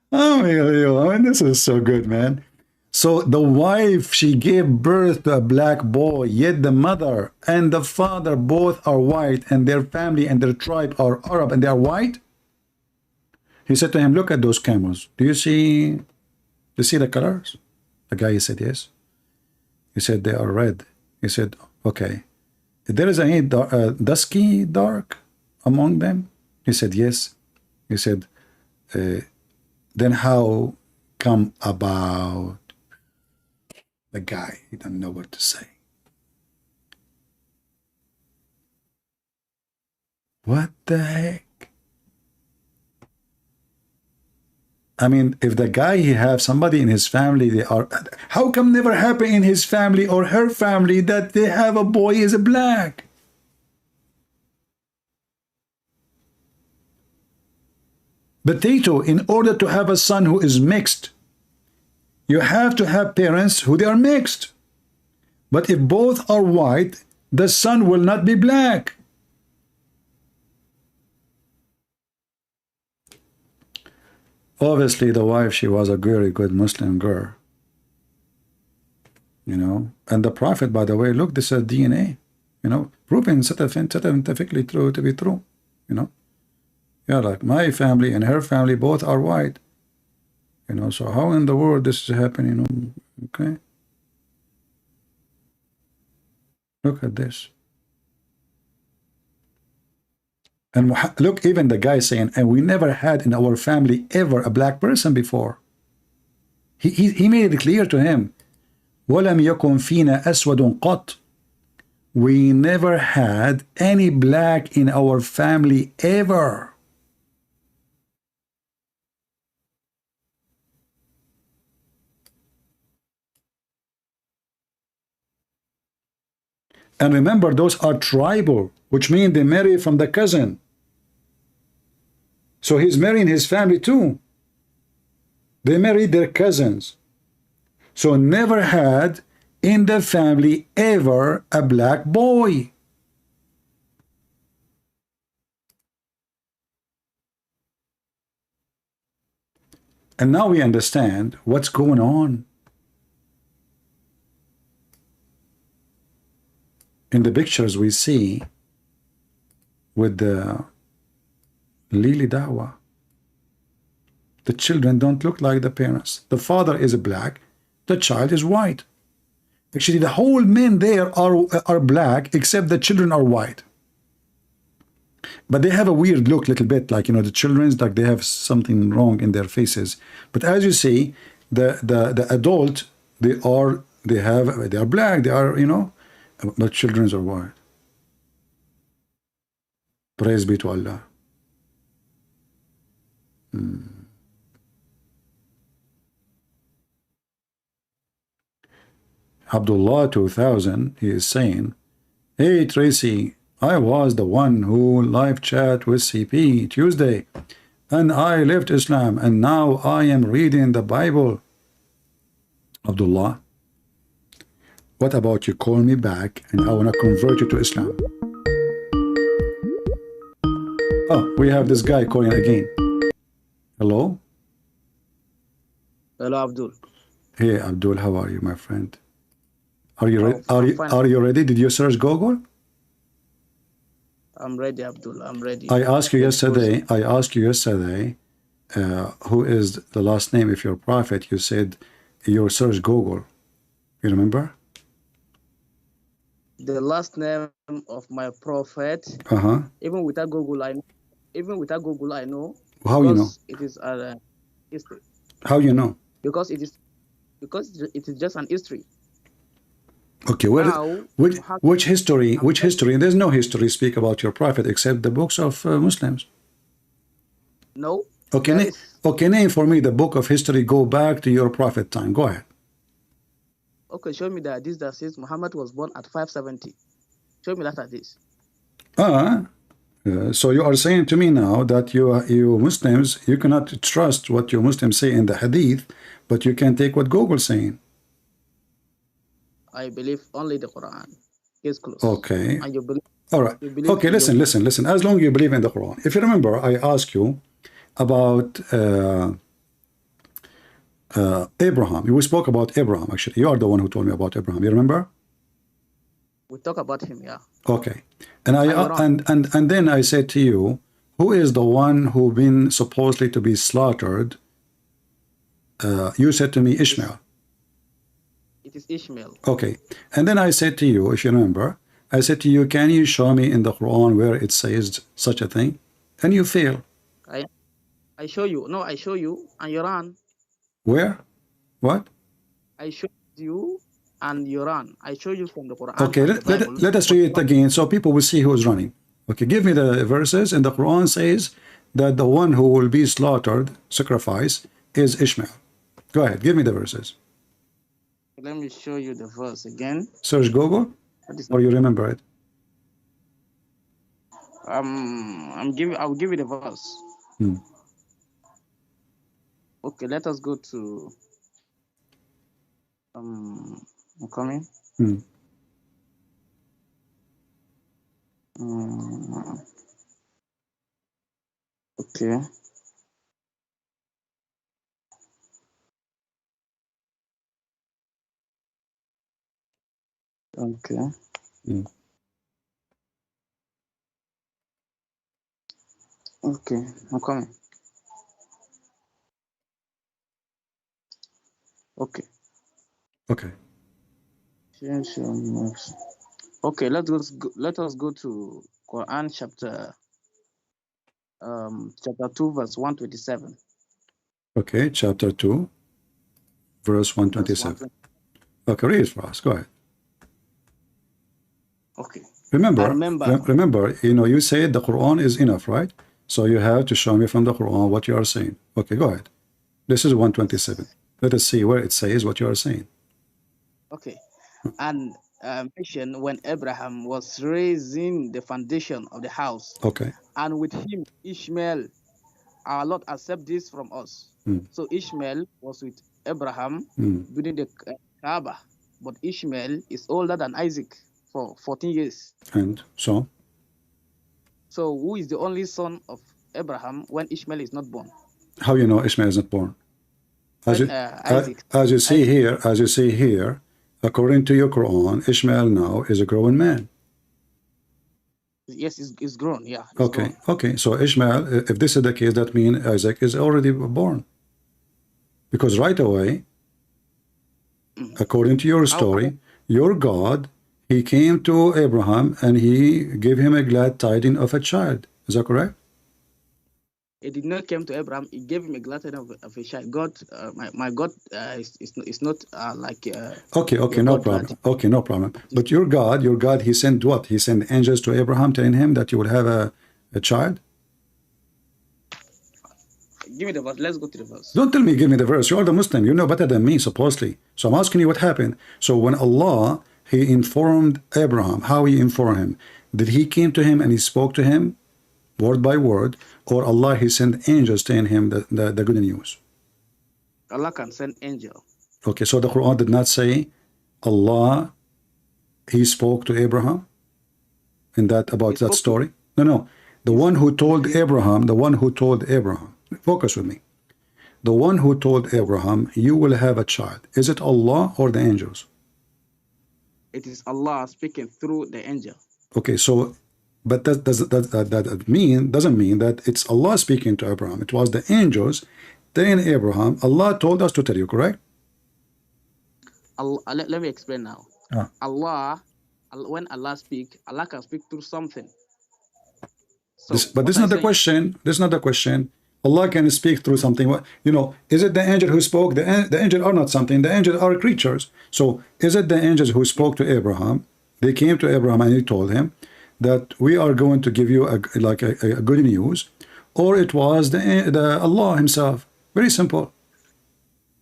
Oh, I mean, this is so good, man. So the wife, she gave birth to a black boy, yet the mother and the father both are white, and their family and their tribe are Arab, and they are white. He said to him, look at those camels. Do you see the colors? The guy, he said, yes. He said, they are red. He said, okay. There is any dusky dark among them? He said, yes. He said, then how come about? The guy, he doesn't know what to say. What the heck? I mean, if the guy, he have somebody in his family, they are, how come never happen in his family or her family that they have a boy is a black? Potato, in order to have a son who is mixed, you have to have parents who they are mixed. But if both are white, the son will not be black. Obviously, the wife, she was a very good Muslim girl. You know, and the Prophet, by the way, look, this is DNA, you know, proven scientifically true to be true, you know. Yeah, like my family and her family both are white, you know, so how in the world this is happening, you know, okay? Look at this. And look, even the guy saying, and we never had in our family ever a black person before. He made it clear to him. وَلَمْ يَكُنْ فِينَا أَسْوَدٌ قَطْ. We never had any black in our family ever. And remember, those are tribal, which means they marry from the cousin. So he's marrying his family too. They married their cousins. So never had in the family ever a black boy. And now we understand what's going on. In the pictures we see with the Lili Dawa, the children don't look like the parents. The father is black, the child is white. Actually, the whole men there are black, except the children are white. But they have a weird look, little bit, like, you know, the children's, like they have something wrong in their faces. But as you see, the adult, they are black, they are, you know, but children's are white. Praise be to Allah. Abdullah 2000, he is saying, hey Tracy, I was the one who live chat with CP Tuesday, and I left Islam, and now I am reading the Bible. Abdullah, what about you call me back and I want to convert you to Islam? Oh, we have this guy calling again. Hello? Hello, Abdul. Hey, Abdul, how are you, my friend? Are you ready? Are you ready? Did you search Google? I'm ready, Abdul. I'm ready. I asked you yesterday, who is the last name of your prophet? You said you searched Google. You remember? The last name of my prophet. Even without Google, I know. Even without Google, I know. How you know? It is history. How you know? Because it is just an history. Okay, which history? Which history? There's no history speak about your prophet except the books of Muslims. No. Okay, name for me the book of history. Go back to your prophet time. Go ahead. Okay, show me that this that says Muhammad was born at 570. Show me that at this. So you are saying to me now that you Muslims, you cannot trust what your Muslims say in the hadith, but you can take what Google saying. I believe only the Quran is close. Okay. And you believe. All right. Okay, listen. As long as you believe in the Quran. If you remember, I asked you about Abraham. We spoke about Abraham, actually. You are the one who told me about Abraham. You remember? We talk about him, yeah. Okay. And then I said to you, who is the one who been supposedly to be slaughtered? You said to me Ishmael. It is Ishmael. Okay. And then I said to you, if you remember, I said to you, can you show me in the Quran where it says such a thing? And you fail. I show you. No, I show you and you run. Where? What? I show you and you run. I show you from the Quran. Okay, let us read it again so people will see who is running. Okay, give me the verses. And the Quran says that the one who will be slaughtered, sacrifice, is Ishmael. Go ahead, give me the verses. Let me show you the verse again. Search Google, or you remember it? I'll give you the verse. Okay, let us go to I'm coming. Okay. Okay. Okay, I'm coming. Okay. Okay. Okay, let us go to Quran chapter 2 verse 127. Okay, chapter 2 verse 127. Okay, read it for us. Go ahead. Okay. Remember, you know, you said the Quran is enough, right? So you have to show me from the Quran what you are saying. Okay, go ahead. This is 127. Let us see where it says what you are saying. Okay. And mention when Abraham was raising the foundation of the house. Okay. And with him, Ishmael, our Lord accept this from us. So Ishmael was with Abraham building the Kaaba. But Ishmael is older than Isaac for 14 years. And so? So who is the only son of Abraham when Ishmael is not born? How you know Ishmael is not born? As you see here, according to your Quran, Ishmael now is a grown man. Yes, it's grown. Yeah. Okay. Grown. Okay. So Ishmael, if this is the case, that means Isaac is already born. Because right away, according to your story, your God, he came to Abraham and he gave him a glad tidings of a child. Is that correct? It did not come to Abraham. He gave him a glad tidings of a child. God, my God, is not like. Okay. No problem. God. Okay, no problem. But your God, he sent what? He sent angels to Abraham telling him that you will have a child. Give me the verse. Let's go to the verse. Don't tell me give me the verse. You are the Muslim. You know better than me, supposedly. So I'm asking you what happened. So when Allah, he informed Abraham, how he informed him? Did he came to him and he spoke to him word by word, or Allah, he sent angels telling him the good news? Allah can send angel. Okay, so the Quran did not say Allah, he spoke to Abraham in that about that story? No. The one who told Abraham, focus with me. The one who told Abraham, you will have a child. Is it Allah or the angels? It is Allah speaking through the angel. Okay, so, but that doesn't mean that it's Allah speaking to Abraham. It was the angels telling Abraham. Allah told us to tell you, correct? Let me explain now. Allah, when Allah speak, Allah can speak through something. So but this is not the question. This is not the question. Allah can speak through something. You know, is it the angel who spoke? The angels are not something. The angels are creatures. So is it the angels who spoke to Abraham? They came to Abraham and he told him that we are going to give you a good news, or it was the Allah himself. Very simple.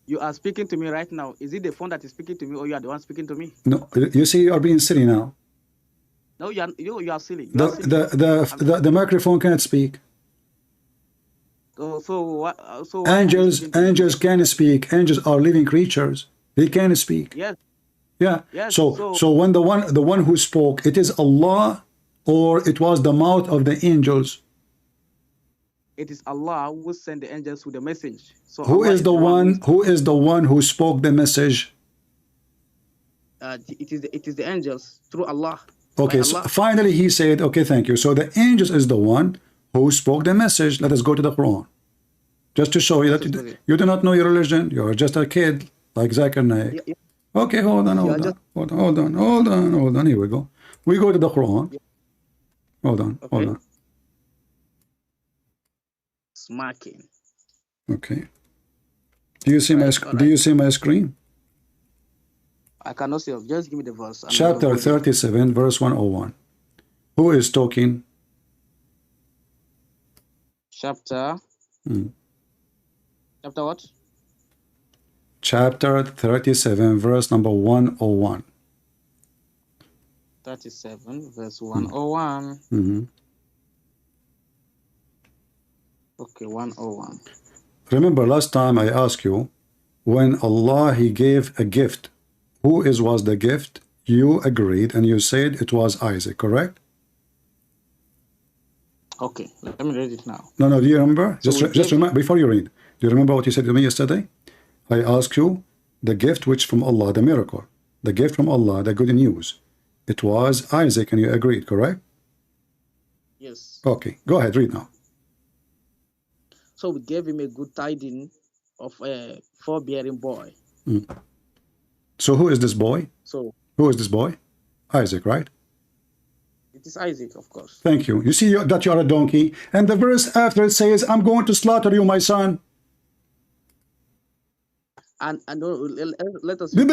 You are speaking to me right now. Is it the phone that is speaking to me, or you are the one speaking to me? No, you see, you are being silly now. No, you are silly. The microphone can't speak. Angels can speak. Angels are living creatures. They can speak. Yes. Yeah. Yes, so when the one who spoke, it is Allah, or it was the mouth of the angels? It is Allah who sent the angels with the message. So who is the one who spoke the message? It is the angels through Allah. Okay, so finally he said, okay, thank you. So the angels is the one who spoke the message. Let us go to the Quran. Just to show you that you do not know your religion. You are just a kid like Zakir Naik. Yeah. Okay, hold on. Here we go. We go to the Quran. Yeah. Hold on. Smacking. Okay. Do you see my screen? I cannot see. Just give me the verse. Chapter 37, verse 101. Who is talking? Chapter. Chapter what? Chapter 37, verse number 101. 37, verse 101. Okay, 101. Remember last time I asked you, when Allah, he gave a gift, who was the gift? You agreed and you said it was Isaac, correct? Okay, let me read it now. No, do you remember? So just remember, before you read, do you remember what you said to me yesterday? I asked you the gift which from Allah, the miracle, the gift from Allah, the good news. It was Isaac, and you agreed, correct? Yes. Okay, go ahead, read now. So we gave him a good tiding of a forbearing boy. So who is this boy? So who is this boy? Isaac, right? it is Isaac, of course. Thank you. You see that you are a donkey. And the verse after it says, I'm going to slaughter you, my son. And let us. You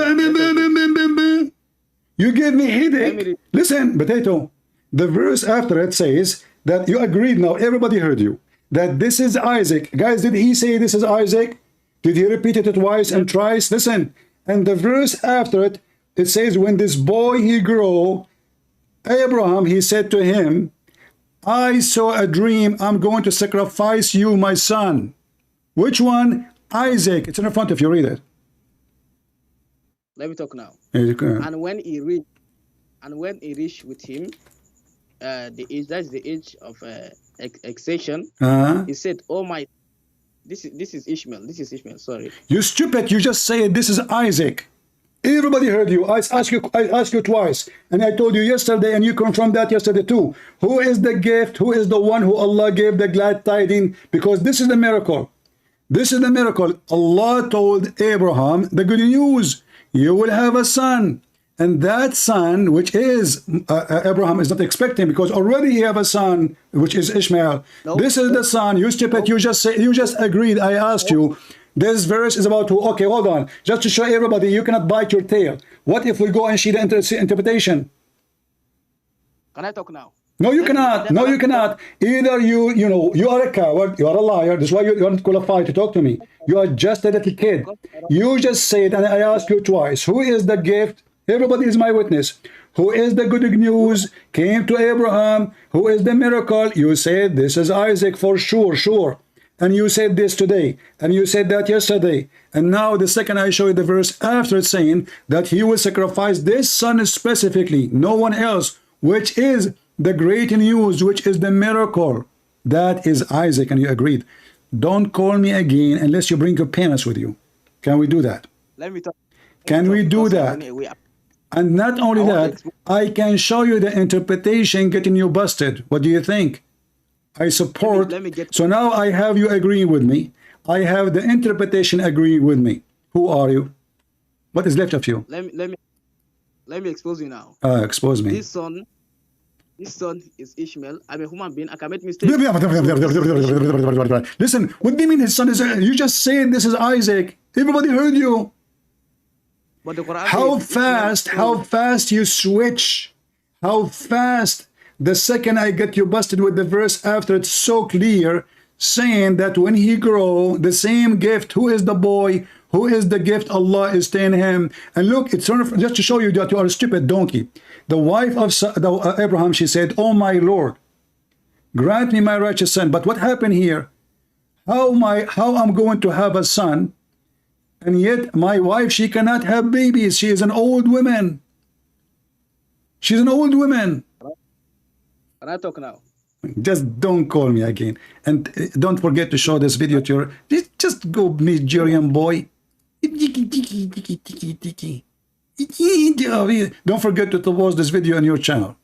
gave me headache. Listen, Potato. The verse after it says that you agreed now. Everybody heard you. That this is Isaac. Guys, did he say this is Isaac? Did he repeat it twice and thrice? Listen. And the verse after it, it says, when this boy he grew, Abraham, he said to him, I saw a dream. I'm going to sacrifice you, my son. Which one? Isaac. It's in the front if you read it. Let me talk now. And when he reached with him, the age, that's the age of exception. He said, "Oh my, this is Ishmael. This is Ishmael. Sorry." You stupid! You just said this is Isaac. Everybody heard you. I asked you twice, and I told you yesterday, and you confirmed that yesterday too. Who is the gift? Who is the one who Allah gave the glad tidings? Because this is the miracle. This is the miracle. Allah told Abraham the good news. You will have a son. And that son, which is, Abraham is not expecting, because already he have a son, which is Ishmael. Nope. This is the son. You stupid. Nope. You just agreed. I asked you. This verse is about who? Okay, hold on. Just to show everybody, you cannot bite your tail. What if we go and see the interpretation? Can I talk now? No, you cannot. No, you cannot. Either you are a coward, you are a liar. That's why you're not qualified to talk to me. You are just a little kid. You just said, and I asked you twice, who is the gift? Everybody is my witness. Who is the good news? Came to Abraham. Who is the miracle? You said this is Isaac for sure, sure. And you said this today. And you said that yesterday. And now the second I show you the verse after it's saying that he will sacrifice this son specifically, no one else, which is the great news, which is the miracle. That is Isaac, and you agreed. Don't call me again unless you bring your parents with you. Can we do that? Let me talk. Can we do that? And not only that, I can show you the interpretation getting you busted. What do you think? I support. So now I have you agreeing with me. I have the interpretation agreeing with me. Who are you? What is left of you? Let me expose you now. Expose me. This son is Ishmael. I'm a human being. I can make mistakes. Listen, what do you mean his son is? You just said this is Isaac. Everybody heard you. But the Quran how fast you switch. How fast. The second I get you busted with the verse after, it's so clear, saying that when he grow, the same gift, who is the boy? Who is the gift? Allah is staying him. And look, it's just to show you that you are a stupid donkey. The wife of Abraham, she said, oh my Lord, grant me my righteous son. But what happened here? How I'm going to have a son, and yet my wife, she cannot have babies. She is an old woman. She's an old woman. Can I talk now? Just don't call me again. And don't forget to show this video to your... Just go, Nigerian boy. Don't forget to watch this video on your channel.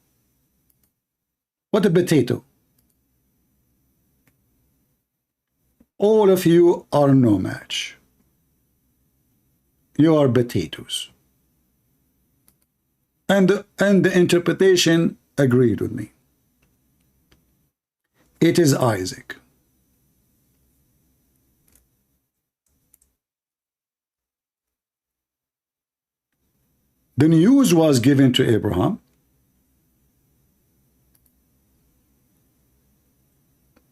What a potato. All of you are no match. You are potatoes. And the interpretation agreed with me. It is Isaac. The news was given to Abraham.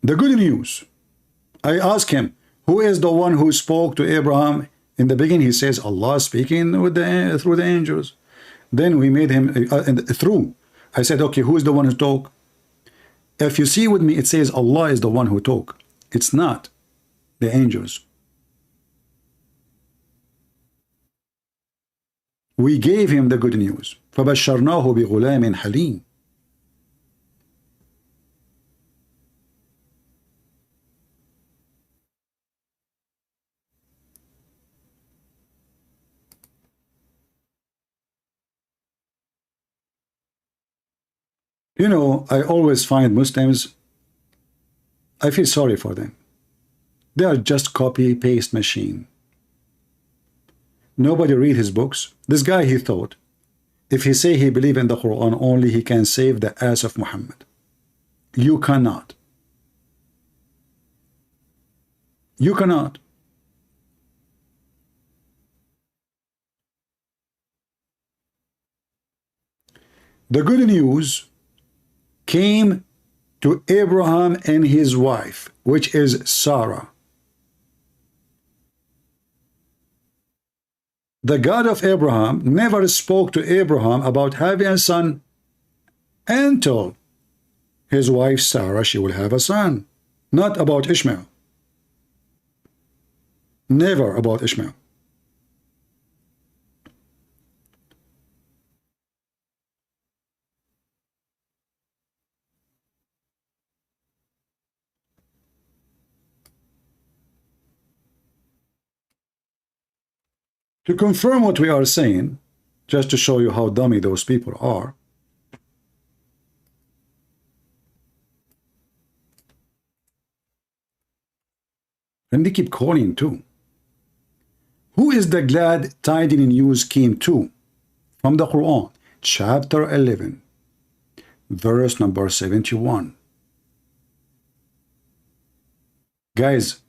The good news. I asked him, who is the one who spoke to Abraham? In the beginning, he says, Allah speaking with through the angels. Then we made him through. I said, okay, who is the one who talked? If you see with me, it says Allah is the one who talked. It's not the angels. We gave him the good news. فَبَشَّرْنَاهُ بِغُلَامٍ حَلِيمٍ. You know, I always find Muslims, I feel sorry for them. They are just copy-paste machine. Nobody read his books. This guy, he thought, if he say he believe in the Quran only, he can save the ass of Muhammad. You cannot. You cannot. The good news came to Abraham and his wife, which is Sarah. The God of Abraham never spoke to Abraham about having a son until his wife Sarah, she will have a son. Not about Ishmael. Never about Ishmael. To confirm what we are saying, just to show you how dummy those people are, and they keep calling too. Who is the glad tidings news came to? From the Quran, chapter 11, verse number 71. Guys,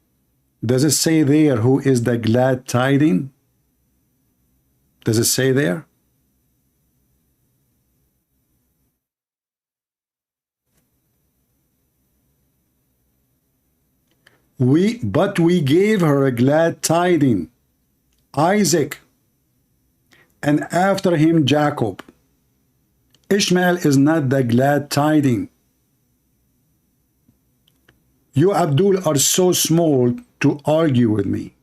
does it say there who is the glad tidings? Does it say there? But we gave her a glad tidings, Isaac, and after him Jacob. Ishmael is not the glad tidings. You, Abdul, are so small to argue with me.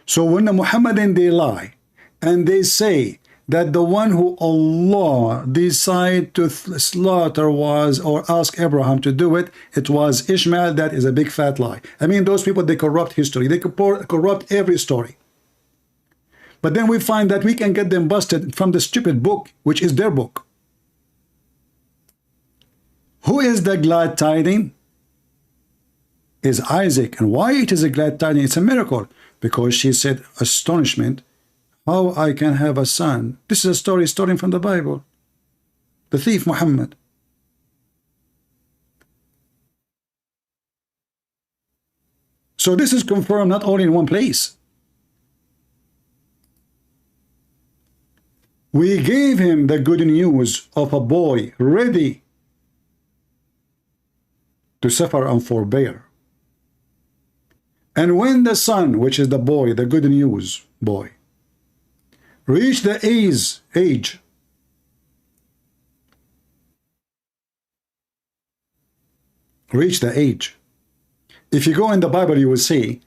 So when the Muhammadan, they lie and they say that the one who Allah decided to slaughter was, or ask Abraham to do it, it was Ishmael, that is a big fat lie. I mean, those people, they corrupt history. They corrupt every story. But then we find that we can get them busted from the stupid book, which is their book. Who is the glad tidings? Is Isaac. And why it is a glad tidings? It's a miracle. Because she said, astonishment, how I can have a son. This is a story stolen from the Bible. The thief Muhammad. So this is confirmed not only in one place. We gave him the good news of a boy ready to suffer and forbear. And when the son, which is the boy, the good news boy, reached the age, if you go in the Bible, you will see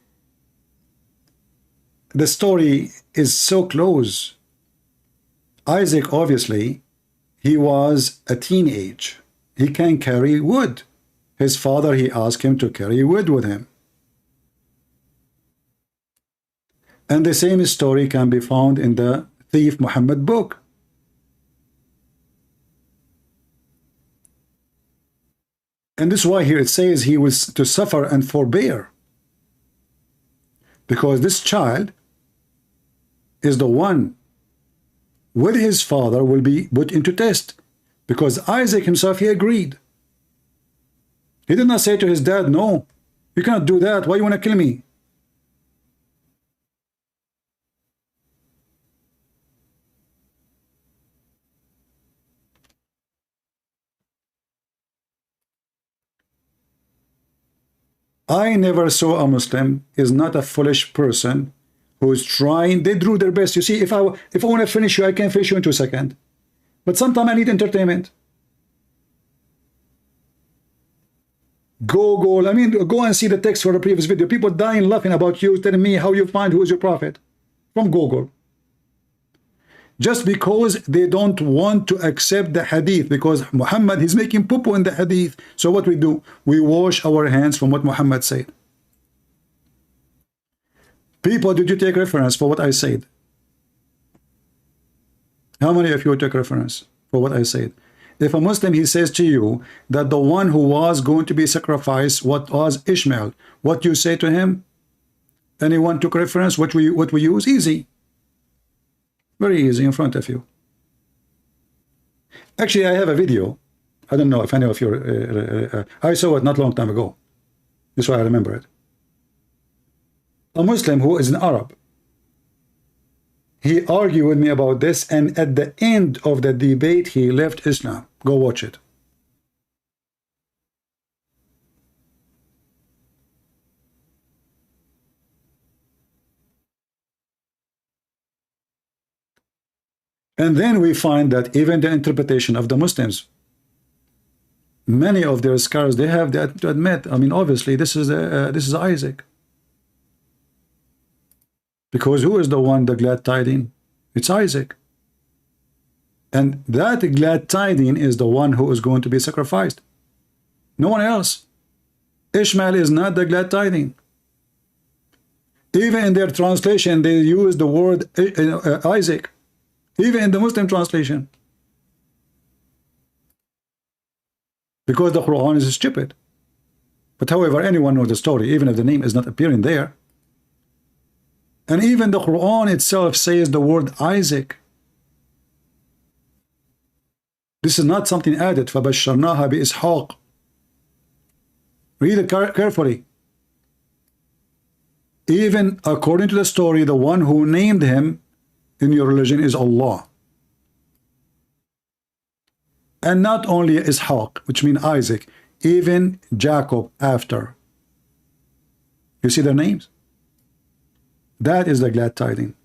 the story is so close. Isaac, obviously, he was a teenage. He can carry wood. His father, he asked him to carry wood with him. And the same story can be found in the thief Muhammad book. And this is why here it says he was to suffer and forbear. Because this child is the one with his father will be put into test. Because Isaac himself, he agreed. He did not say to his dad, no, you cannot do that. Why you want to kill me? I never saw a Muslim is not a foolish person who is trying. They do their best. You see, if I want to finish you, I can finish you in 2 seconds. But sometimes I need entertainment. Google, I mean, go and see the text for the previous video. People dying laughing about you, telling me how you find who is your prophet from Google. Just because they don't want to accept the hadith, because Muhammad, he's making poo-poo in the hadith. So what we do? We wash our hands from what Muhammad said. People, did you take reference for what I said? How many of you took reference for what I said? If a Muslim, he says to you that the one who was going to be sacrificed, what was Ishmael, what you say to him? Anyone took reference? What we use? Easy. Very easy in front of you. Actually, I have a video. I don't know if any of you, I saw it not long time ago. That's why I remember it. A Muslim who is an Arab, he argued with me about this, and at the end of the debate, he left Islam. Go watch it. And then we find that even the interpretation of the Muslims, many of their scholars, they have that to admit. I mean, obviously, this is Isaac. Because who is the one, the glad tiding? It's Isaac. And that glad tiding is the one who is going to be sacrificed. No one else. Ishmael is not the glad tiding. Even in their translation, they use the word Isaac. Even in the Muslim translation. Because the Quran is stupid. But however, anyone knows the story, even if the name is not appearing there. And even the Quran itself says the word Isaac. This is not something added. فَبَشَّرْنَاهَا بِإِسْحَاقٍ. Read it carefully. Even according to the story, the one who named him in your religion is Allah. And not only Ishaq, which means Isaac, even Jacob after. You see their names? That is the glad tiding.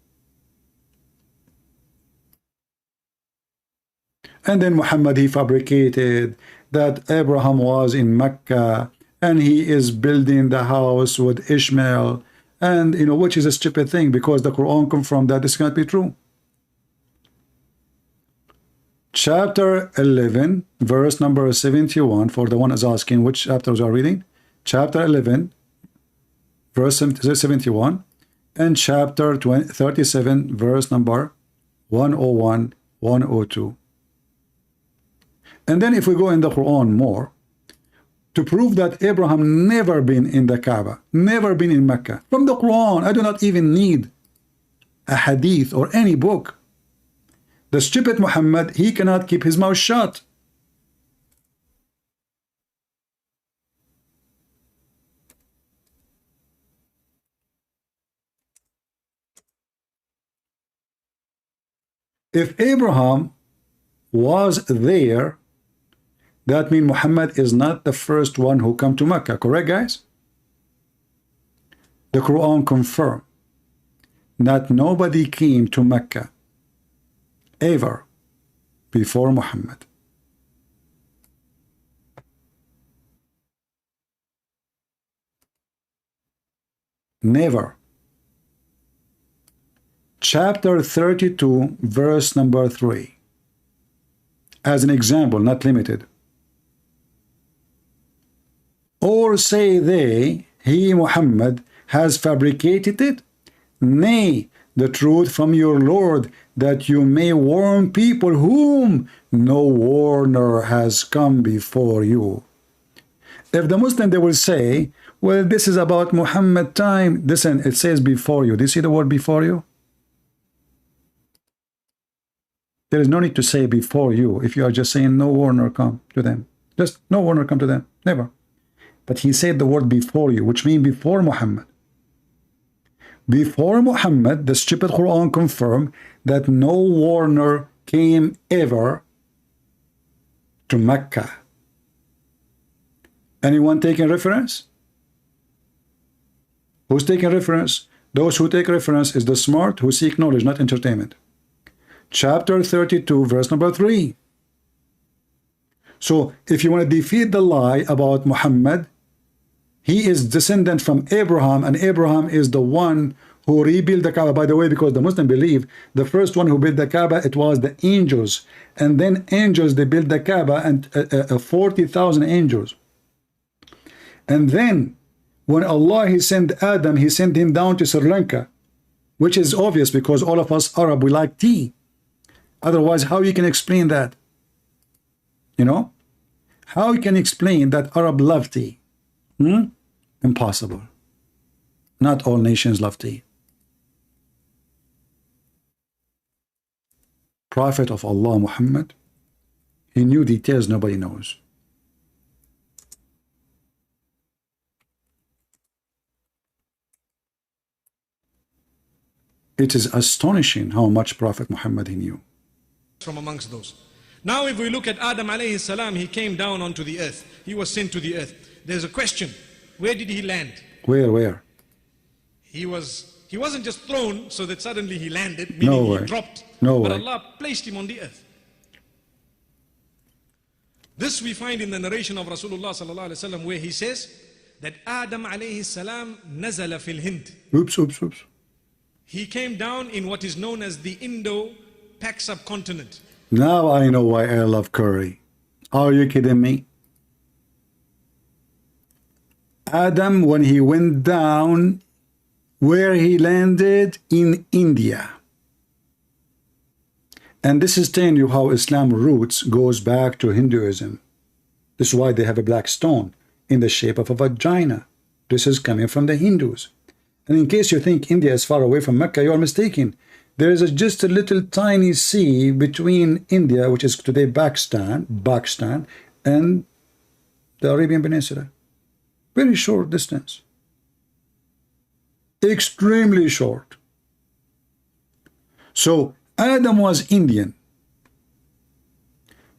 And then Muhammad, he fabricated that Abraham was in Mecca and he is building the house with Ishmael, and you know, which is a stupid thing because the Quran confirmed that this cannot be true. Chapter 11, verse number 71, for the one is asking which chapters are reading. Chapter 11, verse 71, and chapter 37, verse number 101, 102. And then if we go in the Quran more, to prove that Abraham never been in the Kaaba, never been in Mecca, from the Quran, I do not even need a hadith or any book. The stupid Muhammad, he cannot keep his mouth shut. If Abraham was there, that means Muhammad is not the first one who come to Mecca, correct guys? The Quran confirms that nobody came to Mecca ever before Muhammad. Never. Chapter 32, verse number 3. As an example, not limited. Or say they, he Muhammad has fabricated it? Nay, the truth from your Lord, that you may warn people whom no warner has come before you. If the Muslim, they will say, well, this is about Muhammad time. Listen, it says before you. Do you see the word before you? There is no need to say before you if you are just saying no warner come to them. Just no warner come to them. Never. But he said the word before you, which means before Muhammad. Before Muhammad, the stupid Quran confirmed that no warner came ever to Mecca. Anyone taking reference? Who's taking reference? Those who take reference is the smart who seek knowledge, not entertainment. Chapter 32, verse number 3. So, if you want to defeat the lie about Muhammad, he is descendant from Abraham, and Abraham is the one who rebuilt the Kaaba. By the way, because the Muslim believe the first one who built the Kaaba, it was the angels. And then angels, they built the Kaaba, and 40,000 angels. And then, when Allah, he sent Adam, he sent him down to Sri Lanka, which is obvious because all of us Arab, we like tea. Otherwise, how you can explain that? You know? How you can explain that Arab love tea? Impossible. Not all nations love tea. Prophet of Allah Muhammad, he knew details nobody knows. It is astonishing how much Prophet Muhammad he knew. From amongst those. Now if we look at Adam alayhi salam, he came down onto the earth. He was sent to the earth. There's a question. Where did he land? Where? He wasn't just thrown so that suddenly he landed, meaning he dropped. But Allah placed him on the earth. This we find in the narration of Rasulullah sallallahu alaihi wasallam, where he says that Adam alayhi salam nazala fil Hind. Oops. He came down in what is known as the Indo-Pak subcontinent. Now I know why I love curry. Are you kidding me? Adam, when he went down, where he landed? In India. And this is telling you how Islam roots goes back to Hinduism. This is why they have a black stone in the shape of a vagina. This is coming from the Hindus. And in case you think India is far away from Mecca, you are mistaken. There is just a little tiny sea between India, which is today Pakistan, and the Arabian Peninsula. Very short distance. Extremely short. So Adam was Indian.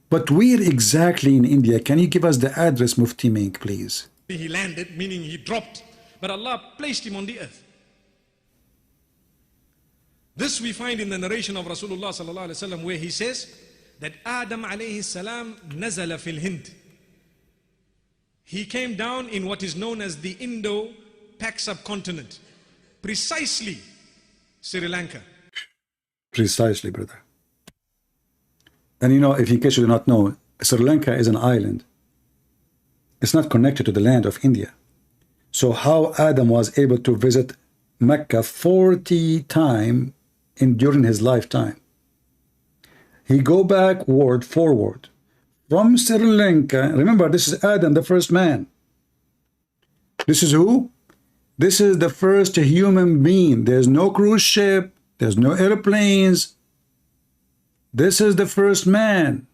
But where exactly in India? Can you give us the address, Mufti Mink, please? He landed, meaning he dropped. But Allah placed him on the earth. This we find in the narration of Rasulullah sallallahu alaihi wasallam, where he says that Adam alayhi salam nazala fil Hind. He came down in what is known as the Indo-Pak subcontinent, precisely Sri Lanka. Precisely, brother. And you know, if in case you do not know, Sri Lanka is an island. It's not connected to the land of India. So how Adam was able to visit Mecca 40 times during his lifetime? He go backward, forward. From Sri Lanka, remember this is Adam, the first man. This is who? This is the first human being. There's no cruise ship. There's no airplanes. This is the first man.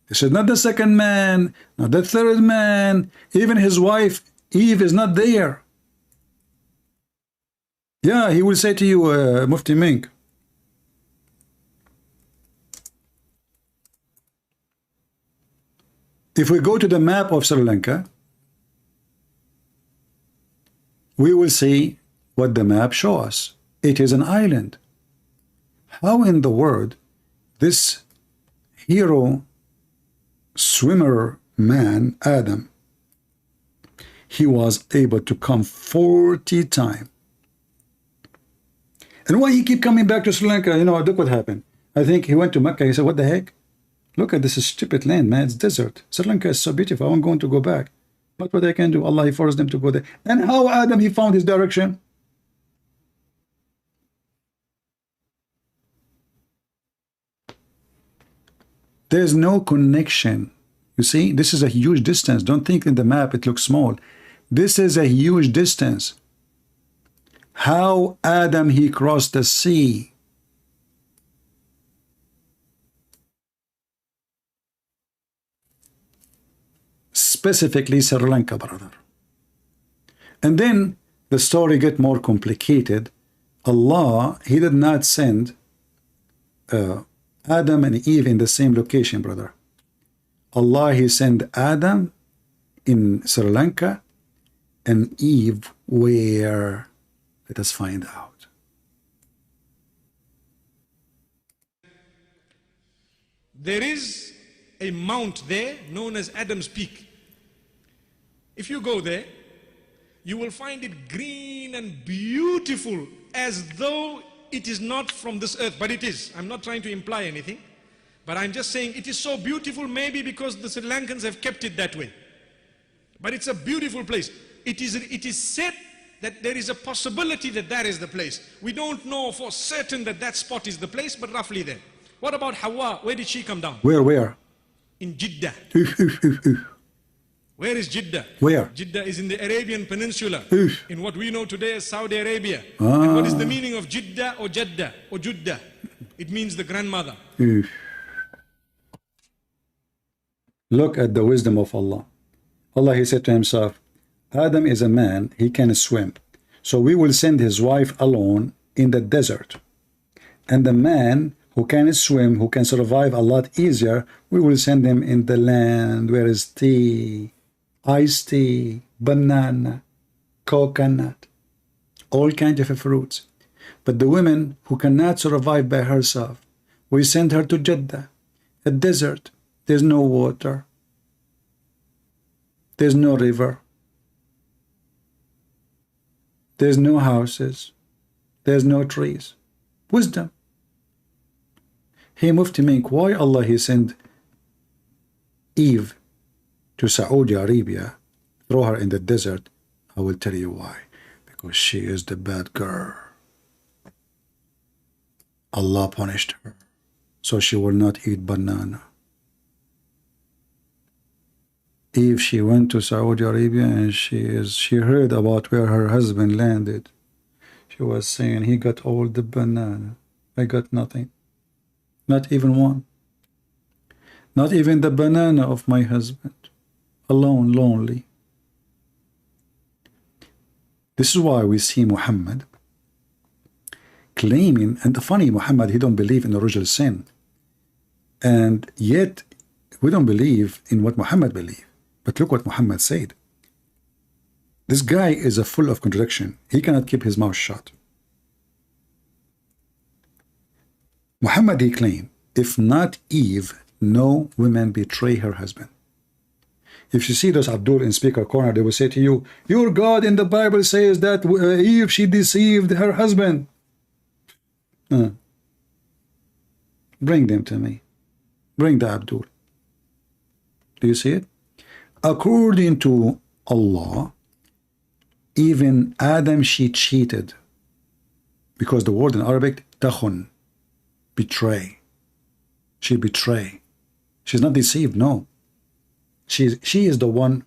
This is not the second man, not the third man. Even his wife, Eve, is not there. Yeah, he will say to you, Mufti Mink. If we go to the map of Sri Lanka, we will see what the map shows us. It is an island. How in the world this hero swimmer man, Adam, he was able to come 40 times? And why he keep coming back to Sri Lanka? You know, look what happened. I think he went to Mecca. He said, what the heck? Look at this stupid land, man. It's desert. Sri Lanka is so beautiful. I'm going to go back. But what I can do, Allah, he forced them to go there. And how Adam, he found his direction? There's no connection. You see, this is a huge distance. Don't think in the map it looks small. This is a huge distance. How Adam, he crossed the sea? Specifically Sri Lanka, brother. And then the story get more complicated. Allah, he did not send Adam and Eve in the same location, brother. Allah, he sent Adam in Sri Lanka and Eve where? Let us find out. There is a mount there known as Adam's Peak. If you go there, you will find it green and beautiful, as though it is not from this earth, but it is. I'm not trying to imply anything, but I'm just saying it is so beautiful, maybe because the Sri Lankans have kept it that way. But it's a beautiful place. It is said that there is a possibility that that is the place. We don't know for certain that that spot is the place, but roughly there. What about Hawa? Where did she come down? Where? In Jeddah. Where is Jeddah? Where? Jeddah is in the Arabian Peninsula, in what we know today as Saudi Arabia. And what is the meaning of Jeddah or Jeddah or Juddah? It means the grandmother. Look at the wisdom of Allah. Allah, he said to himself, Adam is a man, he can swim. So we will send his wife alone in the desert. And the man who can swim, who can survive a lot easier, we will send him in the land where is tea, iced tea, banana, coconut, all kinds of fruits. But the woman who cannot survive by herself, we send her to Jeddah, a desert. There's no water. There's no river. There's no houses. There's no trees. Wisdom. Hey, Mufti Mink, why Allah he sent Eve to Saudi Arabia, throw her in the desert? I will tell you why. Because she is the bad girl. Allah punished her, so she will not eat banana. Eve, she went to Saudi Arabia and she heard about where her husband landed. She was saying, he got all the banana. I got nothing. Not even one. Not even the banana of my husband. Alone, lonely. This is why we see Muhammad claiming, and the funny, Muhammad, he don't believe in original sin. And yet, we don't believe in what Muhammad believed. But look what Muhammad said. This guy is a full of contradiction. He cannot keep his mouth shut. Muhammad, he claimed, if not Eve, no woman betray her husband. If you see those Abdul in speaker corner, they will say to you, your God in the Bible says that Eve, she deceived her husband. Bring them to me. Bring the Abdul. Do you see it? According to Allah, even Adam, she cheated. Because the word in Arabic, takhun, betray. She betray. She's not deceived, no. She is the one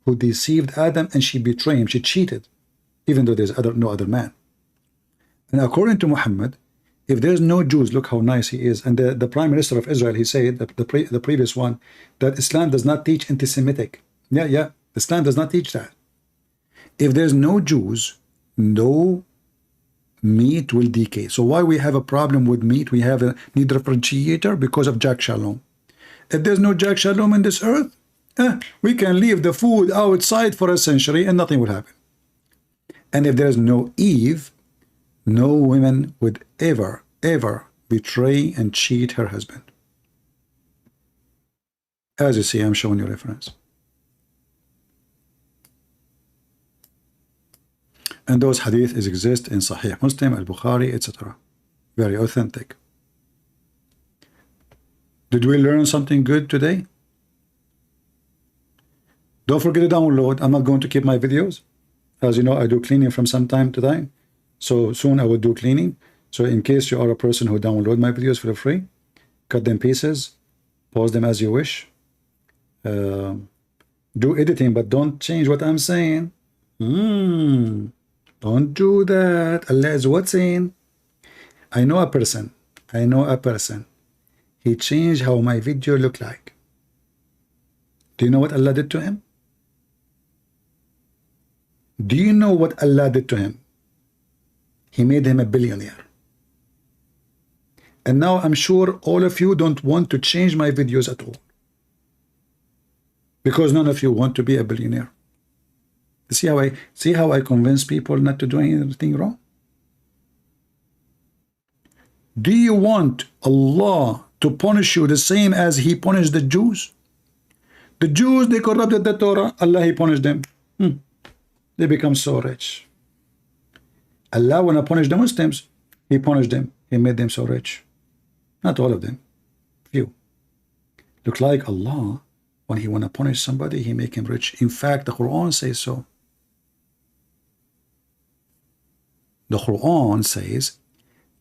who deceived Adam and she betrayed him. She cheated, even though there's no other man. And according to Muhammad, if there's no Jews, look how nice he is. And the Prime Minister of Israel, he said, the previous one, that Islam does not teach anti-Semitic. Yeah, Islam does not teach that. If there's no Jews, no meat will decay. So why we have a problem with meat? We have a need refrigerator because of Jack Shalom. If there's no Jack Shalom in this earth, we can leave the food outside for a century and nothing will happen. And if there's no Eve, no woman would ever betray and cheat her husband. As you see, I'm showing you reference. And those hadiths exist in Sahih Muslim, Al-Bukhari, etc. Very authentic. Did we learn something good today? Don't forget to download. I'm not going to keep my videos. As you know, I do cleaning from time to time. So soon I will do cleaning. So in case you are a person who download my videos for free, cut them pieces, pause them as you wish. Do editing, but don't change what I'm saying. Don't do that. Allah is watching. I know a person. He changed how my video looked like. Do you know what Allah did to him? Do you know what Allah did to him? He made him a billionaire. And now I'm sure all of you don't want to change my videos at all. Because none of you want to be a billionaire. See how I convince people not to do anything wrong? Do you want Allah to punish you the same as he punished the Jews? The Jews, they corrupted the Torah. Allah, he punished them. They become so rich. Allah, when I punished the Muslims, he punished them. He made them so rich. Not all of them. Few. Look like Allah, when he want to punish somebody, he make him rich. In fact, the Qur'an says so. The Qur'an says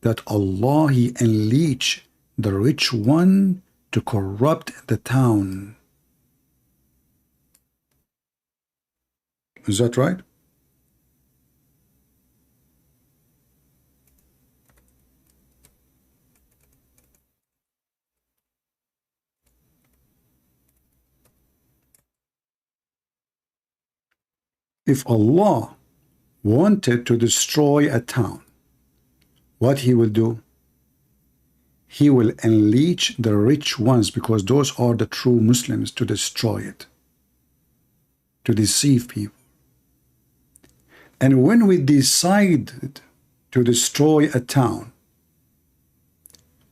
that Allah, he unleashed the rich one to corrupt the town. Is that right? If Allah wanted to destroy a town, what he will do? He will unleash the rich ones, because those are the true Muslims, to destroy it, to deceive people. And when we decided to destroy a town,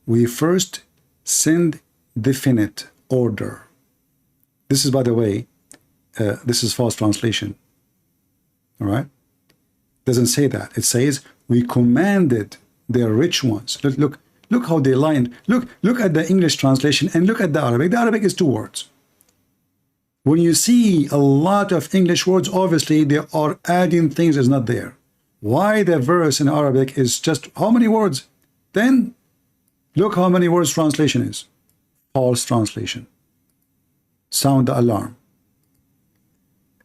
we first send definite order. This is, by the way, this is false translation. All right? Doesn't say that. It says we commanded their rich ones. Look how they lined. Look at the English translation and look at the Arabic. The Arabic is 2 words. When you see a lot of English words, obviously they are adding things that's not there. Why the verse in Arabic is just how many words? Then look how many words translation is. False translation. Sound the alarm.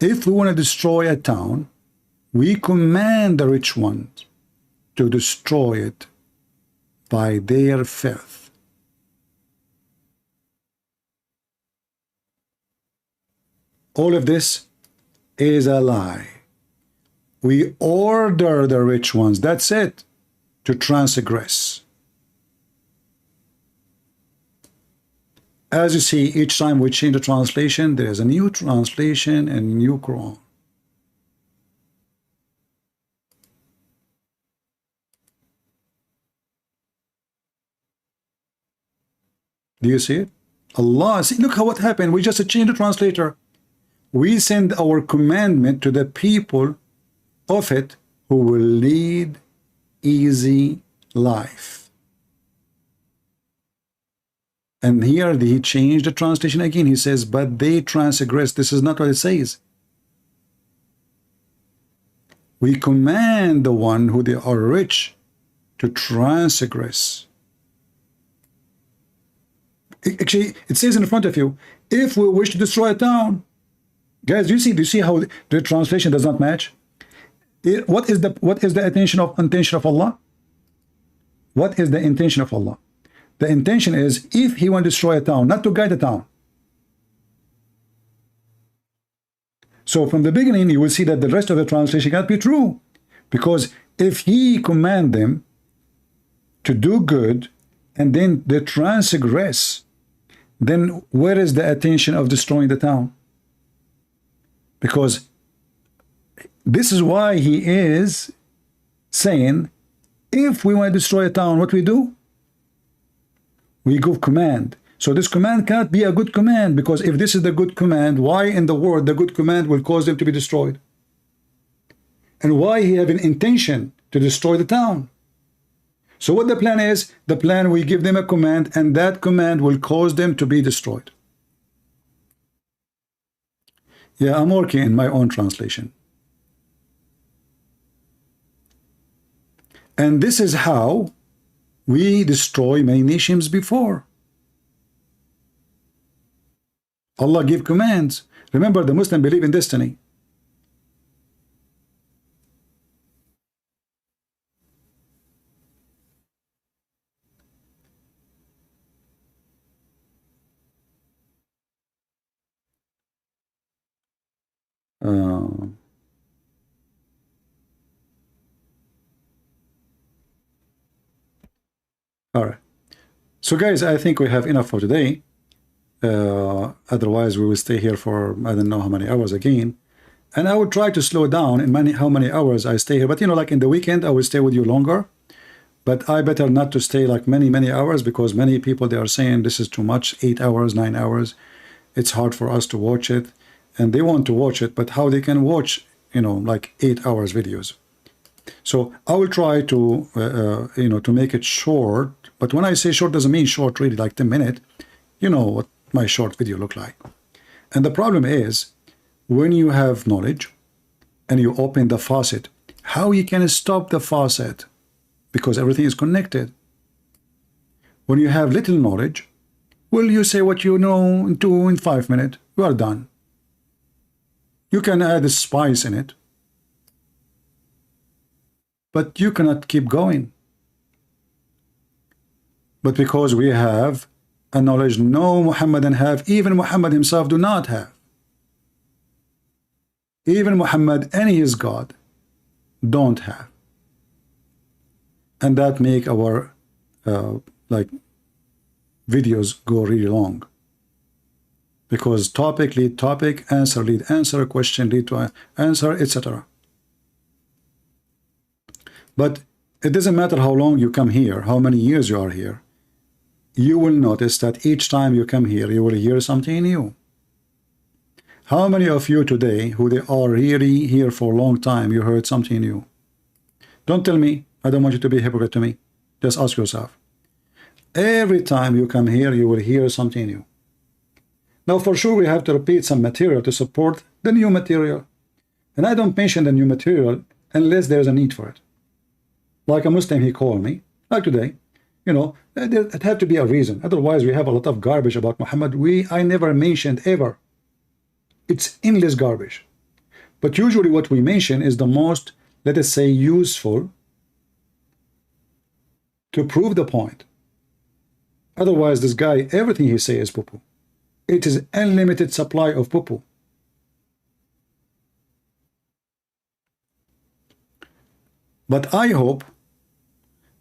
If we want to destroy a town, we command the rich ones to destroy it by their filth. All of this is a lie. We order the rich ones, that's it, to transgress. As you see, each time we change the translation, there is a new translation and new Quran. Do you see it? Allah, see, look how what happened. We just changed the translator. We send our commandment to the people of it who will lead easy life. And here he changed the translation again. He says, but they transgress. This is not what it says. We command the one who they are rich to transgress. Actually, it says in front of you, if we wish to destroy a town. Guys, do you see how the translation does not match? What is the intention of Allah? What is the intention of Allah? The intention is, if he wants to destroy a town, not to guide the town. So from the beginning, you will see that the rest of the translation cannot be true. Because if he command them to do good, and then they transgress, then where is the attention of destroying the town? Because this is why he is saying, if we want to destroy a town, what we do? We give command. So this command cannot be a good command, because if this is the good command, why in the world the good command will cause them to be destroyed? And why he have an intention to destroy the town? So what the plan is, the plan, we give them a command, and that command will cause them to be destroyed. Yeah, I'm working in my own translation. And this is how we destroy many nations before. Allah give commands. Remember, the Muslim believe in destiny. All right. So guys, I think we have enough for today. Otherwise, we will stay here for I don't know how many hours again. And I will try to slow down in how many hours I stay here. But you know, like in the weekend, I will stay with you longer. But I better not to stay like many hours, because many people, they are saying this is too much, 8 hours, 9 hours. It's hard for us to watch it. And they want to watch it, but how they can watch, you know, like 8 hours videos. So I will try to, you know, to make it short. But when I say short, doesn't mean short really, like 10 minutes. You know what my short video look like. And the problem is, when you have knowledge and you open the faucet, how you can stop the faucet? Because everything is connected. When you have little knowledge, will you say what you know in 5 minutes? You are done. You can add a spice in it, but you cannot keep going. But because we have a knowledge no Muhammadan have, even Muhammad himself do not have. Even Muhammad and his God don't have. And that make our like videos go really long. Because topic lead topic, answer lead answer, question lead to answer, etc. But it doesn't matter how long you come here, how many years you are here. You will notice that each time you come here, you will hear something new. How many of you today, who they are really here for a long time, you heard something new? Don't tell me. I don't want you to be a hypocrite to me. Just ask yourself. Every time you come here, you will hear something new. Now, for sure, we have to repeat some material to support the new material. And I don't mention the new material unless there's a need for it. Like a Muslim, he called me, like today. You know, it had to be a reason. Otherwise, we have a lot of garbage about Muhammad. I never mentioned ever. It's endless garbage. But usually what we mention is the most, let us say, useful to prove the point. Otherwise, this guy, everything he says is poo-poo. It is unlimited supply of poo-poo. But I hope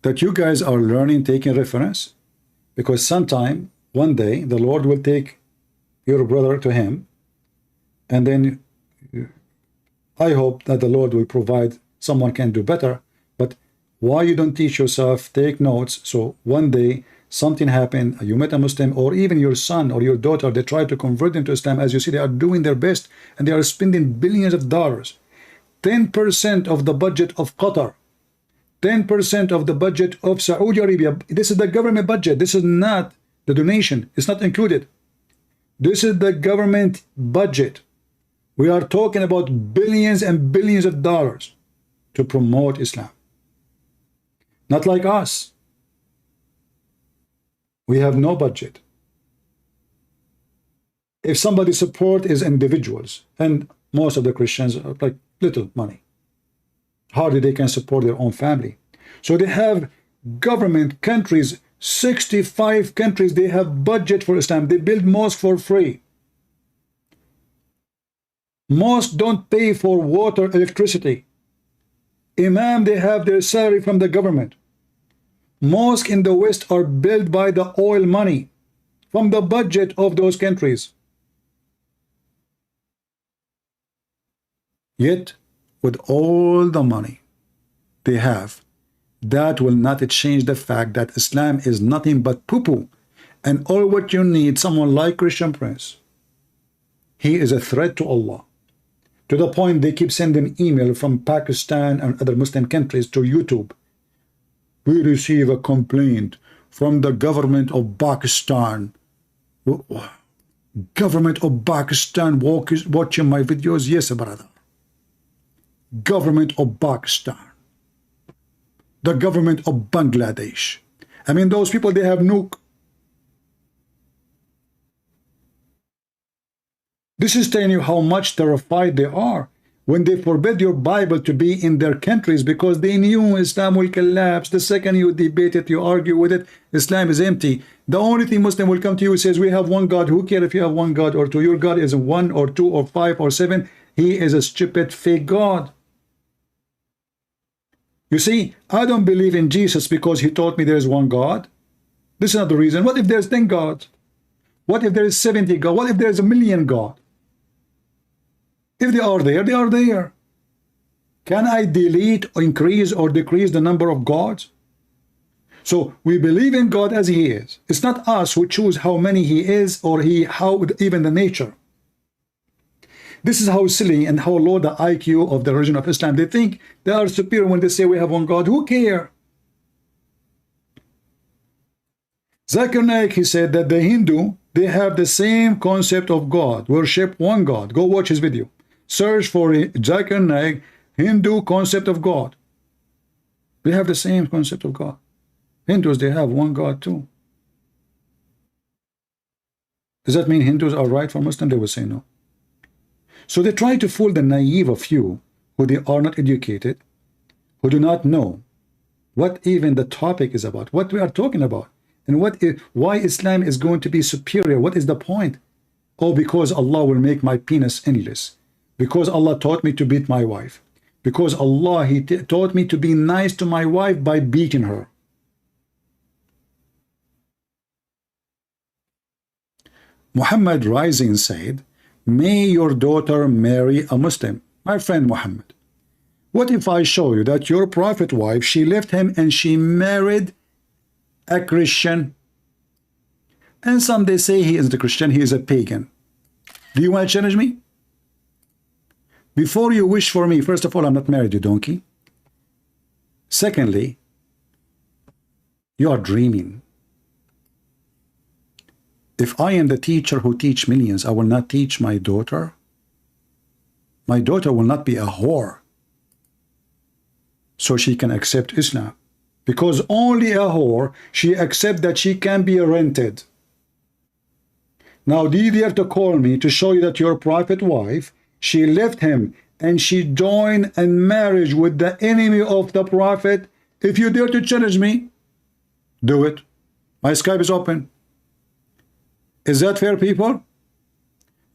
that you guys are learning, taking reference, because sometime, one day, the Lord will take your brother to him, and then I hope that the Lord will provide someone can do better. But why you don't teach yourself, take notes, so one day something happened, you met a Muslim, or even your son or your daughter, they try to convert them to Islam. As you see, they are doing their best, and they are spending billions of dollars. 10% of the budget of Qatar, 10% of the budget of Saudi Arabia. This is the government budget. This is not the donation. It's not included. This is the government budget. We are talking about billions and billions of dollars to promote Islam. Not like us. We have no budget. If somebody support is individuals, and most of the Christians are like little money. Hardly they can support their own family. So they have government, countries, 65 countries, they have budget for Islam. They build mosques for free. Mosques don't pay for water, electricity. Imam, they have their salary from the government. Mosques in the West are built by the oil money from the budget of those countries. Yet, with all the money they have, that will not change the fact that Islam is nothing but poo-poo. And all what you need, someone like Christian Prince, he is a threat to Allah. To the point they keep sending email from Pakistan and other Muslim countries to YouTube. We receive a complaint from the government of Pakistan. Government of Pakistan watching my videos? Yes, brother. Government of Pakistan. The government of Bangladesh. I mean, those people, they have nuke. This is telling you how much terrified they are when they forbid your Bible to be in their countries, because they knew Islam will collapse. The second you debate it, you argue with it, Islam is empty. The only thing Muslim will come to you and says, we have one God. Who cares if you have one God or two? Your God is 1 or 2 or 5 or 7. He is a stupid fake God. You see, I don't believe in Jesus because he taught me there is one God. This is not the reason. What if there's 10 gods? What if there is 70 gods? What if there's 1,000,000 gods? If they are there, they are there. Can I delete, or increase, or decrease the number of gods? So we believe in God as he is. It's not us who choose how many he is, or how even the nature. This is how silly and how low the IQ of the religion of Islam. They think they are superior when they say we have one God. Who cares? Zakir Naik, he said that the Hindu, they have the same concept of God. Worship one God. Go watch his video. Search for Zakir Naik, Hindu concept of God. They have the same concept of God. Hindus, they have one God too. Does that mean Hindus are right for Muslim? They will say no. So they try to fool the naive of you who they are not educated, who do not know what even the topic is about, what we are talking about, and why Islam is going to be superior. What is the point? Oh, because Allah will make my penis endless. Because Allah taught me to beat my wife. Because Allah, He taught me to be nice to my wife by beating her. Muhammad rising said, may your daughter marry a Muslim. My friend Muhammad, what if I show you that your prophet wife, she left him and she married a Christian? And some they say he isn't a Christian, he is a pagan. Do you want to challenge me? Before you wish for me, first of all, I'm not married, you donkey. Secondly, you are dreaming. If I am the teacher who teach millions, I will not teach my daughter. My daughter will not be a whore so she can accept Islam. Because only a whore, she accepts that she can be rented. Now, do you dare to call me to show you that your prophet wife, she left him and she joined in marriage with the enemy of the prophet? If you dare to challenge me, do it. My Skype is open. Is that fair, people?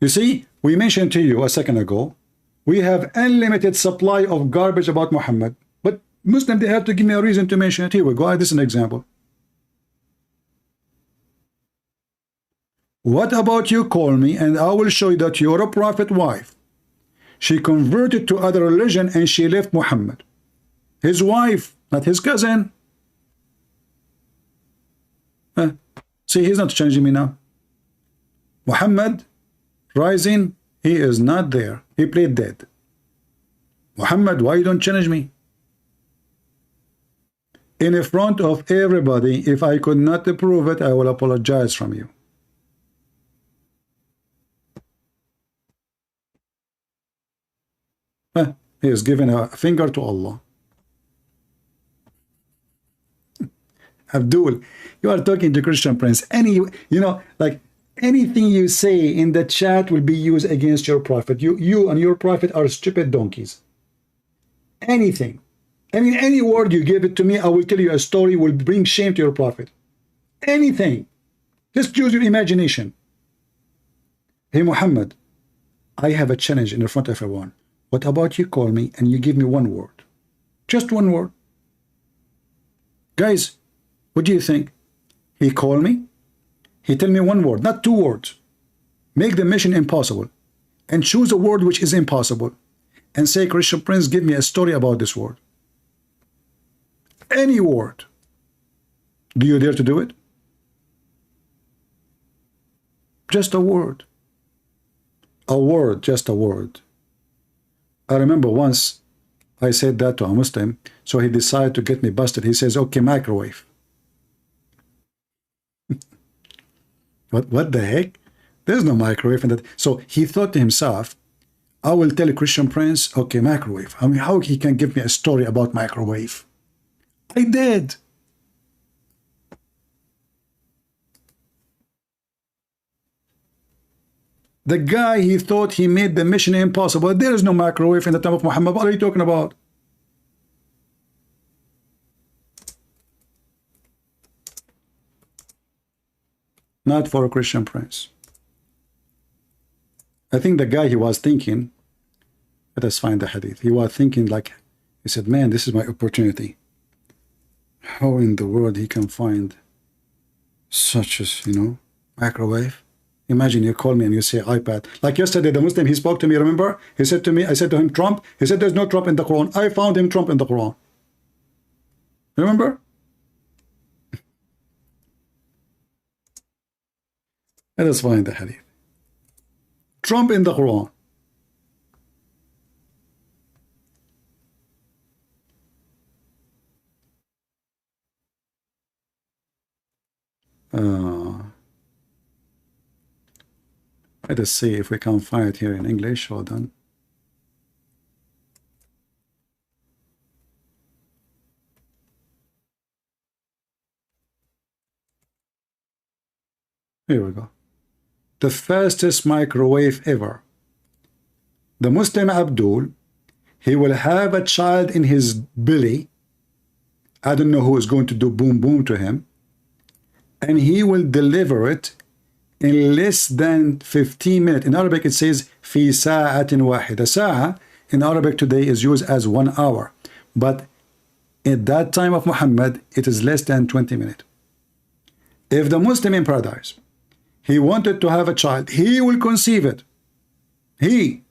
You see, we mentioned to you a second ago, we have unlimited supply of garbage about Muhammad. But Muslim, they have to give me a reason to mention it. Here we go. This is an example. What about you call me and I will show you that you're a prophet wife. She converted to other religion and she left Muhammad. His wife, not his cousin. See, he's not changing me now. Muhammad rising, he is not there. He played dead. Muhammad, why you don't challenge me? In front of everybody, if I could not prove it, I will apologize from you. He is giving a finger to Allah. Abdul, you are talking to Christian Prince. Like anything you say in the chat will be used against your prophet. You and your prophet are stupid donkeys. Anything. I mean, any word you give it to me, I will tell you a story will bring shame to your prophet. Anything. Just use your imagination. Hey, Muhammad, I have a challenge in front of everyone. What about you call me and you give me one word? Just one word. Guys, what do you think? He called me. He tell me one word, not two words. Make the mission impossible. And choose a word which is impossible. And say, Christian Prince, give me a story about this word. Any word. Do you dare to do it? Just a word. A word, just a word. I remember once I said that to a Muslim, so he decided to get me busted. He says, okay, microwave. What the heck? There's no microwave in that. So he thought to himself, I will tell a Christian Prince, okay, microwave. I mean, how he can give me a story about microwave? I did. The guy, he thought he made the mission impossible. There is no microwave in the time of Muhammad. What are you talking about? Not for a Christian Prince. I think the guy, he was thinking, let us find the hadith. He was thinking like, he said, man, this is my opportunity. How in the world he can find such as, microwave? Imagine you call me and you say iPad. Like yesterday, the Muslim, he spoke to me, remember? He said to me, I said to him, Trump. He said, there's no Trump in the Quran. I found him Trump in the Quran. Remember? Let us find the hadith. Trump in the Quran. Let us see if we can find it here in English. Hold on. Here we go. the fastest microwave ever. The Muslim Abdul, he will have a child in his belly. I don't know who is going to do boom boom to him, and he will deliver it in less than 15 minutes. In Arabic it says في ساعة واحدة. ساعة in Arabic today is used as 1 hour, but at that time of Muhammad it is less than 20 minutes. If the Muslim in paradise, he wanted to have a child, he will conceive it. He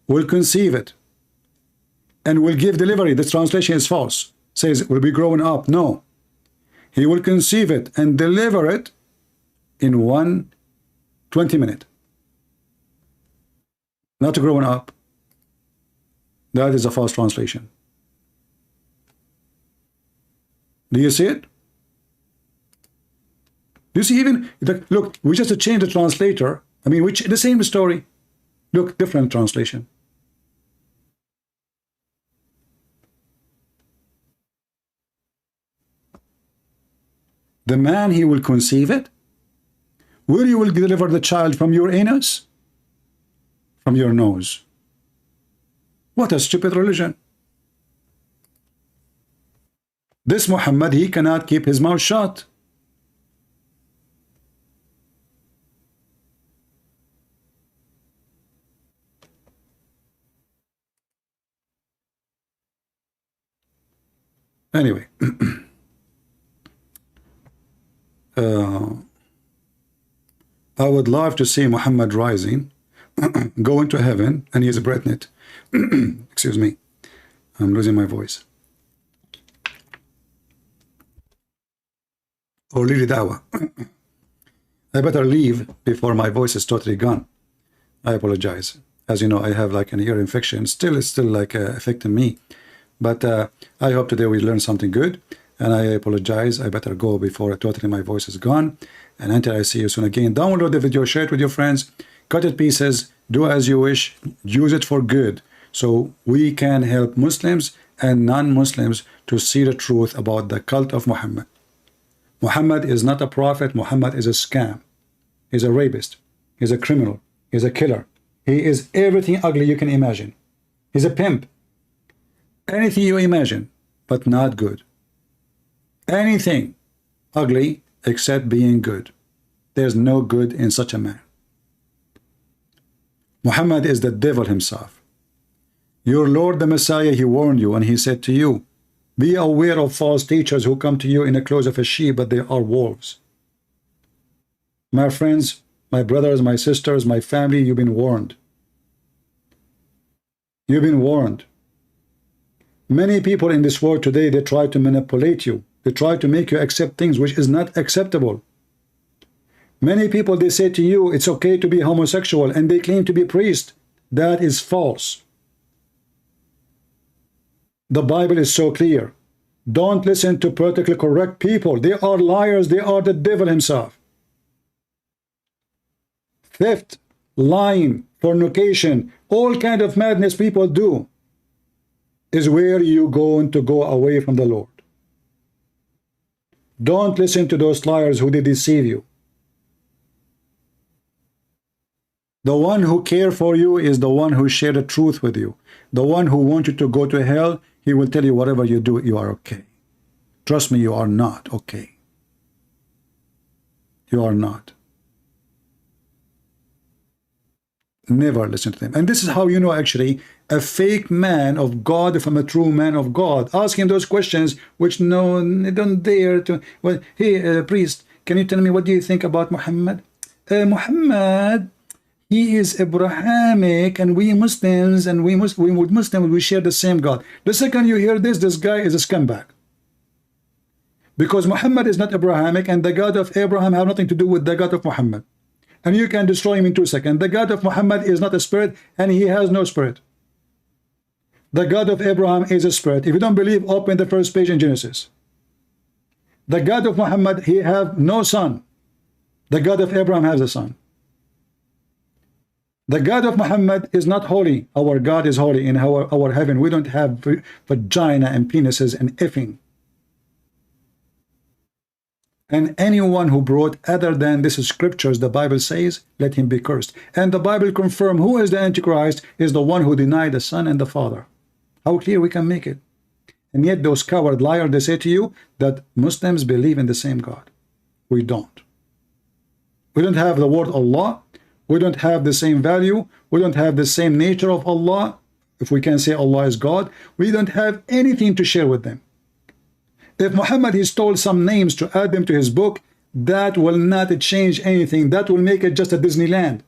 will conceive it and will give delivery. This translation is false. Says it will be growing up. No. He will conceive it and deliver it in 20 minutes. Not growing up. That is a false translation. Do you see it? Do you see even, look, we just changed the translator. I mean, which the same story. Look, different translation. The man, he will conceive it. Where you will deliver the child? From your anus? From your nose? What a stupid religion. This Muhammad, he cannot keep his mouth shut. Anyway, I would love to see Muhammad rising, going to heaven, and he is breathing it. Excuse me, I'm losing my voice. Or leave dawah. I better leave before my voice is totally gone. I apologize. As you know, I have like an ear infection. It's still like affecting me. But I hope today we learn something good. And I apologize. I better go before totally my voice is gone. And until I see you soon again, download the video, share it with your friends, cut it pieces, do as you wish, use it for good. So we can help Muslims and non-Muslims to see the truth about the cult of Muhammad. Muhammad is not a prophet. Muhammad is a scam. He's a rapist. He's a criminal. He's a killer. He is everything ugly you can imagine. He's a pimp. Anything you imagine, but not good. Anything ugly except being good. There's no good in such a man. Muhammad is the devil himself. Your Lord the Messiah, he warned you and he said to you, be aware of false teachers who come to you in the clothes of a sheep, but they are wolves. My friends, my brothers, my sisters, my family, you've been warned. You've been warned. Many people in this world today, they try to manipulate you. They try to make you accept things which is not acceptable. Many people, they say to you, it's okay to be homosexual, and they claim to be priest. That is false. The Bible is so clear. Don't listen to politically correct people. They are liars. They are the devil himself. Theft, lying, fornication, all kind of madness people do is where you going to go away from the Lord. Don't listen to those liars who did deceive you. The one who cares for you is the one who shared the truth with you. The one who wants you to go to hell, he will tell you whatever you do, you are okay. Trust me, you are not okay. You are not. Never listen to them. And this is how you know actually a fake man of God from a true man of God. Ask him those questions which no, they don't dare to. Well, hey, priest, can you tell me what do you think about Muhammad? Muhammad, he is Abrahamic, and we Muslims and we Muslims, we share the same God. The second you hear this guy is a scumbag. Because Muhammad is not Abrahamic, and the God of Abraham have nothing to do with the God of Muhammad. And you can destroy him in 2 seconds. The God of Muhammad is not a spirit, and he has no spirit. The God of Abraham is a spirit. If you don't believe, open the first page in Genesis. The God of Muhammad, he have no son. The God of Abraham has a son. The God of Muhammad is not holy. Our God is holy in our heaven. We don't have vagina and penises and effing. And anyone who brought other than this scriptures, the Bible says, let him be cursed. And the Bible confirm who is the Antichrist is the one who denied the Son and the Father. How clear we can make it. And yet those coward liars, they say to you that Muslims believe in the same God. We don't. We don't have the word Allah. We don't have the same value. We don't have the same nature of Allah. If we can say Allah is God, we don't have anything to share with them. If Muhammad he stole some names to add them to his book, that will not change anything. That will make it just a Disneyland.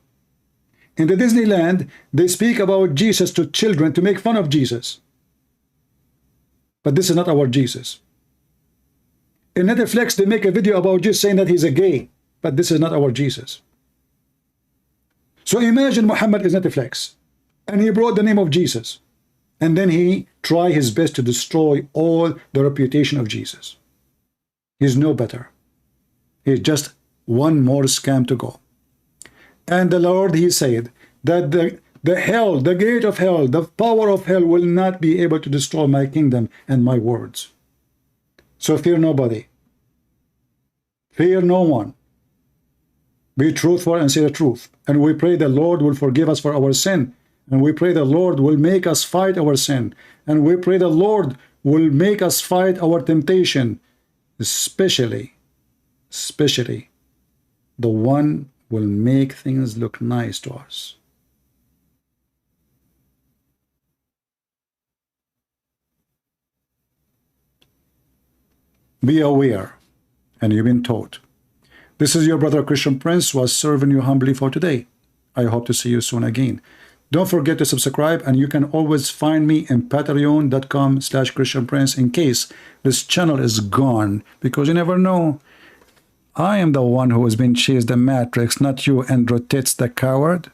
In the Disneyland, they speak about Jesus to children to make fun of Jesus. But this is not our Jesus. In Netflix, they make a video about Jesus saying that he's a gay. But this is not our Jesus. So imagine Muhammad is Netflix. And he brought the name of Jesus. And then he tried his best to destroy all the reputation of Jesus. He's no better. He's just one more scam to go. And the Lord, he said that the hell, the gate of hell, the power of hell will not be able to destroy my kingdom and my words. So fear nobody. Fear no one. Be truthful and say the truth. And we pray the Lord will forgive us for our sin. And we pray the Lord will make us fight our sin. And we pray the Lord will make us fight our temptation. Especially the one will make things look nice to us. Be aware, and you've been taught. This is your brother Christian Prince who was serving you humbly for today. I hope to see you soon again. Don't forget to subscribe, and you can always find me in patreon.com/Christian Prince in case this channel is gone, because you never know. I am the one who has been chased the Matrix, not you, Andrew Tits the coward.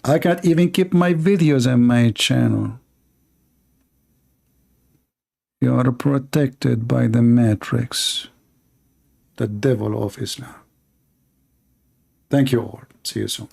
I can't even keep my videos on my channel. You are protected by the Matrix, the devil of Islam. Thank you all. See you soon.